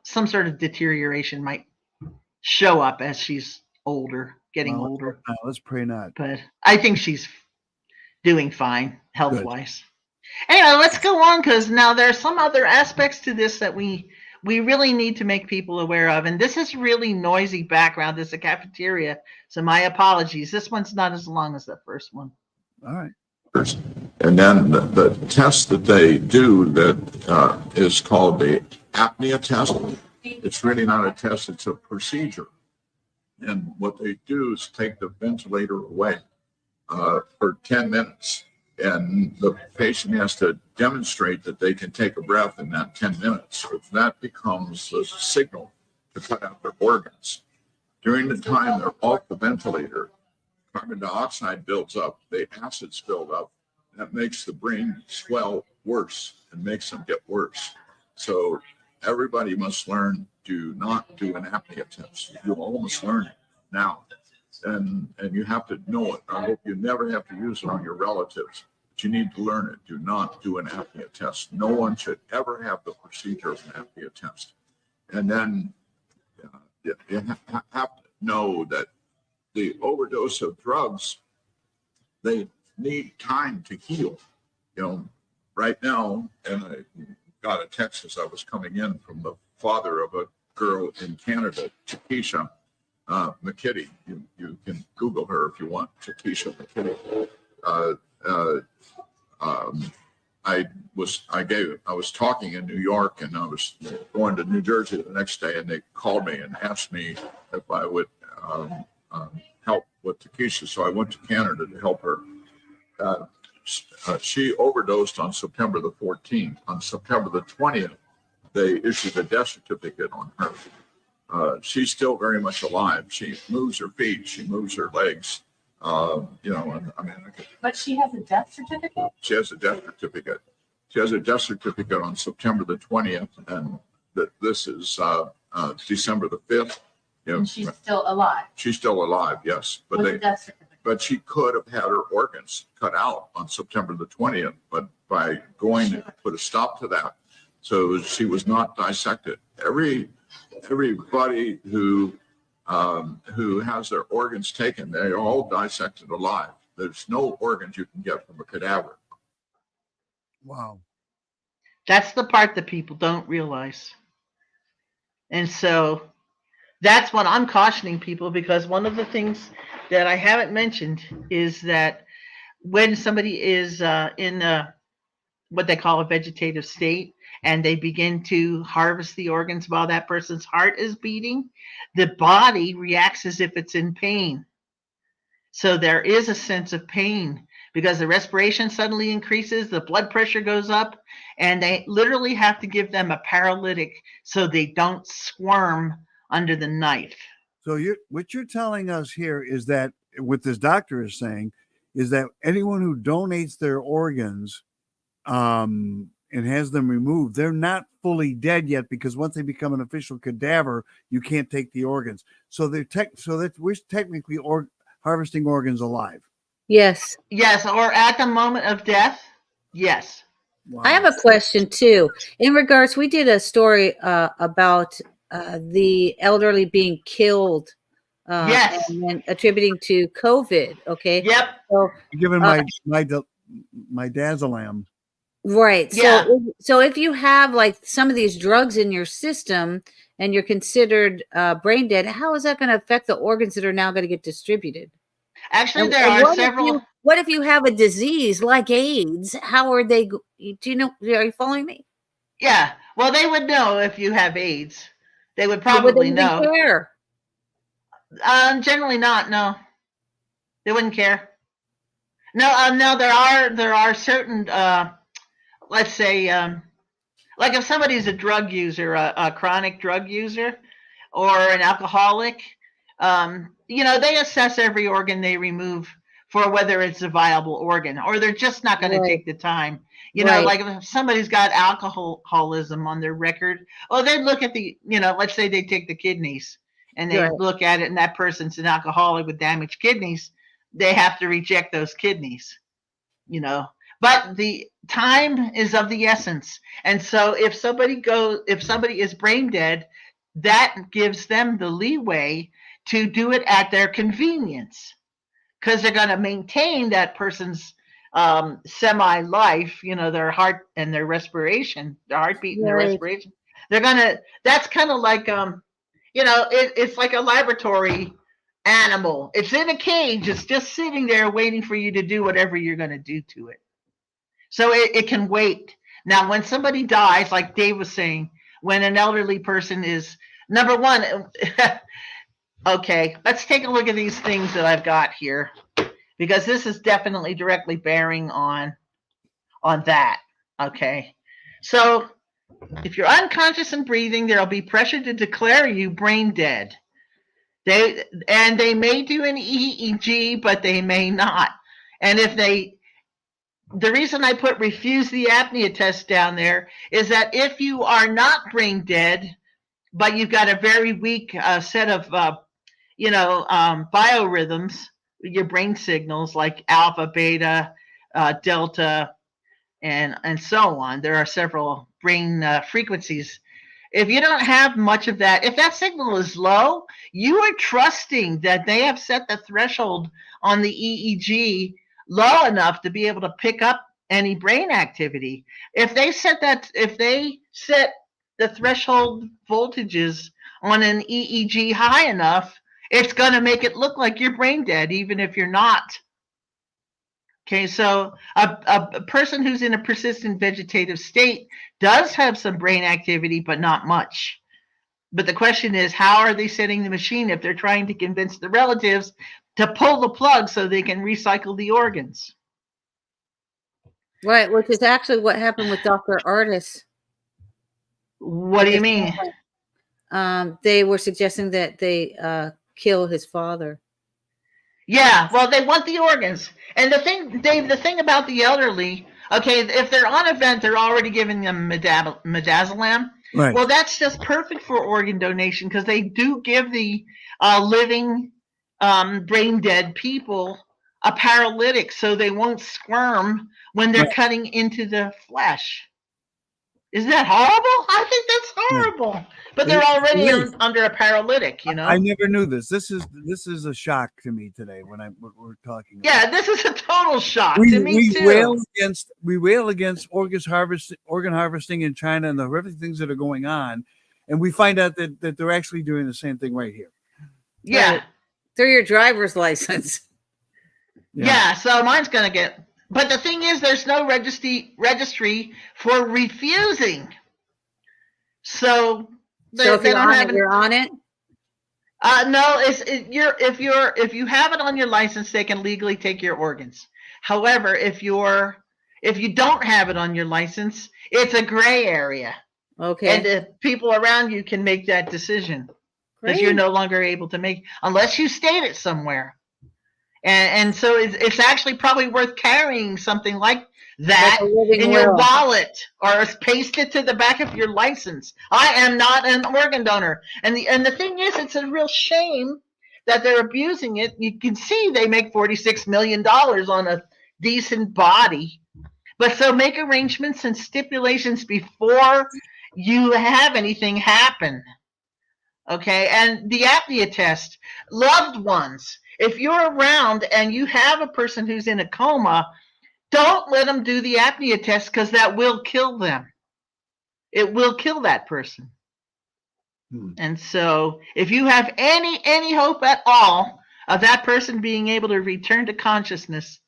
[SPEAKER 10] some sort of deterioration might show up as she's getting older.
[SPEAKER 4] Let's pray not.
[SPEAKER 10] But I think she's doing fine health-wise. Anyway, let's go on, because now there are some other aspects to this that we really need to make people aware of. And this is really noisy background. It's a cafeteria, so my apologies. This one's not as long as the first one.
[SPEAKER 4] All right.
[SPEAKER 11] And then the test that they do that is called the apnea test. It's really not a test, it's a procedure. And what they do is take the ventilator away for 10 minutes. And the patient has to demonstrate that they can take a breath in that 10 minutes. If that becomes a signal to cut out their organs. During the time they're off the ventilator, carbon dioxide builds up, the acids build up, that makes the brain swell worse and makes them get worse. So everybody must learn, do not do an apnea test. You almost learn it now. And you have to know it. I hope you never have to use it on your relatives, but you need to learn it. Do not do an apnea test. No one should ever have the procedure of an apnea test. And then you have to know that the overdose of drugs, they need time to heal. Right now, and I got a text as I was coming in from the father of a girl in Canada, Takesha McKitty. You can Google her if you want, Takesha McKitty. I was talking in New York, and I was going to New Jersey the next day, and they called me and asked me if I would help with Takesha. So I went to Canada to help her. She overdosed on September the 14th. On September the 20th, they issued a death certificate on her. She's still very much alive. She moves her feet. She moves her legs.
[SPEAKER 12] But she has a death certificate?
[SPEAKER 11] She has a death certificate. She has a death certificate on September the 20th, and this is December the 5th.
[SPEAKER 12] And she's still alive?
[SPEAKER 11] She's still alive, yes. But she could have had her organs cut out on September the 20th, but by going to put a stop to that, so she was not dissected. Everybody who has their organs taken, they're all dissected alive. There's no organs you can get from a cadaver.
[SPEAKER 4] Wow.
[SPEAKER 10] That's the part that people don't realize. And so that's what I'm cautioning people, because one of the things that I haven't mentioned is that when somebody is in what they call a vegetative state, and they begin to harvest the organs while that person's heart is beating, the body reacts as if it's in pain. So there is a sense of pain because the respiration suddenly increases, the blood pressure goes up, and they literally have to give them a paralytic so they don't squirm under the knife.
[SPEAKER 4] So what you're telling us here is that what this doctor is saying is that anyone who donates their organs and has them removed, they're not fully dead yet, because once they become an official cadaver, you can't take the organs. So we're technically harvesting organs alive.
[SPEAKER 13] Yes.
[SPEAKER 10] Yes, or at the moment of death. Yes.
[SPEAKER 4] Wow.
[SPEAKER 13] I have a question too. In regards, we did a story about the elderly being killed.
[SPEAKER 10] Yes.
[SPEAKER 13] And then attributing to COVID. Okay.
[SPEAKER 10] Yep.
[SPEAKER 13] So
[SPEAKER 4] Given my dazalam.
[SPEAKER 13] right.
[SPEAKER 10] Yeah.
[SPEAKER 13] So if you have like some of these drugs in your system and you're considered brain dead, how is that going to affect the organs that are now going to get distributed?
[SPEAKER 10] Actually, there are several.
[SPEAKER 13] What if you have a disease like AIDS? How are they? Do you know? Are you following me?
[SPEAKER 10] Yeah. Well, they would know if you have AIDS. They would probably know.
[SPEAKER 13] Care?
[SPEAKER 10] Generally not. No, they wouldn't care. No. No. There are certain. Let's say, like if somebody's a drug user, a chronic drug user, or an alcoholic, they assess every organ they remove for whether it's a viable organ, or they're just not going to take the time. Like if somebody's got alcoholism on their record, they'd look at the, let's say they take the kidneys and they look at it and that person's an alcoholic with damaged kidneys, they have to reject those kidneys, but the time is of the essence. And so if somebody is brain dead, that gives them the leeway to do it at their convenience, because they're going to maintain that person's semi-life, their heart and their respiration, their heartbeat and their respiration. That's kind of like, it's like a laboratory animal. It's in a cage. It's just sitting there waiting for you to do whatever you're going to do to it. So it can wait. Now, when somebody dies, like Dave was saying, when an elderly person is, number one, okay, let's take a look at these things that I've got here, because this is definitely directly bearing on that. Okay. So if you're unconscious and breathing, there'll be pressure to declare you brain dead. They may do an EEG, but they may not. And if they the reason I put refuse the apnea test down there is that if you are not brain dead, but you've got a very weak set of, biorhythms, your brain signals like alpha, beta, delta, and so on. There are several brain frequencies. If you don't have much of that, if that signal is low, you are trusting that they have set the threshold on the EEG low enough to be able to pick up any brain activity. If they set the threshold voltages on an EEG high enough, it's going to make it look like you're brain dead, even if you're not. Okay, so a person who's in a persistent vegetative state does have some brain activity, but not much. But the question is, how are they setting the machine if they're trying to convince the relatives to pull the plug so they can recycle the organs?
[SPEAKER 13] Right, which is actually what happened with Dr. Artis.
[SPEAKER 10] What do you mean?
[SPEAKER 13] They were suggesting that they kill his father.
[SPEAKER 10] Yeah, well, they want the organs. And the thing, Dave, the thing about the elderly, okay, if they're on a vent, they're already giving them midazolam.
[SPEAKER 4] Right.
[SPEAKER 10] Well, that's just perfect for organ donation because they do give the living brain dead people a paralytic so they won't squirm when they're cutting into the flesh. Isn't that horrible? I think that's horrible. Yeah. But they're already under a paralytic, you know.
[SPEAKER 4] I never knew this. This is a shock to me today when we're talking.
[SPEAKER 10] Yeah, this is a total shock to me too.
[SPEAKER 4] We rail against organ harvesting in China and the horrific things that are going on, and we find out that they're actually doing the same thing right here.
[SPEAKER 10] Yeah,
[SPEAKER 13] right. Through your driver's license.
[SPEAKER 10] Yeah, so mine's gonna get. But the thing is, there's no registry for refusing. So
[SPEAKER 13] if you're on it.
[SPEAKER 10] No, if you have it on your license, they can legally take your organs. However, if you don't have it on your license, it's a gray area.
[SPEAKER 13] Okay.
[SPEAKER 10] And the people around you can make that decision because you're no longer able to make unless you state it somewhere. And so it's actually probably worth carrying something like that in your wallet or paste it to the back of your license. I am not an organ donor. And the thing is, it's a real shame that they're abusing it. You can see they make $46 million on a decent body. But so make arrangements and stipulations before you have anything happen. Okay, and the apnea test, loved ones. If you're around and you have a person who's in a coma, don't let them do the apnea test because that will kill them. It will kill that person. And so if you have any hope at all of that person being able to return to consciousness,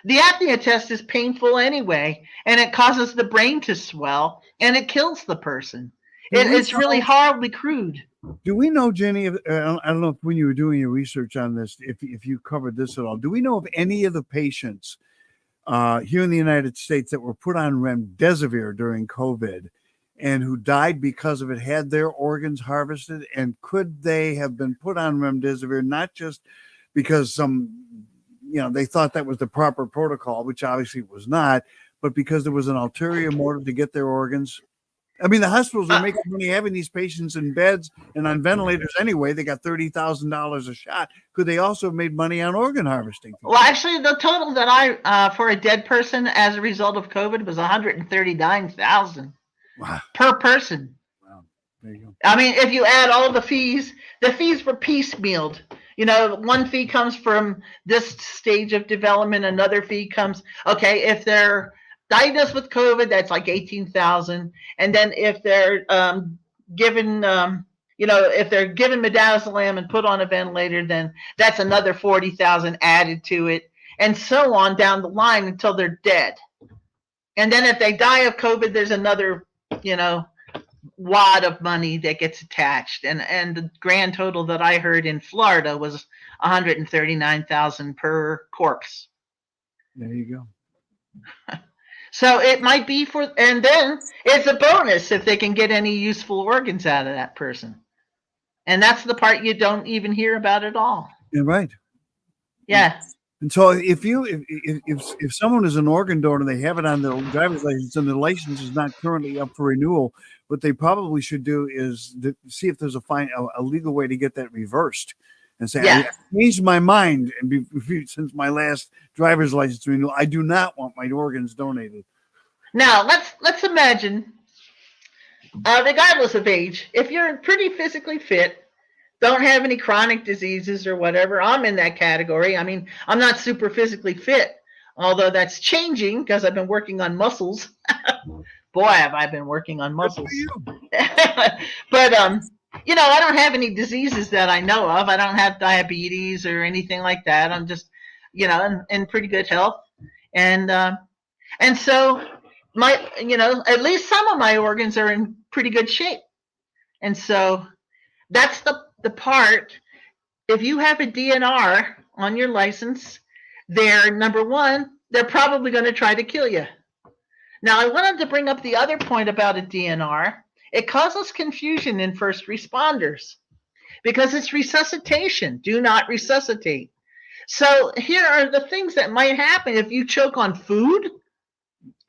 [SPEAKER 10] the apnea test is painful anyway, and it causes the brain to swell, and it kills the person. It's really horribly crude.
[SPEAKER 4] Do we know, Jenny, I don't know if when you were doing your research on this, if you covered this at all, do we know of any of the patients here in the United States that were put on remdesivir during COVID and who died because of it, had their organs harvested? And could they have been put on remdesivir not just because they thought that was the proper protocol, which obviously it was not, but because there was an ulterior motive to get their organs? I mean, the hospitals are making money having these patients in beds and on ventilators anyway. They got $30,000 a shot. Could they also have made money on organ harvesting?
[SPEAKER 10] Well, actually, the total that I for a dead person as a result of COVID was $139,000 per person.
[SPEAKER 4] Wow, there you go.
[SPEAKER 10] I mean, if you add all the fees were piecemealed. You know, one fee comes from this stage of development. Another fee comes. Okay, if they're diagnosed with COVID, that's like $18,000, and then if they're given, if they're given midazolam and put on a ventilator, then that's another $40,000 added to it, and so on down the line until they're dead. And then if they die of COVID, there's another, wad of money that gets attached, and the grand total that I heard in Florida was $139,000 per corpse.
[SPEAKER 4] There you go.
[SPEAKER 10] So it might be and then it's a bonus if they can get any useful organs out of that person. And that's the part you don't even hear about at all.
[SPEAKER 4] You're right.
[SPEAKER 10] Yeah.
[SPEAKER 4] And so if someone is an organ donor, they have it on their driver's license and the license is not currently up for renewal, what they probably should do is see if there's a legal way to get that reversed and say,
[SPEAKER 10] Yeah.
[SPEAKER 4] I changed my mind since my last driver's license renewal. I do not want my organs donated.
[SPEAKER 10] Now let's imagine, regardless of age, if you're pretty physically fit, don't have any chronic diseases or whatever, I'm in that category. I mean, I'm not super physically fit, although that's changing because I've been working on muscles. Boy, have I been working on muscles. But I don't have any diseases that I know of. I don't have diabetes or anything like that. I'm just, in pretty good health. And so at least some of my organs are in pretty good shape. And so that's the part. If you have a DNR on your license, number one, they're probably going to try to kill you. Now, I wanted to bring up the other point about a DNR. It causes confusion in first responders because it's resuscitation. Do not resuscitate. So here are the things that might happen if you choke on food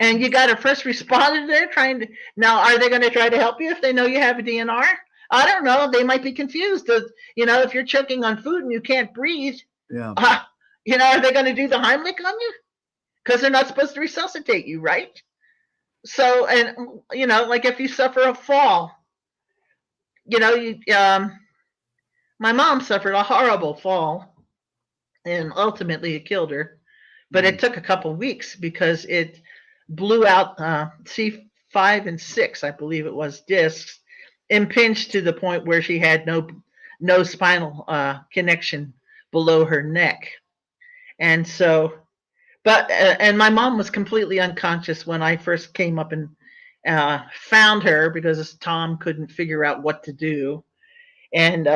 [SPEAKER 10] and you got a first responder there now, are they going to try to help you if they know you have a DNR? I don't know. They might be confused. If you're choking on food and you can't breathe,
[SPEAKER 4] yeah.
[SPEAKER 10] Are they going to do the Heimlich on you? Because they're not supposed to resuscitate you, right? So, and, like if you suffer a fall, my mom suffered a horrible fall and ultimately it killed her. But it took a couple weeks because it blew out C5 and 6, I believe it was, discs, impinged to the point where she had no spinal connection below her neck. And so, and my mom was completely unconscious when I first came up and found her because Tom couldn't figure out what to do. And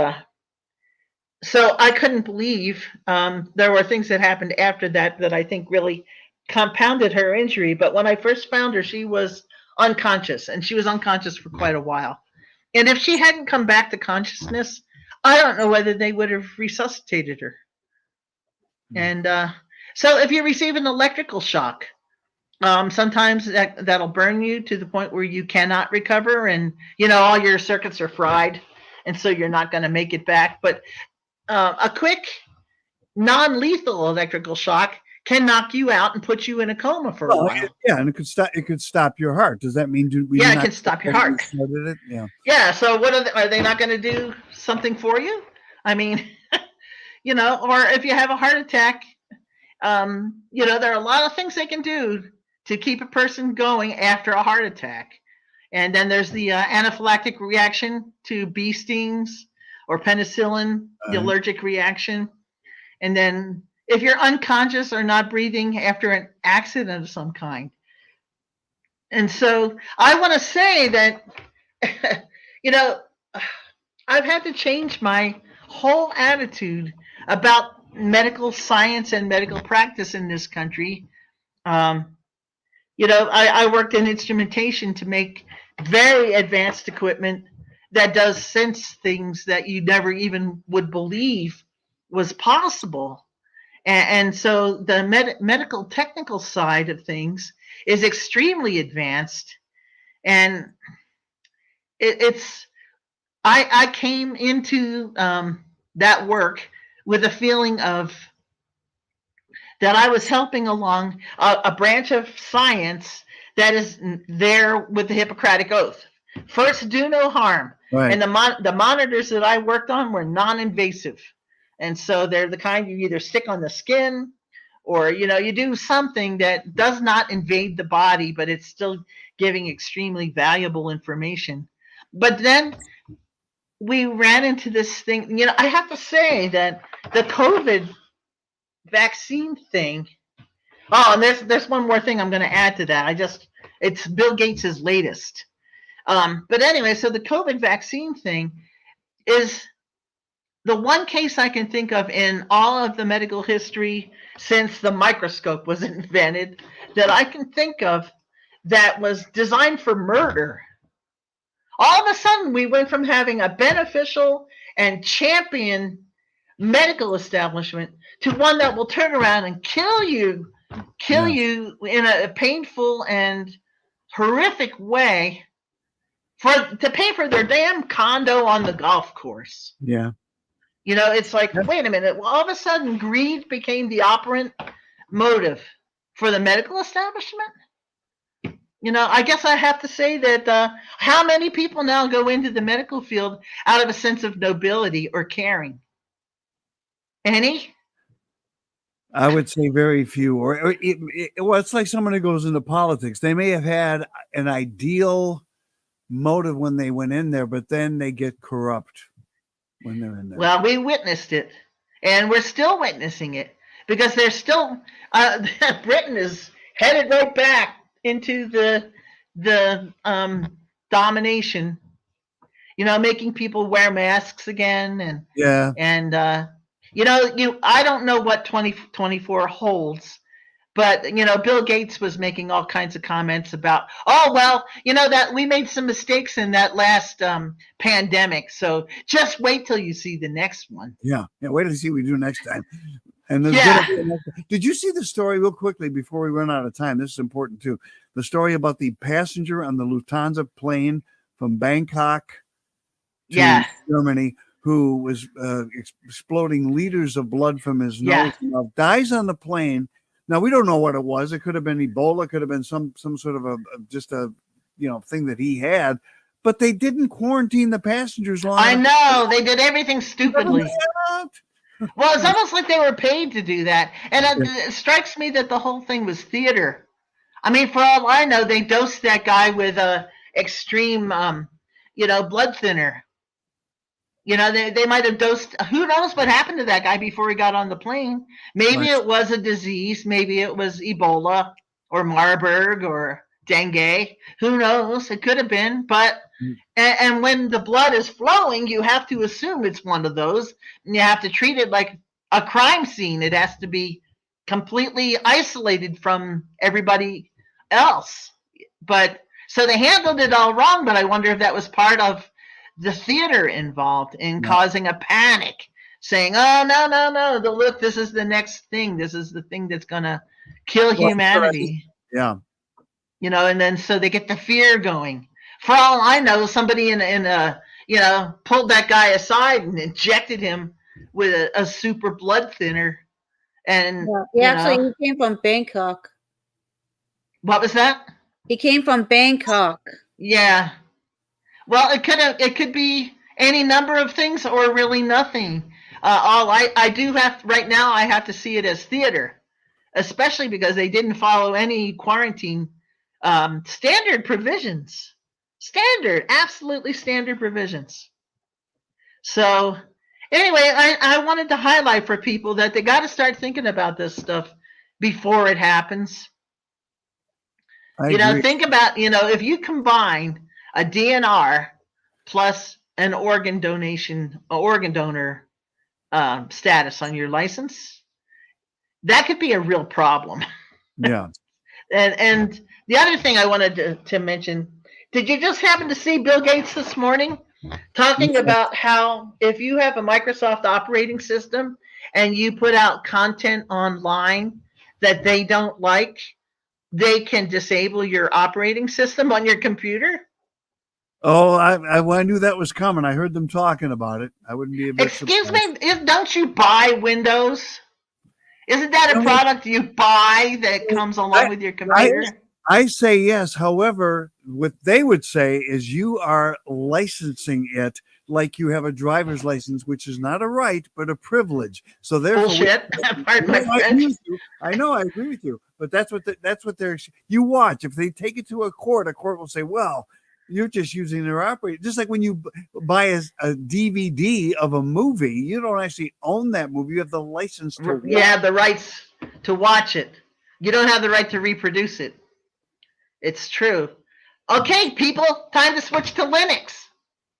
[SPEAKER 10] so I couldn't believe there were things that happened after that I think really compounded her injury. But when I first found her, she was unconscious, and she was unconscious for quite a while. And if she hadn't come back to consciousness, I don't know whether they would have resuscitated her. And so if you receive an electrical shock, sometimes that'll burn you to the point where you cannot recover, and all your circuits are fried, and so you're not going to make it back. But a quick, non-lethal electrical shock can knock you out and put you in a coma for a while.
[SPEAKER 4] Yeah, and it could stop your heart. Does that mean
[SPEAKER 10] it can stop your heart?
[SPEAKER 4] Yeah.
[SPEAKER 10] Yeah. So what are they not going to do something for you? I mean, or if you have a heart attack, there are a lot of things they can do to keep a person going after a heart attack. And then there's the anaphylactic reaction to bee stings or penicillin, the allergic reaction. And then if you're unconscious or not breathing after an accident of some kind. And so I want to say that, I've had to change my whole attitude about medical science and medical practice in this country. I worked in instrumentation to make very advanced equipment that does sense things that you never even would believe was possible. And so the medical technical side of things is extremely advanced. And I came into that work with a feeling of that I was helping along a branch of science that is there with the Hippocratic Oath. First, do no harm.
[SPEAKER 4] Right.
[SPEAKER 10] And the monitors that I worked on were non-invasive. And so they're the kind you either stick on the skin or, you do something that does not invade the body, but it's still giving extremely valuable information. But then we ran into this thing. I have to say that the COVID vaccine thing. Oh, and there's one more thing I'm going to add to that. It's Bill Gates's latest. But anyway, so the COVID vaccine thing is the one case I can think of in all of the medical history since the microscope was invented that I can think of that was designed for murder. All of a sudden, we went from having a beneficial and champion medical establishment to one that will turn around and kill you in a painful and horrific way to pay for their damn condo on the golf course.
[SPEAKER 4] Yeah.
[SPEAKER 10] You know, it's like, wait a minute. Well, all of a sudden, greed became the operant motive for the medical establishment. You know, I guess I have to say that how many people now go into the medical field out of a sense of nobility or caring? Any?
[SPEAKER 4] I would say very few. Well, it's like someone who goes into politics. They may have had an ideal motive when they went in there, but then they get corrupt when they're in there.
[SPEAKER 10] Well, we witnessed it, and we're still witnessing it because there's still Britain is headed right back into the domination. You know, making people wear masks again, and I don't know what 2024 holds. But, you know, Bill Gates was making all kinds of comments about, oh, well, you know, that we made some mistakes in that last pandemic. So just wait till you see the next one.
[SPEAKER 4] Yeah. Wait till you see what we do next time. And did you see the story real quickly before we run out of time? This is important, too. The story about the passenger on the Lufthansa plane from Bangkok to Germany who was exploding liters of blood from his nose and mouth, dies on the plane. Now, we don't know what it was. It could have been Ebola. It could have been some sort of thing that he had. But they didn't quarantine the passengers long
[SPEAKER 10] I
[SPEAKER 4] enough.
[SPEAKER 10] know. They did everything stupidly. Well, it's almost like they were paid to do that. And it strikes me that the whole thing was theater. I mean, for all I know, they dosed that guy with a extreme, blood thinner. You know, they might have dosed. Who knows what happened to that guy before he got on the plane? Maybe it was a disease. Maybe it was Ebola or Marburg or dengue. Who knows? It could have been. But and when the blood is flowing, you have to assume it's one of those. And you have to treat it like a crime scene. It has to be completely isolated from everybody else. But so they handled it all wrong. But I wonder if that was part of the theater involved in causing a panic, saying, oh, no, look, this is the next thing. This is the thing that's going to kill humanity.
[SPEAKER 4] Yeah.
[SPEAKER 10] You know, and then so they get the fear going. For all I know, somebody pulled that guy aside and injected him with a super blood thinner. And
[SPEAKER 13] he came from Bangkok.
[SPEAKER 10] What was that?
[SPEAKER 13] He came from Bangkok.
[SPEAKER 10] Yeah. Well, it could be any number of things or really nothing. I do have right now. I have to see it as theater, especially because they didn't follow any quarantine standard provisions. Absolutely standard provisions. So anyway, I wanted to highlight for people that they got to start thinking about this stuff before it happens. Think about, if you combine a DNR plus an organ donor status on your license, that could be a real problem.
[SPEAKER 4] Yeah.
[SPEAKER 10] And the other thing I wanted to mention, did you just happen to see Bill Gates this morning talking about how if you have a Microsoft operating system and you put out content online that they don't like, they can disable your operating system on your computer?
[SPEAKER 4] Oh, I knew that was coming. I heard them talking about it. I wouldn't be able to.
[SPEAKER 10] Excuse me, don't you buy Windows? Isn't that a product you buy that comes along with your computer?
[SPEAKER 4] I say yes. However, what they would say is you are licensing it like you have a driver's license, which is not a right, but a privilege. So therefore,
[SPEAKER 10] bullshit.
[SPEAKER 4] I know, I agree with you, but that's what they're. You watch if they take it to a court will say, well, you're just using their operating. Just like when you buy a DVD of a movie, you don't actually own that movie. You have the license to watch.
[SPEAKER 10] Yeah, the rights to watch it. You don't have the right to reproduce it. It's true. Okay, people, time to switch to Linux.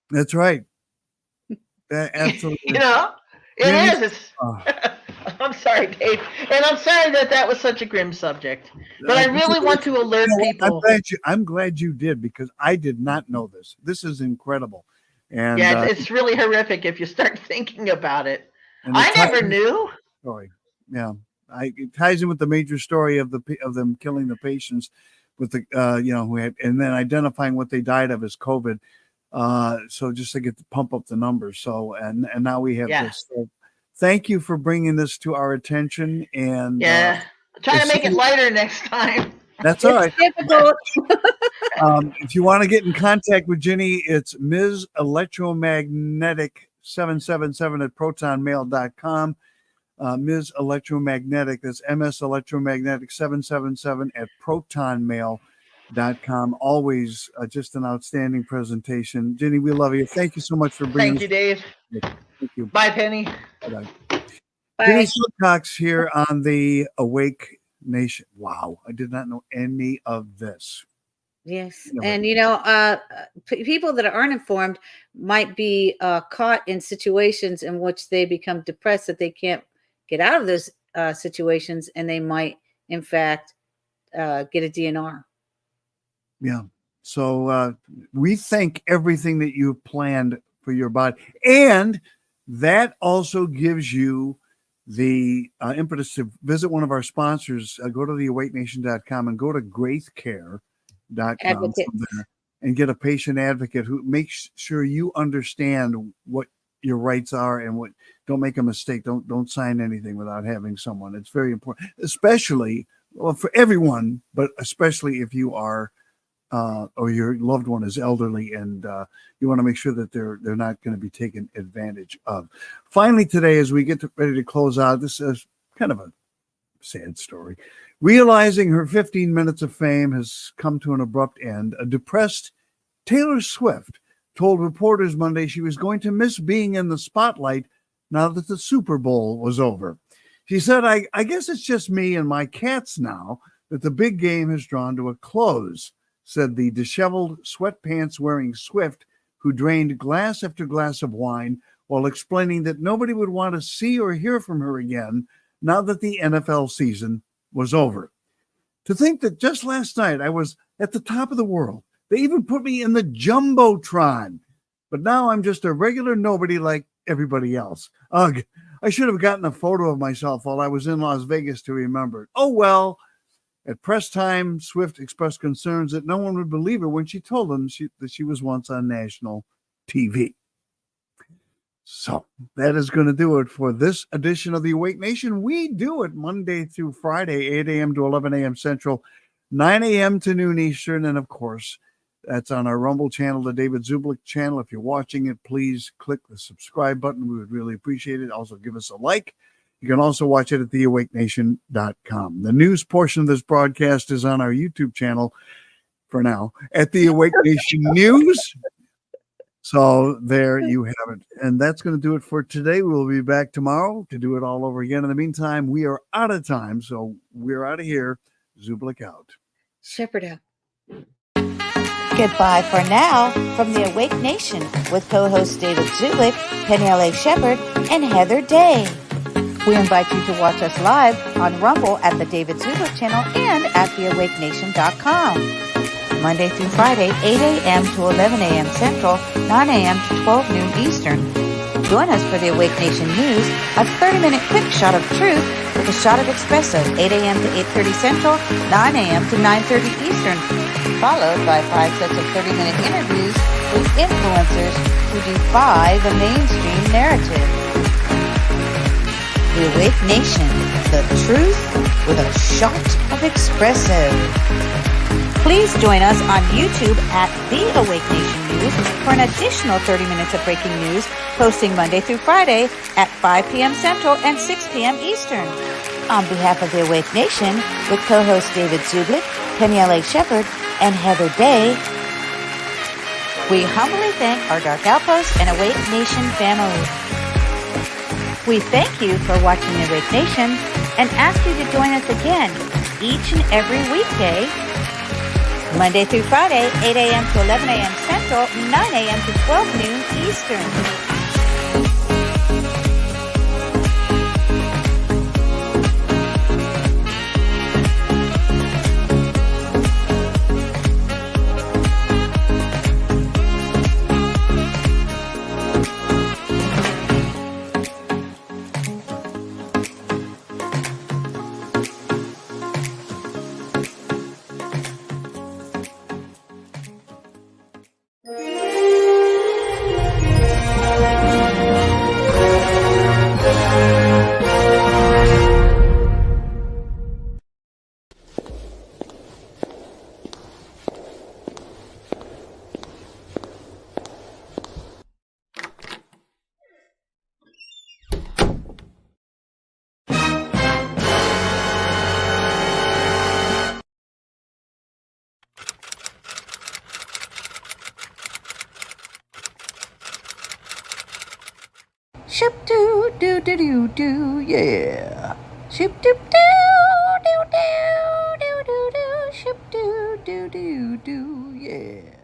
[SPEAKER 4] That's right. Absolutely.
[SPEAKER 10] It is. I'm sorry, Dave. And I'm sorry that was such a grim subject. But I really want to alert people.
[SPEAKER 4] I'm glad you did, because I did not know this. This is incredible. And
[SPEAKER 10] it's really horrific if you start thinking about it.
[SPEAKER 4] And
[SPEAKER 10] I never knew.
[SPEAKER 4] Story. Yeah, it ties in with the major story of them killing the patients with the who had, and then identifying what they died of as COVID. So just to get to pump up the numbers. So and now we have this. So thank you for bringing this to our attention. And
[SPEAKER 10] try to make it lighter next time.
[SPEAKER 4] That's all right.
[SPEAKER 13] Difficult.
[SPEAKER 4] If you want to get in contact with Jinny, it's Ms. Electromagnetic 777 at protonmail.com. Ms. Electromagnetic, that's MS Electromagnetic 777 at protonmail.com. Always just an outstanding presentation. Jinny, we love you. Thank you so much for bringing.
[SPEAKER 10] Thank you, Dave.
[SPEAKER 4] Thank you.
[SPEAKER 10] Bye, Penny.
[SPEAKER 4] Bye. Jinny Silcox here on the Awake Nation. Wow, I did not know any of this.
[SPEAKER 13] Yes. And, people that aren't informed might be caught in situations in which they become depressed that they can't get out of those situations, and they might, in fact, get a DNR.
[SPEAKER 4] Yeah. So we thank everything that you've planned for your body. And that also gives you the impetus to visit one of our sponsors. Go to theawakenation.com and go to graithcare.com and get a patient advocate who makes sure you understand what your rights are and what. Don't make a mistake. Don't sign anything without having someone. It's very important, especially for everyone, but especially if you are or your loved one is elderly, and you want to make sure that they're not going to be taken advantage of. Finally, today, as we get ready to close out, this is kind of a sad story. Realizing her 15 minutes of fame has come to an abrupt end, a depressed Taylor Swift told reporters Monday she was going to miss being in the spotlight now that the Super Bowl was over. She said, I guess it's just me and my cats now that the big game has drawn to a close, said the disheveled, sweatpants-wearing Swift, who drained glass after glass of wine while explaining that nobody would want to see or hear from her again now that the NFL season was over. To think that just last night I was at the top of the world. They even put me in the Jumbotron. But now I'm just a regular nobody like everybody else. Ugh, I should have gotten a photo of myself while I was in Las Vegas to remember it. Oh, well. At press time, Swift expressed concerns that no one would believe her when she told them that she was once on national TV. So that is going to do it for this edition of the Awake Nation. We do it Monday through Friday, 8 a.m. to 11 a.m. Central, 9 a.m. to noon Eastern. And, of course, that's on our Rumble channel, the David Zublick channel. If you're watching it, please click the subscribe button. We would really appreciate it. Also, give us a like. You can also watch it at theawakenation.com. The news portion of this broadcast is on our YouTube channel for now at the Awake Nation News. So there you have it. And that's going to do it for today. We'll be back tomorrow to do it all over again. In the meantime, we are out of time. So we're out of here. Zublick out.
[SPEAKER 13] Shepard out.
[SPEAKER 1] Goodbye for now from the Awake Nation with co-hosts David Zublick, Penielle Shepard, and Heather Day. We invite you to watch us live on Rumble at the David Zublick channel and at theawakenation.com. Monday through Friday, 8 a.m. to 11 a.m. Central, 9 a.m. to 12 noon Eastern. Join us for the Awake Nation News, a 30-minute quick shot of truth with a shot of espresso, 8 a.m. to 8:30 Central, 9 a.m. to 9:30 Eastern, followed by 5 sets of 30-minute interviews with influencers who defy the mainstream narrative. The Awake Nation, the truth with a shot of espresso. Please join us on YouTube at The Awake Nation News for an additional 30 minutes of breaking news, posting Monday through Friday at 5 p.m. Central and 6 p.m. Eastern. On behalf of The Awake Nation, with co-hosts David Zublick, Penielle Shepard, and Heather Day, we humbly thank our Dark Outpost and Awake Nation family. We thank you for watching The Awake Nation and ask you to join us again each and every weekday, Monday through Friday, 8 a.m. to 11 a.m. Central, 9 a.m. to 12 noon Eastern.
[SPEAKER 14] do do do do, yeah. Ship do do do do do do do, ship do do do do, yeah.